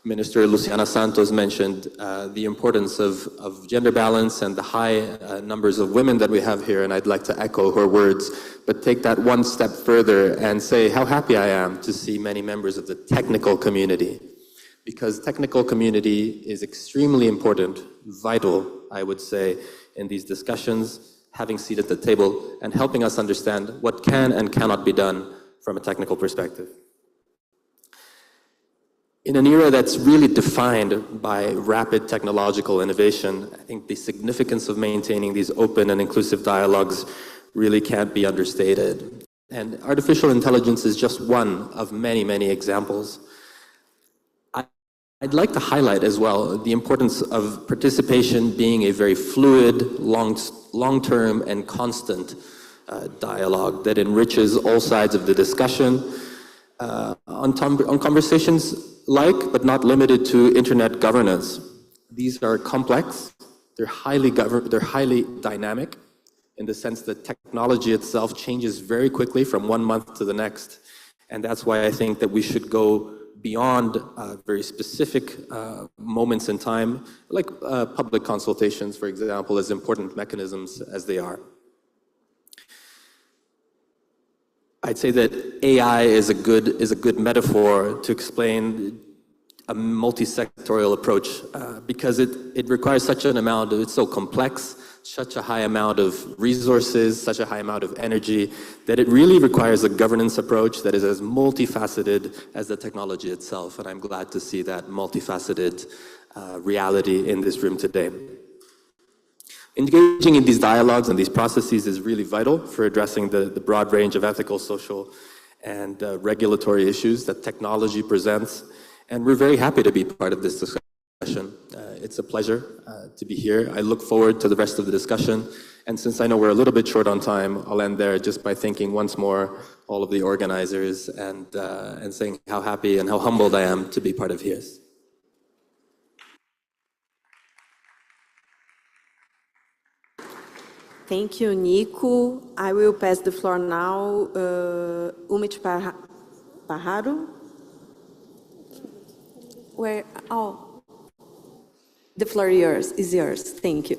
S19: Minister Luciana Santos mentioned the importance of gender balance and the high numbers of women that we have here, and I'd like to echo her words, but take that one step further and say how happy I am to see many members of the technical community, because technical community is extremely important, vital, I would say, in these discussions, having a seat at the table and helping us understand what can and cannot be done from a technical perspective. In an era that's really defined by rapid technological innovation, I think the significance of maintaining these open and inclusive dialogues really can't be understated. And artificial intelligence is just one of many, many examples. I'd like to highlight as well the importance of participation being a very fluid, long-term, and constant dialogue that enriches all sides of the discussion on conversations like, but not limited to, internet governance. These are complex, they're highly dynamic, in the sense that technology itself changes very quickly from one month to the next. And that's why I think that we should go beyond very specific moments in time, like public consultations, for example, as important mechanisms as they are. I'd say that AI is a good metaphor to explain a multi-sectorial approach because it requires such an amount it's so complex, such a high amount of resources, such a high amount of energy, that it really requires a governance approach that is as multifaceted as the technology itself. And I'm glad to see that multifaceted reality in this room today. Engaging in these dialogues and these processes is really vital for addressing the broad range of ethical, social, and regulatory issues that technology presents. And we're very happy to be part of this discussion. It's a pleasure to be here. I look forward to the rest of the discussion. And since I know we're a little bit short on time, I'll end there just by thanking once more all of the organizers and saying how happy and how humbled I am to be part of HERES.
S11: Thank you, Nico. I will pass the floor now, Umit Paharu. Where? Oh, the floor is yours. Thank you.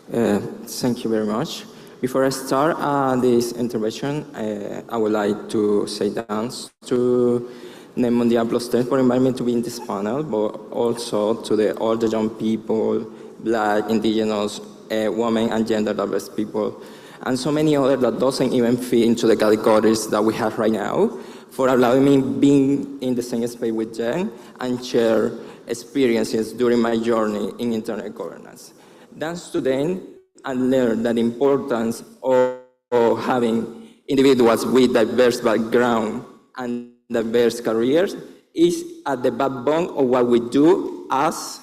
S20: Thank you very much. Before I start this intervention, I would like to say thanks to NETmundial+10 for inviting me to be in this panel, but also to all the young people, Black, Indigenous, women, and gender diverse people, and so many others that doesn't even fit into the categories that we have right now, for allowing me being in the same space with Jen and share experiences during my journey in internet governance. Thanks to them, I learned that the importance of having individuals with diverse background and diverse careers is at the backbone of what we do as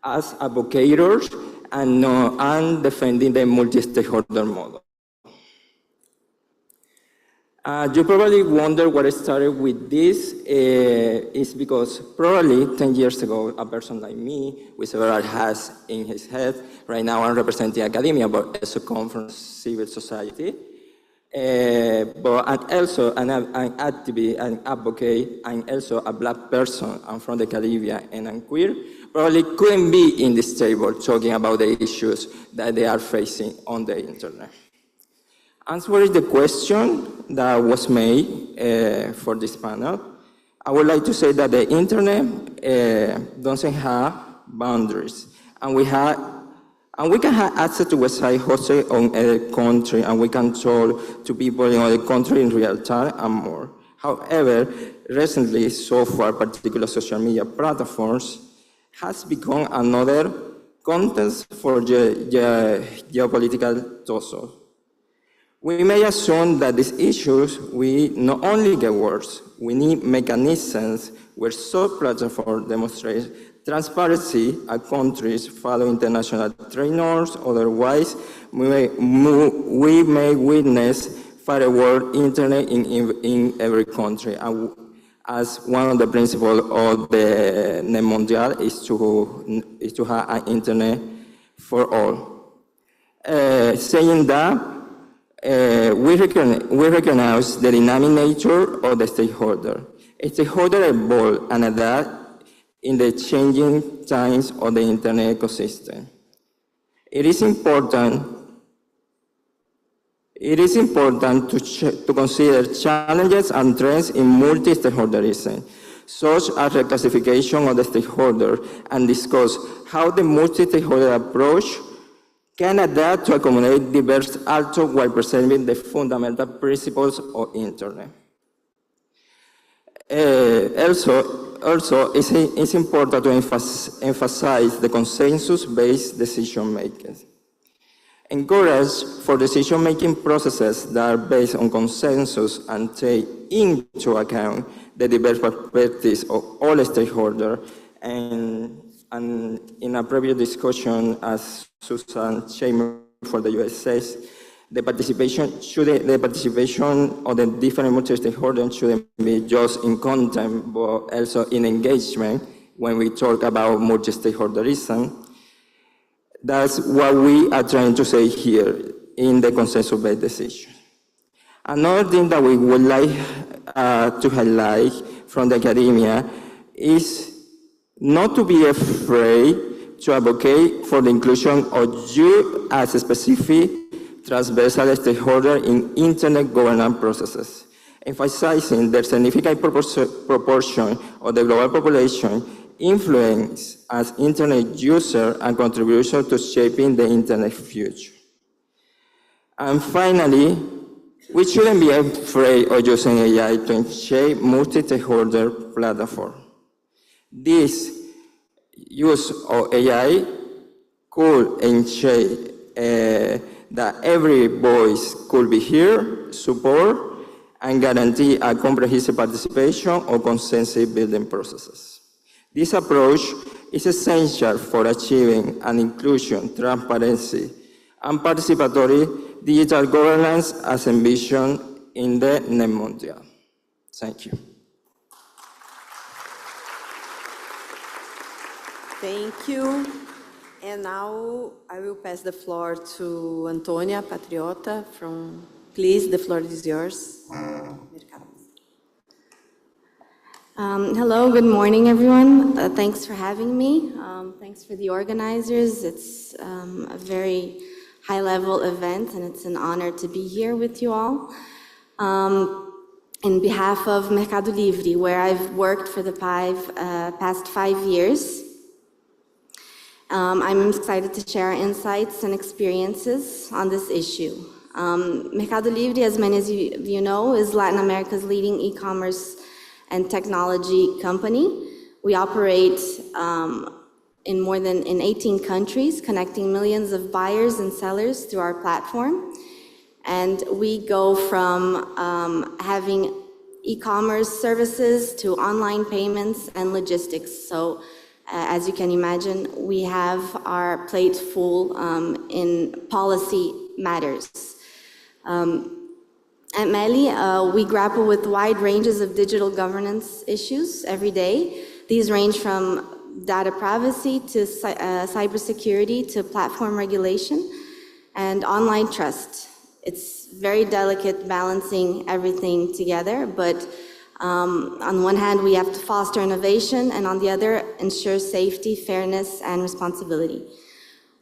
S20: as advocates and defending the multi-stakeholder model. You probably wonder what started with this is because probably 10 years ago, a person like me with several hats in his head, right now I'm representing academia, but also come from civil society. But I'm also an activist, an advocate, I'm also a Black person, I'm from the Caribbean, and I'm queer, probably couldn't be in this table talking about the issues that they are facing on the internet. Answering the question that was made for this panel, I would like to say that the internet doesn't have boundaries, and we can have access to websites hosted on other country, and we can talk to people in other countries in real time and more. However, recently, so far, particular social media platforms has become another context for geopolitical tussle. We may assume that these issues will not only get worse, we need mechanisms where such platforms demonstrate transparency at countries follow international trade norms, otherwise we may witness firewall internet in every country. And as one of the principles of the NETmundial is to have an internet for all. Saying that, we recognize the dynamic nature of the stakeholder. A stakeholder evolve and adapt in the changing times of the internet ecosystem. It is important to consider challenges and trends in multi-stakeholderism, such as reclassification of the stakeholder, and discuss how the multi-stakeholder approach can adapt to accommodate diverse actors while preserving the fundamental principles of internet. Also, it's important to emphasize the consensus-based decision-making. Encourage for decision-making processes that are based on consensus and take into account the diverse perspectives of all stakeholders. And in a previous discussion, as Susan Chalmers for the US says, the participation of the different multi-stakeholders shouldn't be just in content, but also in engagement when we talk about multi-stakeholderism. That's what we are trying to say here in the consensus-based decision. Another thing that we would like to highlight from the academia is not to be afraid to advocate for the inclusion of you as a specific transversal stakeholder in internet governance processes, emphasizing the significant proportion of the global population influence as internet user and contribution to shaping the internet future. And finally, we shouldn't be afraid of using AI to shape multi-stakeholder platform. This use of AI could ensure that every voice could be heard, support, and guarantee a comprehensive participation of consensus building processes. This approach is essential for achieving an inclusion, transparency, and participatory digital governance as envisioned in the NETmundial. Thank you.
S11: Thank you. And now I will pass the floor to Antonia Patriota from, please, the floor is yours.
S14: Hello, good morning, everyone. Thanks for having me. Thanks for the organizers. It's a very high-level event, and it's an honor to be here with you all. In behalf of Mercado Livre, where I've worked for the past 5 years, I'm excited to share our insights and experiences on this issue. Mercado Livre, as many of you know, is Latin America's leading e-commerce and technology company. We operate in 18 countries, connecting millions of buyers and sellers through our platform. And we go from having e-commerce services to online payments and logistics. So
S9: As you can imagine, we have our plate full in policy matters. At Mieli, we grapple with wide ranges of digital governance issues every day. These range from data privacy to cybersecurity to platform regulation and online trust. It's very delicate balancing everything together, but on one hand, we have to foster innovation, and on the other, ensure safety, fairness, and responsibility.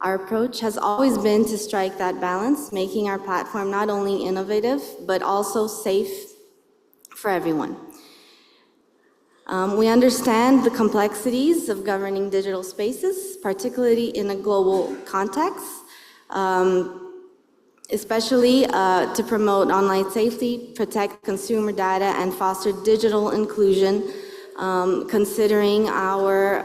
S9: Our approach has always been to strike that balance, making our platform not only innovative, but also safe for everyone. We understand the complexities of governing digital spaces, particularly in a global context, especially to promote online safety, protect consumer data, and foster digital inclusion, considering our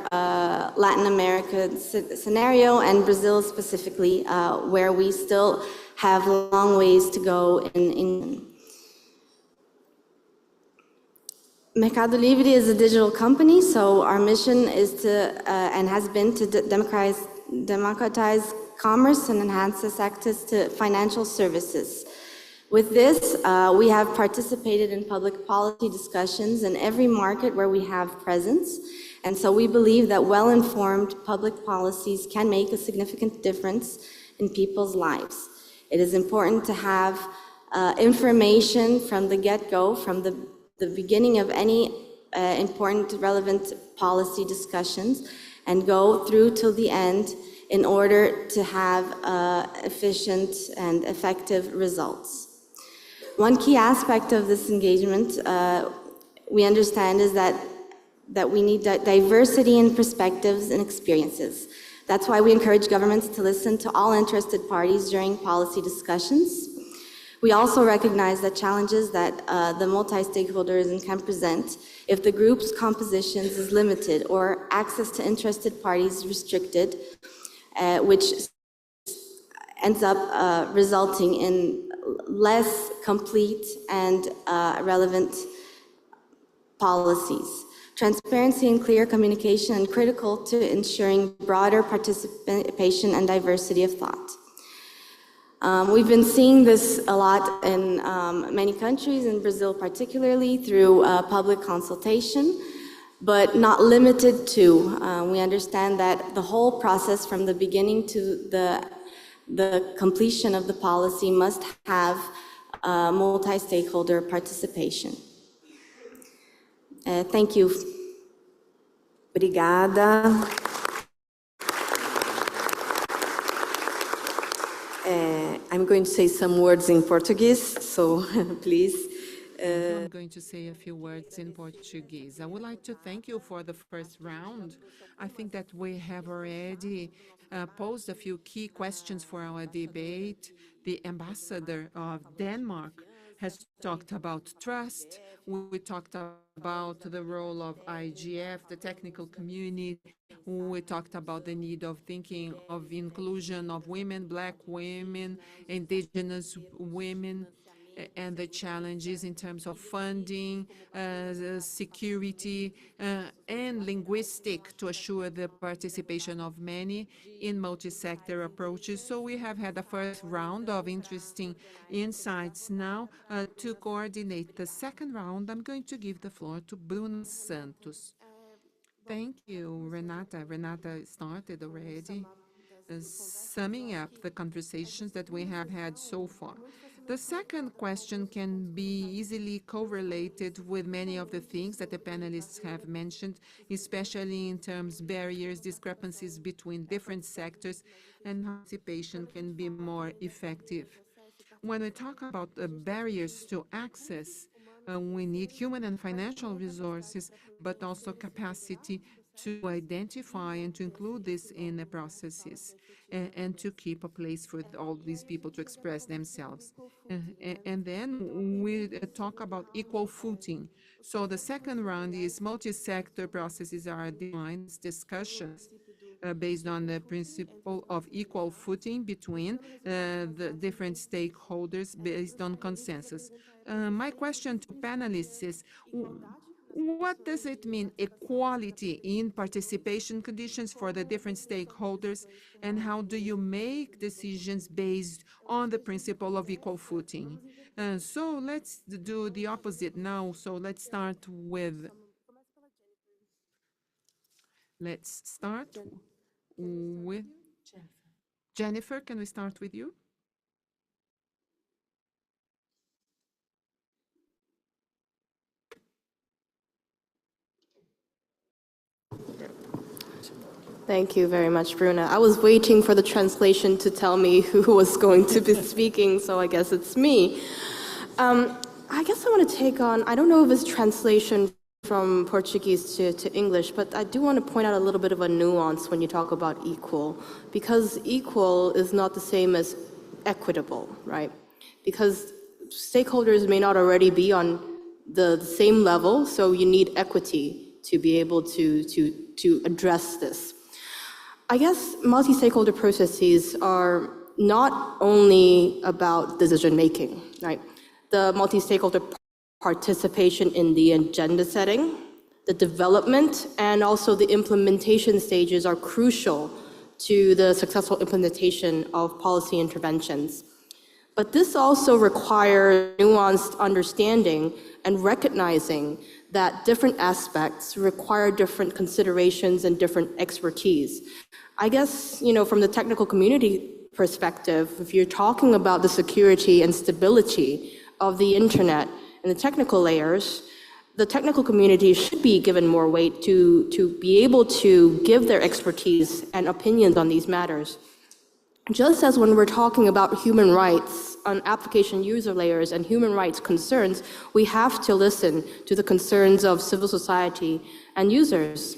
S9: Latin American scenario and Brazil specifically, where we still have long ways to go in. Mercado Livre is a digital company, so our mission is to, and has been to democratize commerce and enhances access to financial services. With this, we have participated in public policy discussions in every market where we have presence, and so we believe that well-informed public policies can make a significant difference in people's lives. It is important to have information from the get-go, from the beginning of any important, relevant policy discussions, and go through till the end in order to have efficient and effective results. One key aspect of this engagement we understand is that we need diversity in perspectives and experiences. That's why we encourage governments to listen to all interested parties during policy discussions. We also recognize the challenges that the multi-stakeholderism can present if the group's composition is limited or access to interested parties restricted, which ends up resulting in less complete and relevant policies. Transparency and clear communication are critical to ensuring broader participation and diversity of thought. We've been seeing this a lot in many countries, in Brazil particularly, through public consultation, but not limited to. We understand that the whole process from the beginning to the completion of the policy must have multi-stakeholder participation. Thank you.
S11: Obrigada. I'm going to say some words in Portuguese, so please.
S3: I'm going to say a few words in Portuguese. I would like to thank you for the first round. I think that we have already posed a few key questions for our debate. The ambassador of Denmark has talked about trust. We talked about the role of IGF, the technical community. We talked about the need of thinking of inclusion of women, Black women, indigenous women, and the challenges in terms of funding, security, and linguistic to assure the participation of many in multi-sector approaches. So we have had a first round of interesting insights. Now, to coordinate the second round, I'm going to give the floor to Bruno Santos. Thank you, Renata. Renata started already, summing up the conversations that we have had so far. The second question can be easily correlated with many of the things that the panelists have mentioned, especially in terms of barriers, discrepancies between different sectors, and participation can be more effective. When we talk about the barriers to access, we need human and financial resources, but also capacity to identify and to include this in the processes and to keep a place for all these people to express themselves. And then we talk about equal footing. So the second round is multi-sector processes are defined as discussions based on the principle of equal footing between the different stakeholders based on consensus. My question to panelists is, What does it mean, equality in participation conditions for the different stakeholders, and how do you make decisions based on the principle of equal footing? So let's do the opposite now. So let's start with Jennifer. Can we start with you?
S14: Thank you very much, Bruna. I was waiting for the translation to tell me who was going to be speaking, so I guess it's me. I guess I want to take on, I don't know if it's translation from Portuguese to English, but I do want to point out a little bit of a nuance when you talk about equal, because equal is not the same as equitable, right? Because stakeholders may not already be on the same level, so you need equity to be able to address this. I guess multi-stakeholder processes are not only about decision-making, right? The multi-stakeholder participation in the agenda setting, the development, and also the implementation stages are crucial to the successful implementation of policy interventions. But this also requires nuanced understanding and recognizing that different aspects require different considerations and different expertise. I guess, from the technical community perspective, if you're talking about the security and stability of the internet and the technical layers, the technical community should be given more weight to be able to give their expertise and opinions on these matters. Just as when we're talking about human rights on application user layers and human rights concerns, we have to listen to the concerns of civil society and users.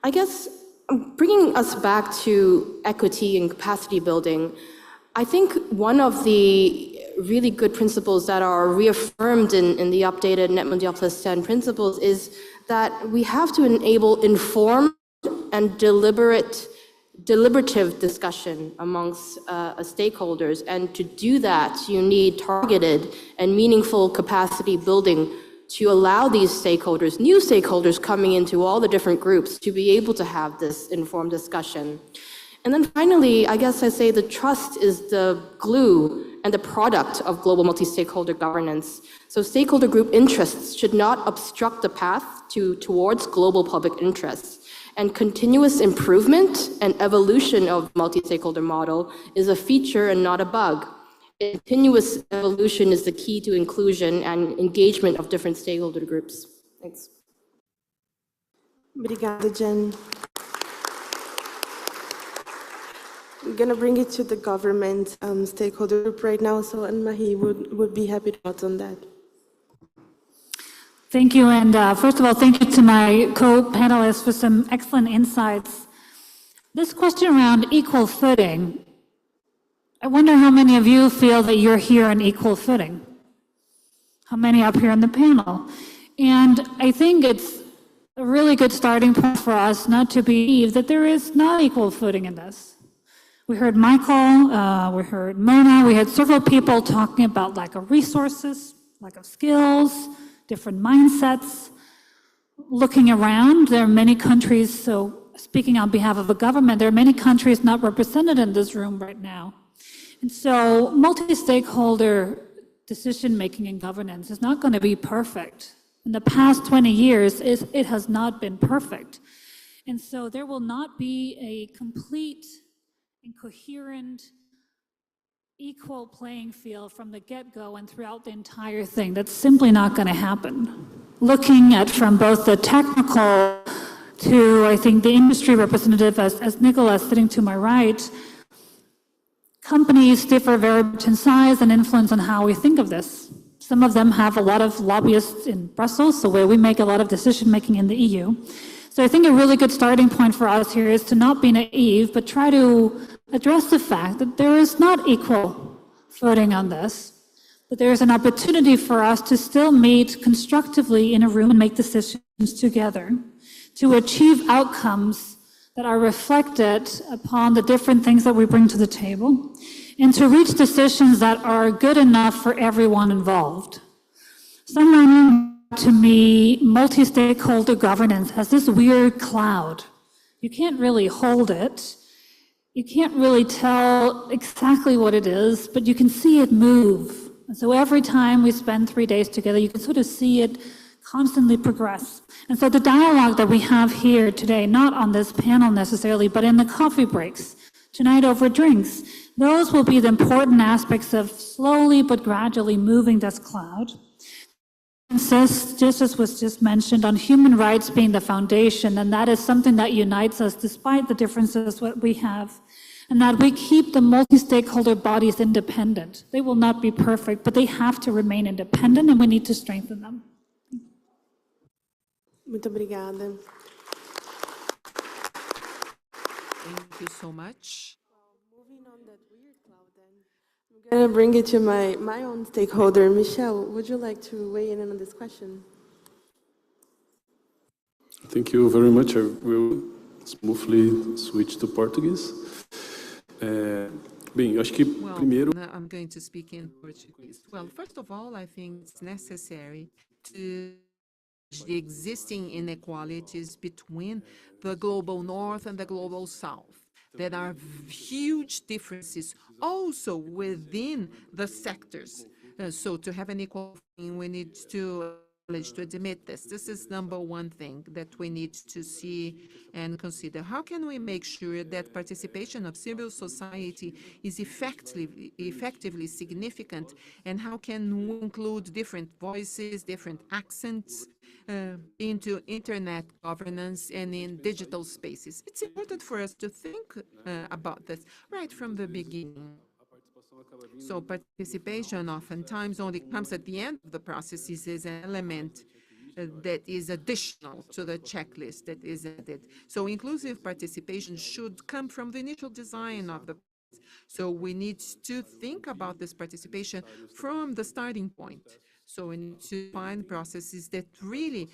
S14: I guess bringing us back to equity and capacity building, I think one of the really good principles that are reaffirmed in the updated NETmundial+10 principles is that we have to enable informed and deliberative discussion amongst stakeholders. And to do that, you need targeted and meaningful capacity building to allow these stakeholders, new stakeholders coming into all the different groups, to be able to have this informed discussion. And then finally, I guess I say the trust is the glue and the product of global multi-stakeholder governance. So stakeholder group interests should not obstruct the path towards global public interests. And continuous improvement and evolution of multi-stakeholder model is a feature and not a bug. Continuous evolution is the key to inclusion and engagement of different stakeholder groups. Thanks.
S21: Obrigada, Jen. I'm going to bring it to the government stakeholder group right now, so Anne-Marie would be happy to talk on that.
S12: Thank you, and first of all, thank you to my co-panelists for some excellent insights. This question around equal footing, I wonder how many of you feel that you're here on equal footing? How many up here on the panel? And I think it's a really good starting point for us not to believe that there is not equal footing in this. We heard Michael, we heard Mona, we had several people talking about lack of resources, lack of skills, different mindsets. Looking around, there are many countries, so speaking on behalf of a government, there are many countries not represented in this room right now. And so multi-stakeholder decision-making and governance is not going to be perfect. In the past 20 years, it has not been perfect. And so there will not be a complete and coherent, equal playing field from the get-go and throughout the entire thing. That's simply not going to happen. Looking at from both the technical to, I think, the industry representative, as Nicolas sitting to my right, companies differ very much in size and influence on how we think of this. Some of them have a lot of lobbyists in Brussels, so where we make a lot of decision-making in the EU. So I think a really good starting point for us here is to not be naive, but try to address the fact that there is not equal footing on this, but there is an opportunity for us to still meet constructively in a room and make decisions together to achieve outcomes that are reflected upon the different things that we bring to the table, and to reach decisions that are good enough for everyone involved. Someone to me multi-stakeholder governance as this weird cloud. You can't really hold it. You can't really tell exactly what it is, but you can see it move. And so every time we spend 3 days together, you can sort of see it constantly progress. And so the dialogue that we have here today, not on this panel necessarily, but in the coffee breaks, tonight over drinks, those will be the important aspects of slowly but gradually moving this cloud. Insist, just as was just mentioned, on human rights being the foundation, and that is something that unites us despite the differences that we have, and that we keep the multi-stakeholder bodies independent. They will not be perfect, but they have to remain independent, and we need to strengthen them.
S21: Muito obrigada.
S3: Thank you so much.
S21: Moving on that weird cloud then, I'm going to bring it to my own stakeholder. Michelle, would you like to weigh in on this question?
S17: Thank you very much. I will smoothly switch to Portuguese. Bem, eu acho que primeiro...
S3: I'm going to speak in Portuguese. Well, first of all, I think it's necessary to the existing inequalities between the global north and the global south. There are huge differences also within the sectors. So to have an equal thing, we need to admit this. This is number one thing that we need to see and consider. How can we make sure that participation of civil society is effectively significant, and how can we include different voices, different accents into internet governance and in digital spaces? It's important for us to think about this right from the beginning. So participation oftentimes only comes at the end of the processes as an element that is additional to the checklist that is added. So inclusive participation should come from the initial design of the process. So we need to think about this participation from the starting point. So we need to find processes that really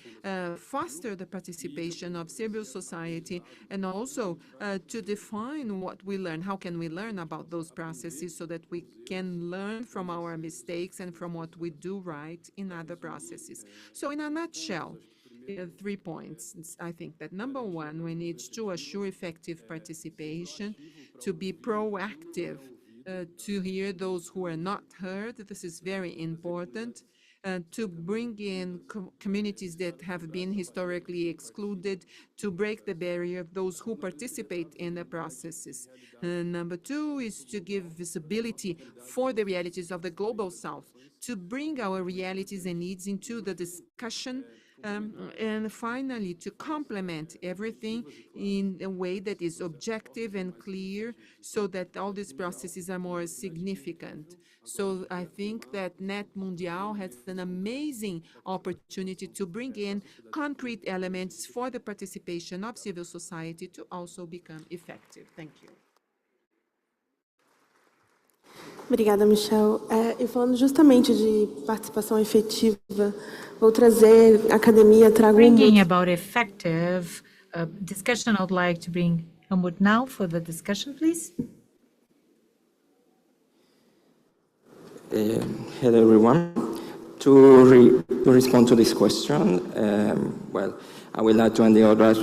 S3: foster the participation of civil society, and also to define what we learn. How can we learn about those processes so that we can learn from our mistakes and from what we do right in other processes? So in a nutshell, 3 points. I think that number one, we need to assure effective participation, to be proactive, to hear those who are not heard. This is very important. To bring in communities that have been historically excluded, to break the barrier of those who participate in the processes. Number two is to give visibility for the realities of the global south, to bring our realities and needs into the discussion, and finally, to complement everything in a way that is objective and clear, so that all these processes are more significant. So I think that NETmundial has an amazing opportunity to bring in concrete elements for the participation of civil society to also become effective. Thank you.
S21: Obrigada, Michel. E falando justamente de participação efetiva, vou trazer a academia,
S4: Bringing about effective discussion, I would like to bring Hartmut now for the discussion, please.
S20: Hello, everyone. To respond to this question, well, I would like to end the order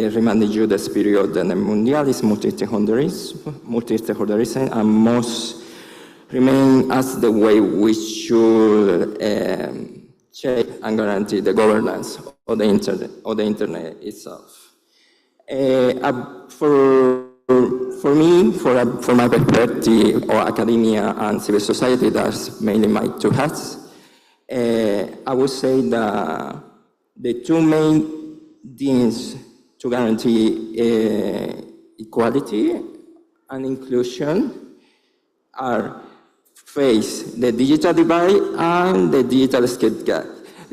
S20: remind you the spirit of the NETmundial is multistakeholderism, and must remain as the way we should check and guarantee the governance of the internet itself. For me, for my perspective, or academia and civil society, that's mainly my two hats. I would say that the two main things to guarantee equality and inclusion are face the digital divide and the digital skill gap.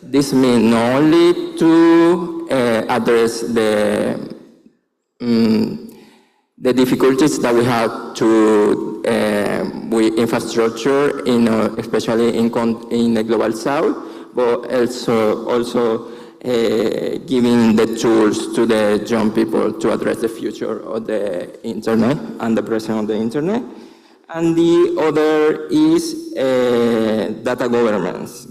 S20: This means not only to address the difficulties that we have to with infrastructure, especially in the global south, but also giving the tools to the young people to address the future of the internet and the present of the internet. And the other is data governance.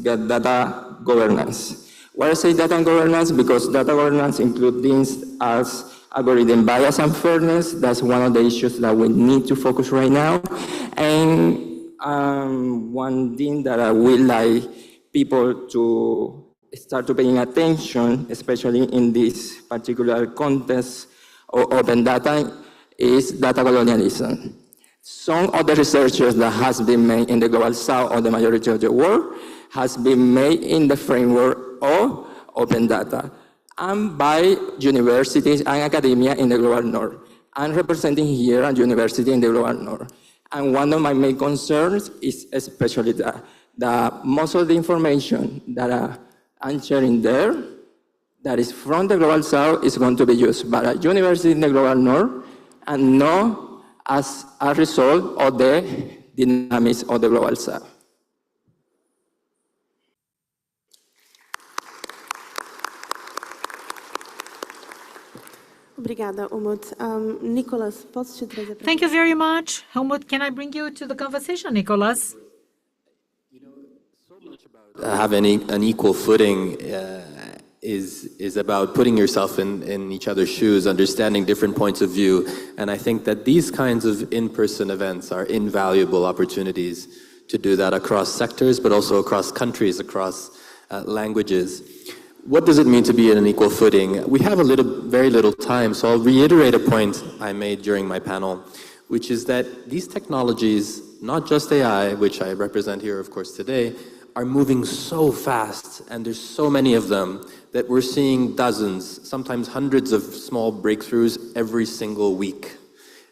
S20: Why I say data governance? Because data governance includes things as algorithm bias and fairness. That's one of the issues that we need to focus right now. And one thing that I would like people to start to paying attention, especially in this particular context of open data, is data colonialism. Some of the researches that has been made in the global south or the majority of the world has been made in the framework of open data and by universities and academia in the global north. I'm representing here a university in the global north. And one of my main concerns is especially that most of the information that I'm sharing there, that is from the global south, is going to be used by a university in the global north and not as a result of the dynamics of the global south.
S21: Obrigada, Helmut. Nicholas, posso te trazer para
S4: Thank you very much. Helmut, can I bring you to the conversation, Nicholas?
S19: Having an equal footing is about putting yourself in each other's shoes, understanding different points of view. And I think that these kinds of in-person events are invaluable opportunities to do that across sectors, but also across countries, across languages. What does it mean to be in an equal footing? We have very little time, so I'll reiterate a point I made during my panel, which is that these technologies, not just AI, which I represent here, of course, today, are moving so fast, and there's so many of them that we're seeing dozens, sometimes hundreds of small breakthroughs every single week.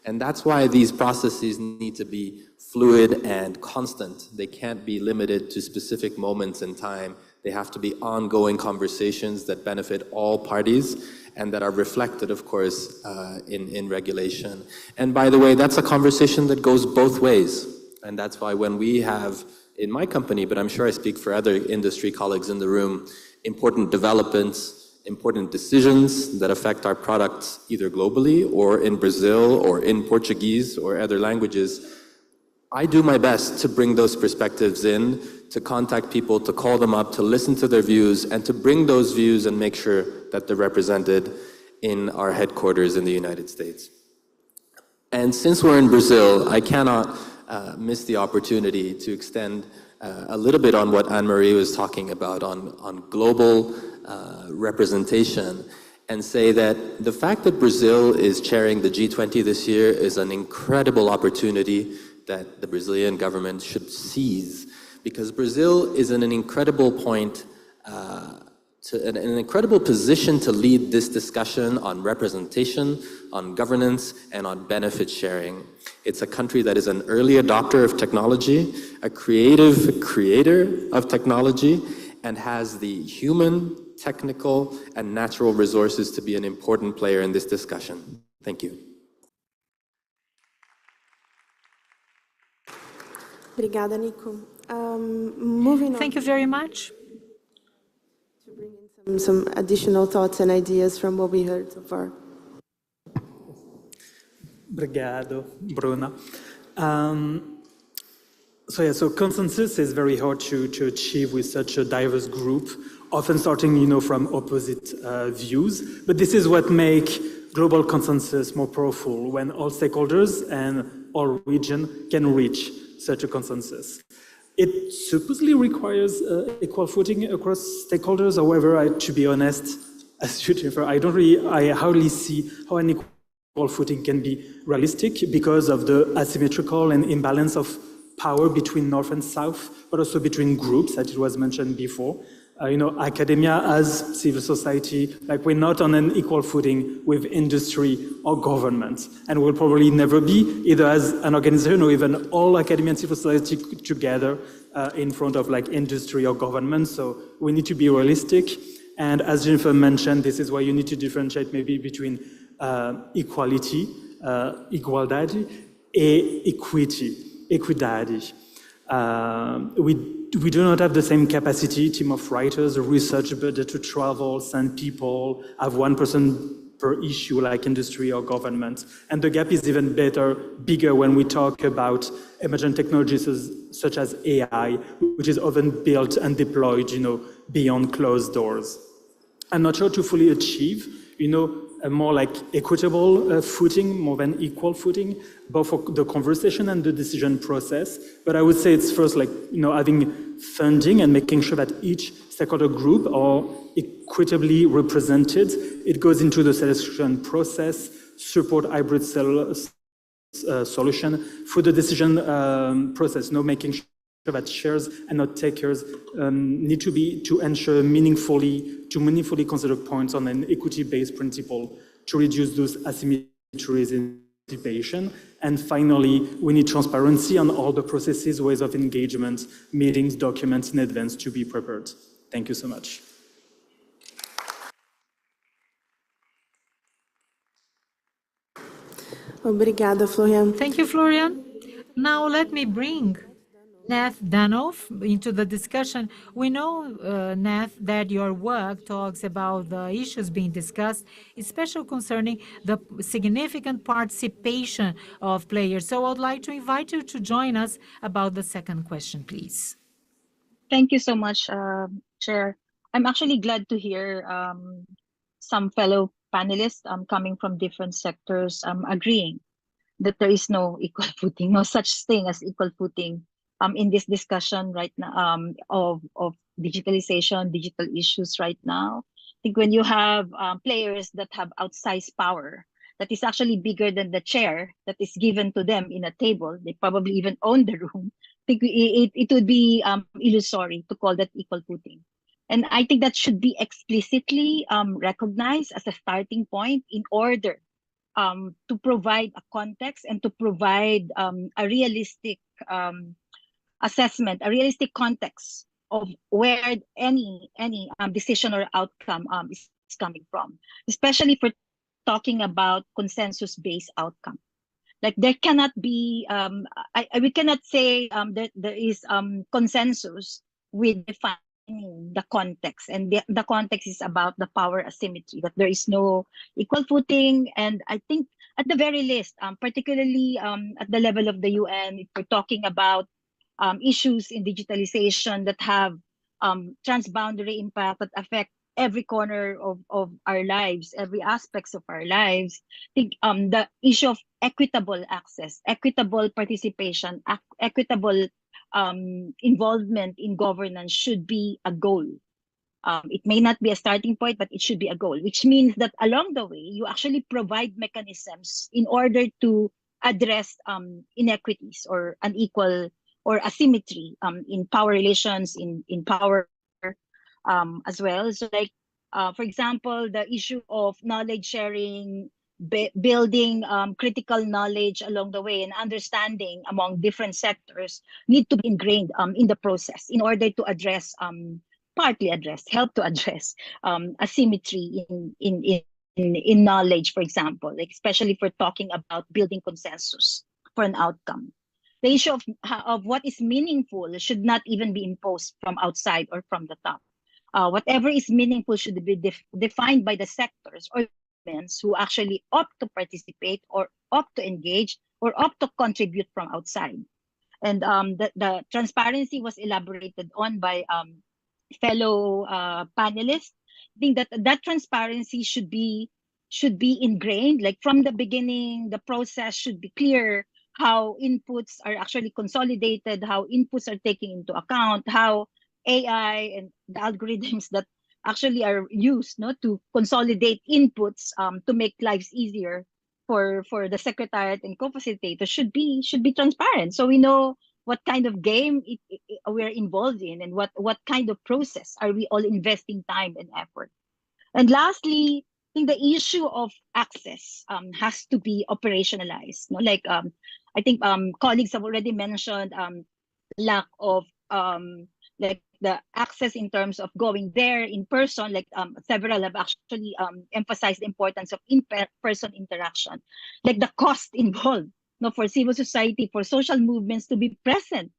S19: And that's why these processes need to be fluid and constant. They can't be limited to specific moments in time. They have to be ongoing conversations that benefit all parties and that are reflected, of course, in regulation. And by the way, that's a conversation that goes both ways. And that's why when we have, in my company, but I'm sure I speak for other industry colleagues in the room, important developments, important decisions that affect our products either globally or in Brazil or in Portuguese or other languages, I do my best to bring those perspectives in, to contact people, to call them up, to listen to their views, and to bring those views and make sure that they're represented in our headquarters in the United States. And since we're in Brazil, I cannot miss the opportunity to extend a little bit on what Anne-Marie was talking about on global representation, and say that the fact that Brazil is chairing the G20 this year is an incredible opportunity that the Brazilian government should seize, because Brazil is in an incredible point, an incredible position to lead this discussion on representation, on governance, and on benefit sharing. It's a country that is an early adopter of technology, a creative creator of technology, and has the human, technical, and natural resources to be an important player in this discussion. Thank you.
S21: Obrigada, Nico. Moving on.
S4: Thank you very much.
S21: To bring in some additional thoughts and ideas from what we heard so far.
S13: Obrigado, Bruna. So consensus is very hard to achieve with such a diverse group, often starting, from opposite views. But this is what makes global consensus more powerful, when all stakeholders and all regions can reach such a consensus. It supposedly requires equal footing across stakeholders. However, to be honest, as you Jennifer, I hardly see how an equal footing can be realistic because of the asymmetrical and imbalance of power between North and South, but also between groups, as it was mentioned before. Academia as civil society, we're not on an equal footing with industry or government, and we'll probably never be, either as an organization or even all academia and civil society together in front of industry or government. So we need to be realistic. And as Jennifer mentioned, this is why you need to differentiate maybe between equality, igualdade, and equidade. We do not have the same capacity, team of writers, a research budget to travel, send people, have one person per issue like industry or government. And the gap is even bigger when we talk about emergent technologies such as AI, which is often built and deployed, beyond closed doors. I'm not sure to fully achieve, a more like equitable footing, more than equal footing, both for the conversation and the decision process. But I would say it's first like, having funding and making sure that each stakeholder group are equitably represented. It goes into the selection process, support hybrid solution for the decision process, making sure that shares and not takers need to ensure meaningfully consider points on an equity-based principle to reduce those asymmetries in participation. And finally, we need transparency on all the processes, ways of engagement, meetings, documents in advance to be prepared. Thank you so much.
S21: Obrigada, Florian.
S4: Thank you, Florian. Now let me bring Nath Danoff into the discussion. We know, Nath, that your work talks about the issues being discussed, especially concerning the significant participation of players. So I'd like to invite you to join us about the second question, please.
S18: Thank you so much, Chair. I'm actually glad to hear some fellow panelists coming from different sectors agreeing that there is no equal footing, no such thing as equal footing in this discussion right now of digitalization, digital issues right now. I think when you have players that have outsized power that is actually bigger than the chair that is given to them in a table, they probably even own the room. I think it would be illusory to call that equal footing. And I think that should be explicitly recognized as a starting point in order to provide a context and to provide a realistic assessment, a realistic context of where any decision or outcome is coming from, especially for talking about consensus-based outcome. Like there cannot be, we cannot say that there is consensus with defining the context, and the context is about the power asymmetry, that there is no equal footing. And I think at the very least, particularly at the level of the UN, if we're talking about issues in digitalization that have transboundary impact that affect every corner of our lives, every aspects of our lives, I think the issue of equitable access, equitable participation, equitable involvement in governance should be a goal. It may not be a starting point, but it should be a goal, which means that along the way, you actually provide mechanisms in order to address inequities or unequal or asymmetry in power relations, in power as well. So like, for example, the issue of knowledge sharing, building critical knowledge along the way and understanding among different sectors need to be ingrained in the process in order to address, help to address asymmetry in knowledge, for example, like especially if we're talking about building consensus for an outcome. The issue of what is meaningful should not even be imposed from outside or from the top. Whatever is meaningful should be defined by the sectors or governments who actually opt to participate or opt to engage or opt to contribute from outside. And the transparency was elaborated on by fellow panelists. I think that transparency should be ingrained, like from the beginning. The process should be clear, how inputs are actually consolidated, how inputs are taken into account, how AI and the algorithms that actually are used to consolidate inputs to make lives easier for the secretariat and co-facilitators should be transparent, so we know what kind of game we're involved in and what kind of process are we all investing time and effort. And lastly, I think the issue of access has to be operationalized. Like I think colleagues have already mentioned lack of like the access in terms of going there in person. Like several have actually emphasized the importance of in-person interaction, like the cost involved for civil society, for social movements to be present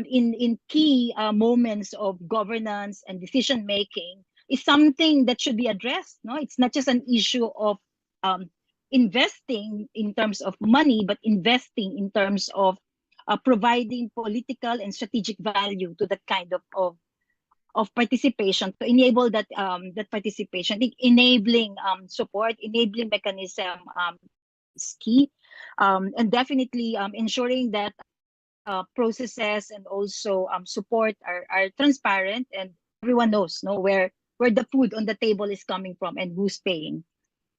S18: in key moments of governance and decision making is something that should be addressed. It's not just an issue of investing in terms of money, but investing in terms of providing political and strategic value to that kind of of participation to enable that that participation. I think enabling support, enabling mechanism is key, and definitely ensuring that processes and also support are transparent and everyone knows where the food on the table is coming from and who's paying.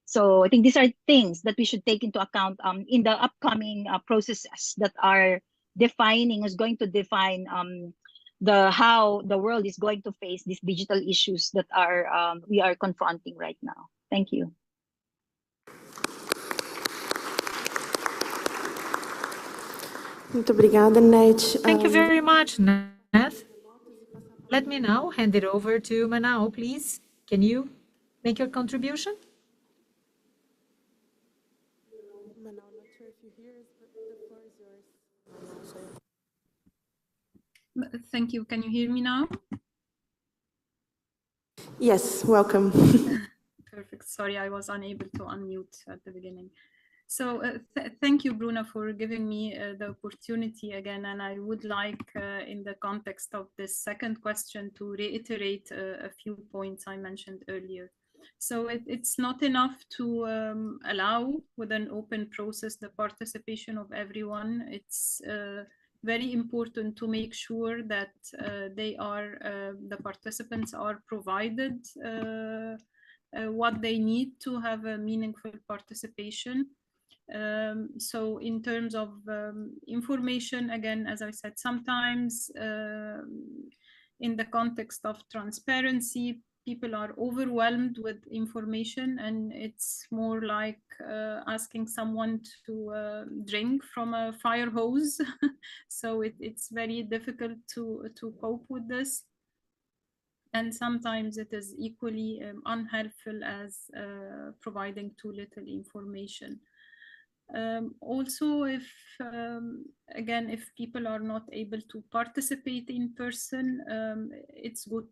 S18: So I think these are things that we should take into account in the upcoming processes that are is going to define how the world is going to face these digital issues that are we are confronting right now. Thank you.
S4: Thank you very much, Nath. Let me now hand it over to Manao, please. Can you make your contribution?
S16: Thank you. Can you hear me now?
S21: Yes, welcome.
S16: Perfect. Sorry, I was unable to unmute at the beginning. So thank you, Bruna, for giving me the opportunity again. And I would like, in the context of this second question, to reiterate a few points I mentioned earlier. So it's not enough to allow, with an open process, the participation of everyone. It's very important to make sure that the participants are provided what they need to have a meaningful participation. So in terms of information, again, as I said, sometimes in the context of transparency, people are overwhelmed with information, and it's more like asking someone to drink from a fire hose. So it's very difficult to cope with this. And sometimes it is equally unhelpful as providing too little information. Also, again, if people are not able to participate in person, it's good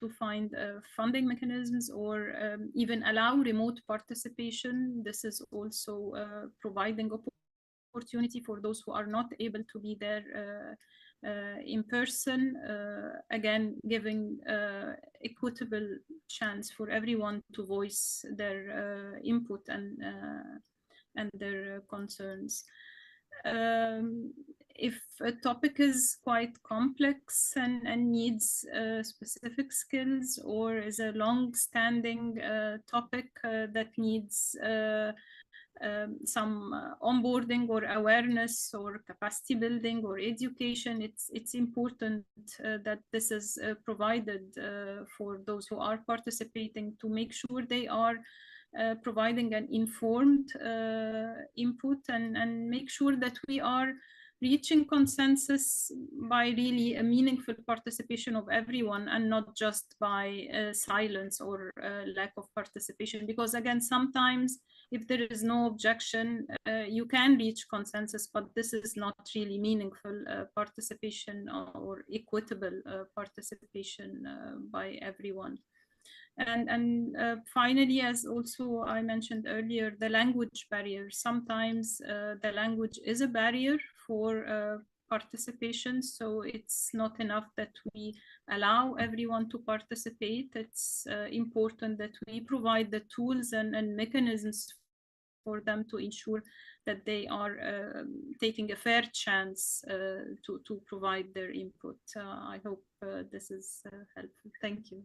S16: to find funding mechanisms or even allow remote participation. This is also providing opportunity for those who are not able to be there in person, again, giving equitable chance for everyone to voice their input and their concerns. If a topic is quite complex and needs specific skills, or is a long-standing topic that needs some onboarding or awareness or capacity building or education, it's important that this is provided for those who are participating, to make sure they are providing an informed input and make sure that we are reaching consensus by really a meaningful participation of everyone, and not just by silence or lack of participation. Because again, sometimes if there is no objection, you can reach consensus, but this is not really meaningful participation or equitable participation by everyone. And finally, as also I mentioned earlier, the language barrier. Sometimes the language is a barrier for participation, so it's not enough that we allow everyone to participate. It's important that we provide the tools and mechanisms for them to ensure that they are taking a fair chance to provide their input. I hope this is helpful. Thank you.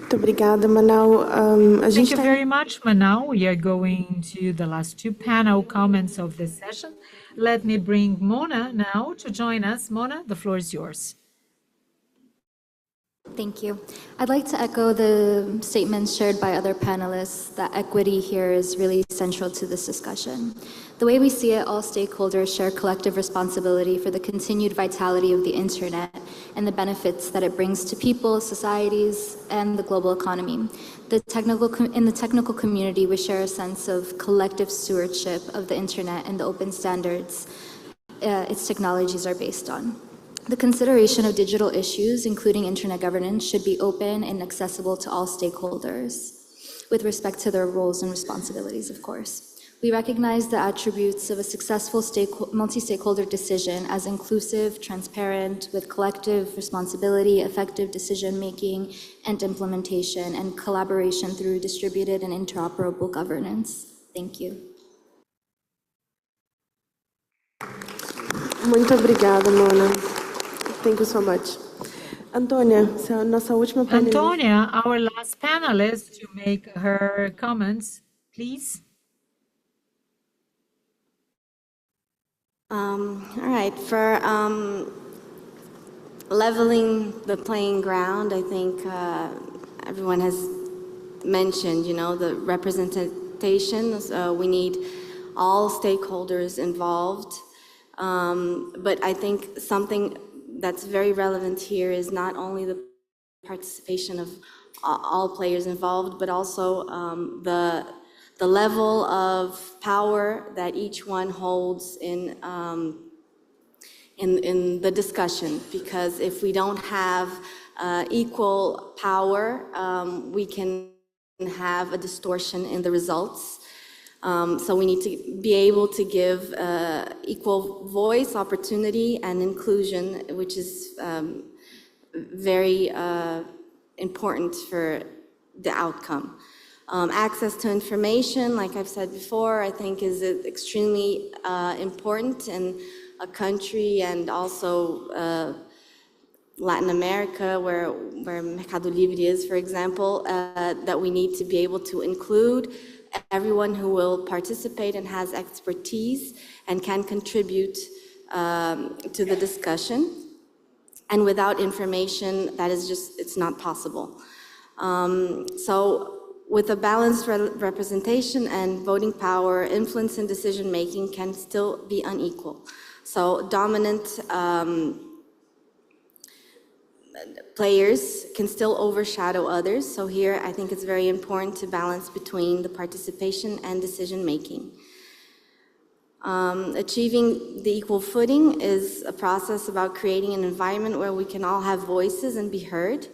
S4: Thank you very much, Manao. We are going to the last two panel comments of this session. Let me bring Mona now to join us. Mona, the floor is yours.
S15: Thank you. I'd like to echo the statements shared by other panelists that equity here is really central to this discussion. The way we see it, all stakeholders share collective responsibility for the continued vitality of the internet and the benefits that it brings to people, societies, and the global economy. In the technical community, we share a sense of collective stewardship of the internet and the open standards its technologies are based on. The consideration of digital issues, including internet governance, should be open and accessible to all stakeholders, with respect to their roles and responsibilities, of course. We recognize the attributes of a successful multi-stakeholder decision as inclusive, transparent, with collective responsibility, effective decision-making and implementation, and collaboration through distributed and interoperable governance. Thank you.
S21: Muito obrigada, Mona. Thank you so much. Antônia, nossa última panelista.
S4: Antonia, our last panelist, to make her comments, please.
S6: All right, for leveling the playing ground, I think everyone has mentioned, the representation. We need all stakeholders involved. But I think something that's very relevant here is not only the participation of all players involved, but also the level of power that each one holds in the discussion. Because if we don't have equal power, we can have a distortion in the results. So we need to be able to give equal voice, opportunity, and inclusion, which is very important for the outcome. Access to information, like I've said before, I think is extremely important in a country and also Latin America, where Mercado Libre is, for example, that we need to be able to include everyone who will participate and has expertise and can contribute to the discussion. And without information, that is just, it's not possible. So with a balanced representation and voting power, influence in decision-making can still be unequal. So dominant players can still overshadow others. So here, I think it's very important to balance between the participation and decision-making. Achieving the equal footing is a process about creating an environment where we can all have voices and be heard.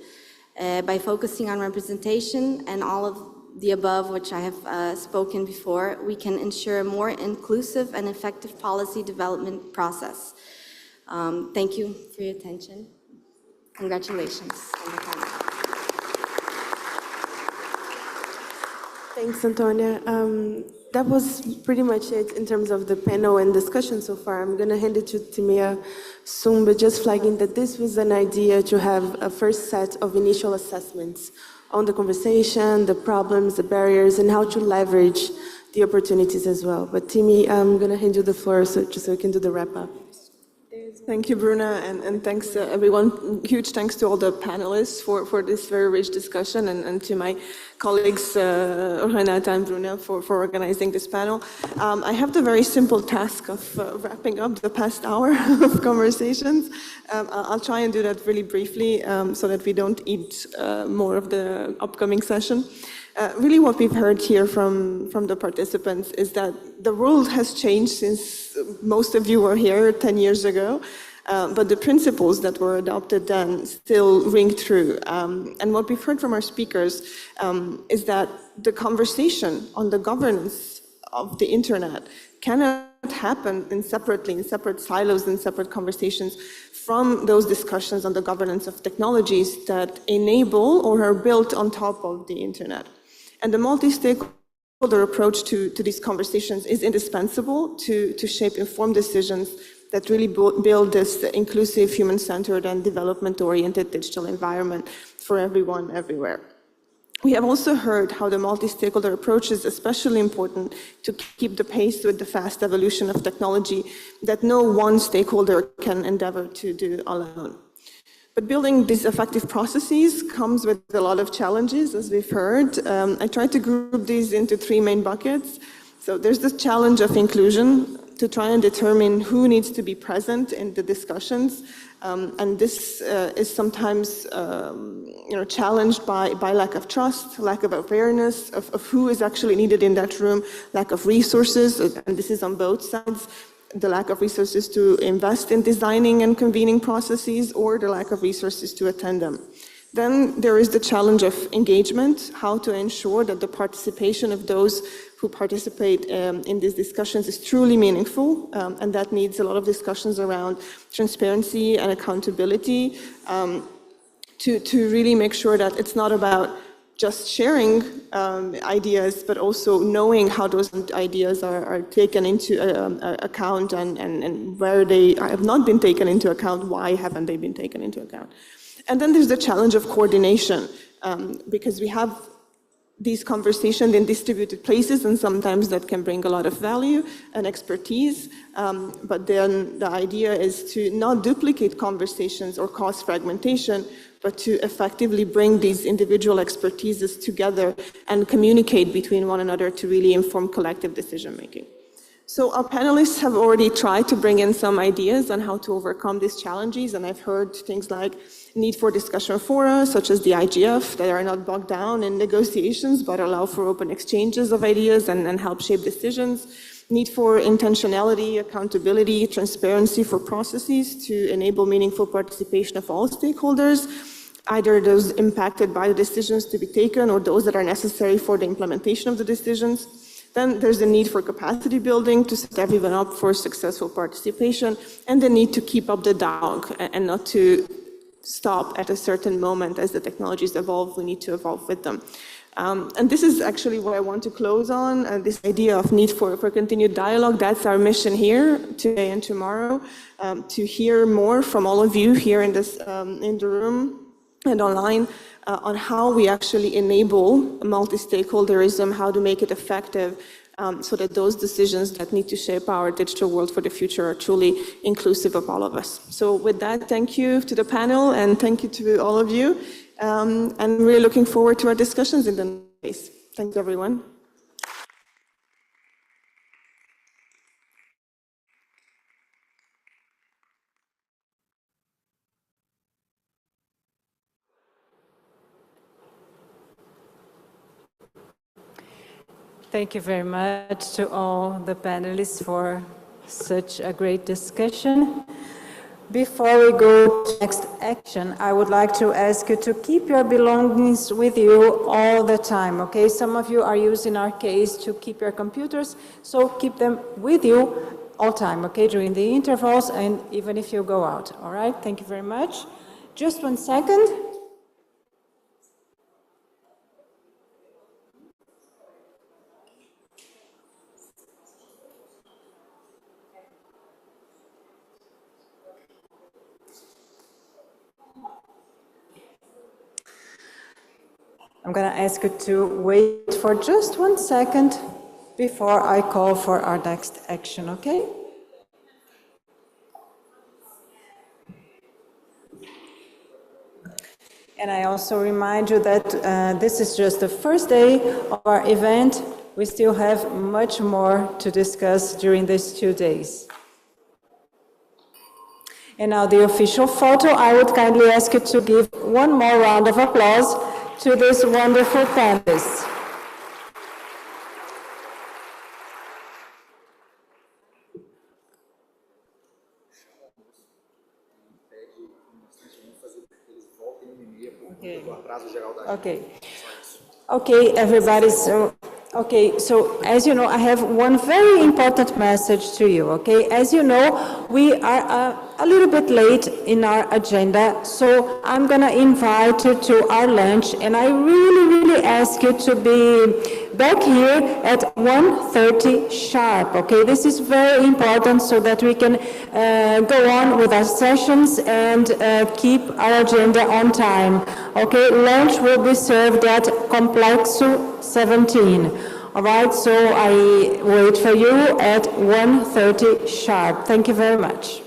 S6: By focusing on representation and all of the above, which I have spoken before, we can ensure a more inclusive and effective policy development process. Thank you for your attention. Congratulations.
S21: Thanks, Antonia. That was pretty much it in terms of the panel and discussion so far. I'm going to hand it to Timea soon, but just flagging that this was an idea to have a first set of initial assessments on the conversation, the problems, the barriers, and how to leverage the opportunities as well. But Timmy, I'm going to hand you the floor just so we can do the wrap-up.
S22: Thank you, Bruna, and thanks to everyone. Huge thanks to all the panelists for this very rich discussion, and to my colleagues, Renata and Bruna, for organizing this panel. I have the very simple task of wrapping up the past hour of conversations. I'll try and do that really briefly so that we don't eat more of the upcoming session. Really what we've heard here from the participants is that the world has changed since most of you were here 10 years ago, but the principles that were adopted then still ring true. And what we've heard from our speakers is that the conversation on the governance of the internet cannot happen separately, in separate silos, in separate conversations from those discussions on the governance of technologies that enable or are built on top of the internet. And the multi-stakeholder approach to these conversations is indispensable to shape informed decisions that really build this inclusive, human-centered, and development-oriented digital environment for everyone, everywhere. We have also heard how the multi-stakeholder approach is especially important to keep the pace with the fast evolution of technology that no one stakeholder can endeavor to do alone. But building these effective processes comes with a lot of challenges, as we've heard. I tried to group these into three main buckets. So there's this challenge of inclusion, to try and determine who needs to be present in the discussions. And this is sometimes challenged by lack of trust, lack of awareness of who is actually needed in that room, lack of resources, and this is on both sides. The lack of resources to invest in designing and convening processes, or the lack of resources to attend them. Then there is the challenge of engagement, how to ensure that the participation of those who participate in these discussions is truly meaningful, and that needs a lot of discussions around transparency and accountability to really make sure that it's not about just sharing ideas, but also knowing how those ideas are taken into account and where they have not been taken into account, why haven't they been taken into account. And then there's the challenge of coordination, because we have these conversations in distributed places, and sometimes that can bring a lot of value and expertise. But then the idea is to not duplicate conversations or cause fragmentation, but to effectively bring these individual expertises together and communicate between one another to really inform collective decision-making. So our panelists have already tried to bring in some ideas on how to overcome these challenges, and I've heard things like need for discussion fora, such as the IGF, that are not bogged down in negotiations, but allow for open exchanges of ideas and help shape decisions. Need for intentionality, accountability, transparency for processes to enable meaningful participation of all stakeholders, either those impacted by the decisions to be taken or those that are necessary for the implementation of the decisions. Then there's the need for capacity building to set everyone up for successful participation, and the need to keep up the dialogue and not to stop at a certain moment. As the technologies evolve, we need to evolve with them. And this is actually what I want to close on, this idea of need for continued dialogue. That's our mission here today and tomorrow, to hear more from all of you here in the room and online on how we actually enable multi-stakeholderism, how to make it effective, so that those decisions that need to shape our digital world for the future are truly inclusive of all of us. So with that, thank you to the panel and thank you to all of you. And we're looking forward to our discussions in the next days. Thanks, everyone.
S10: Thank you very much to all the panelists for such a great discussion. Before we go to next action, I would like to ask you to keep your belongings with you all the time, okay? Some of you are using our case to keep your computers, so keep them with you all time, okay? During the intervals and even if you go out, all right? Thank you very much. Just 1 second. I'm going to ask you to wait for just 1 second before I call for our next action, okay? And I also remind you that this is just the first day of our event. We still have much more to discuss during these 2 days. And now the official photo, I would kindly ask you to give one more round of applause to this wonderful panelists. Okay. Okay, everybody. So as you know, I have one very important message to you, okay? As you know, we are a little bit late in our agenda, so I'm gonna invite you to our lunch, and I really ask you to be back here at 1:30 sharp, okay? This is very important so that we can go on with our sessions and keep our agenda on time, okay? Lunch will be served at Complexo 17. All right, so I wait for you at 1:30 sharp. Thank you very much.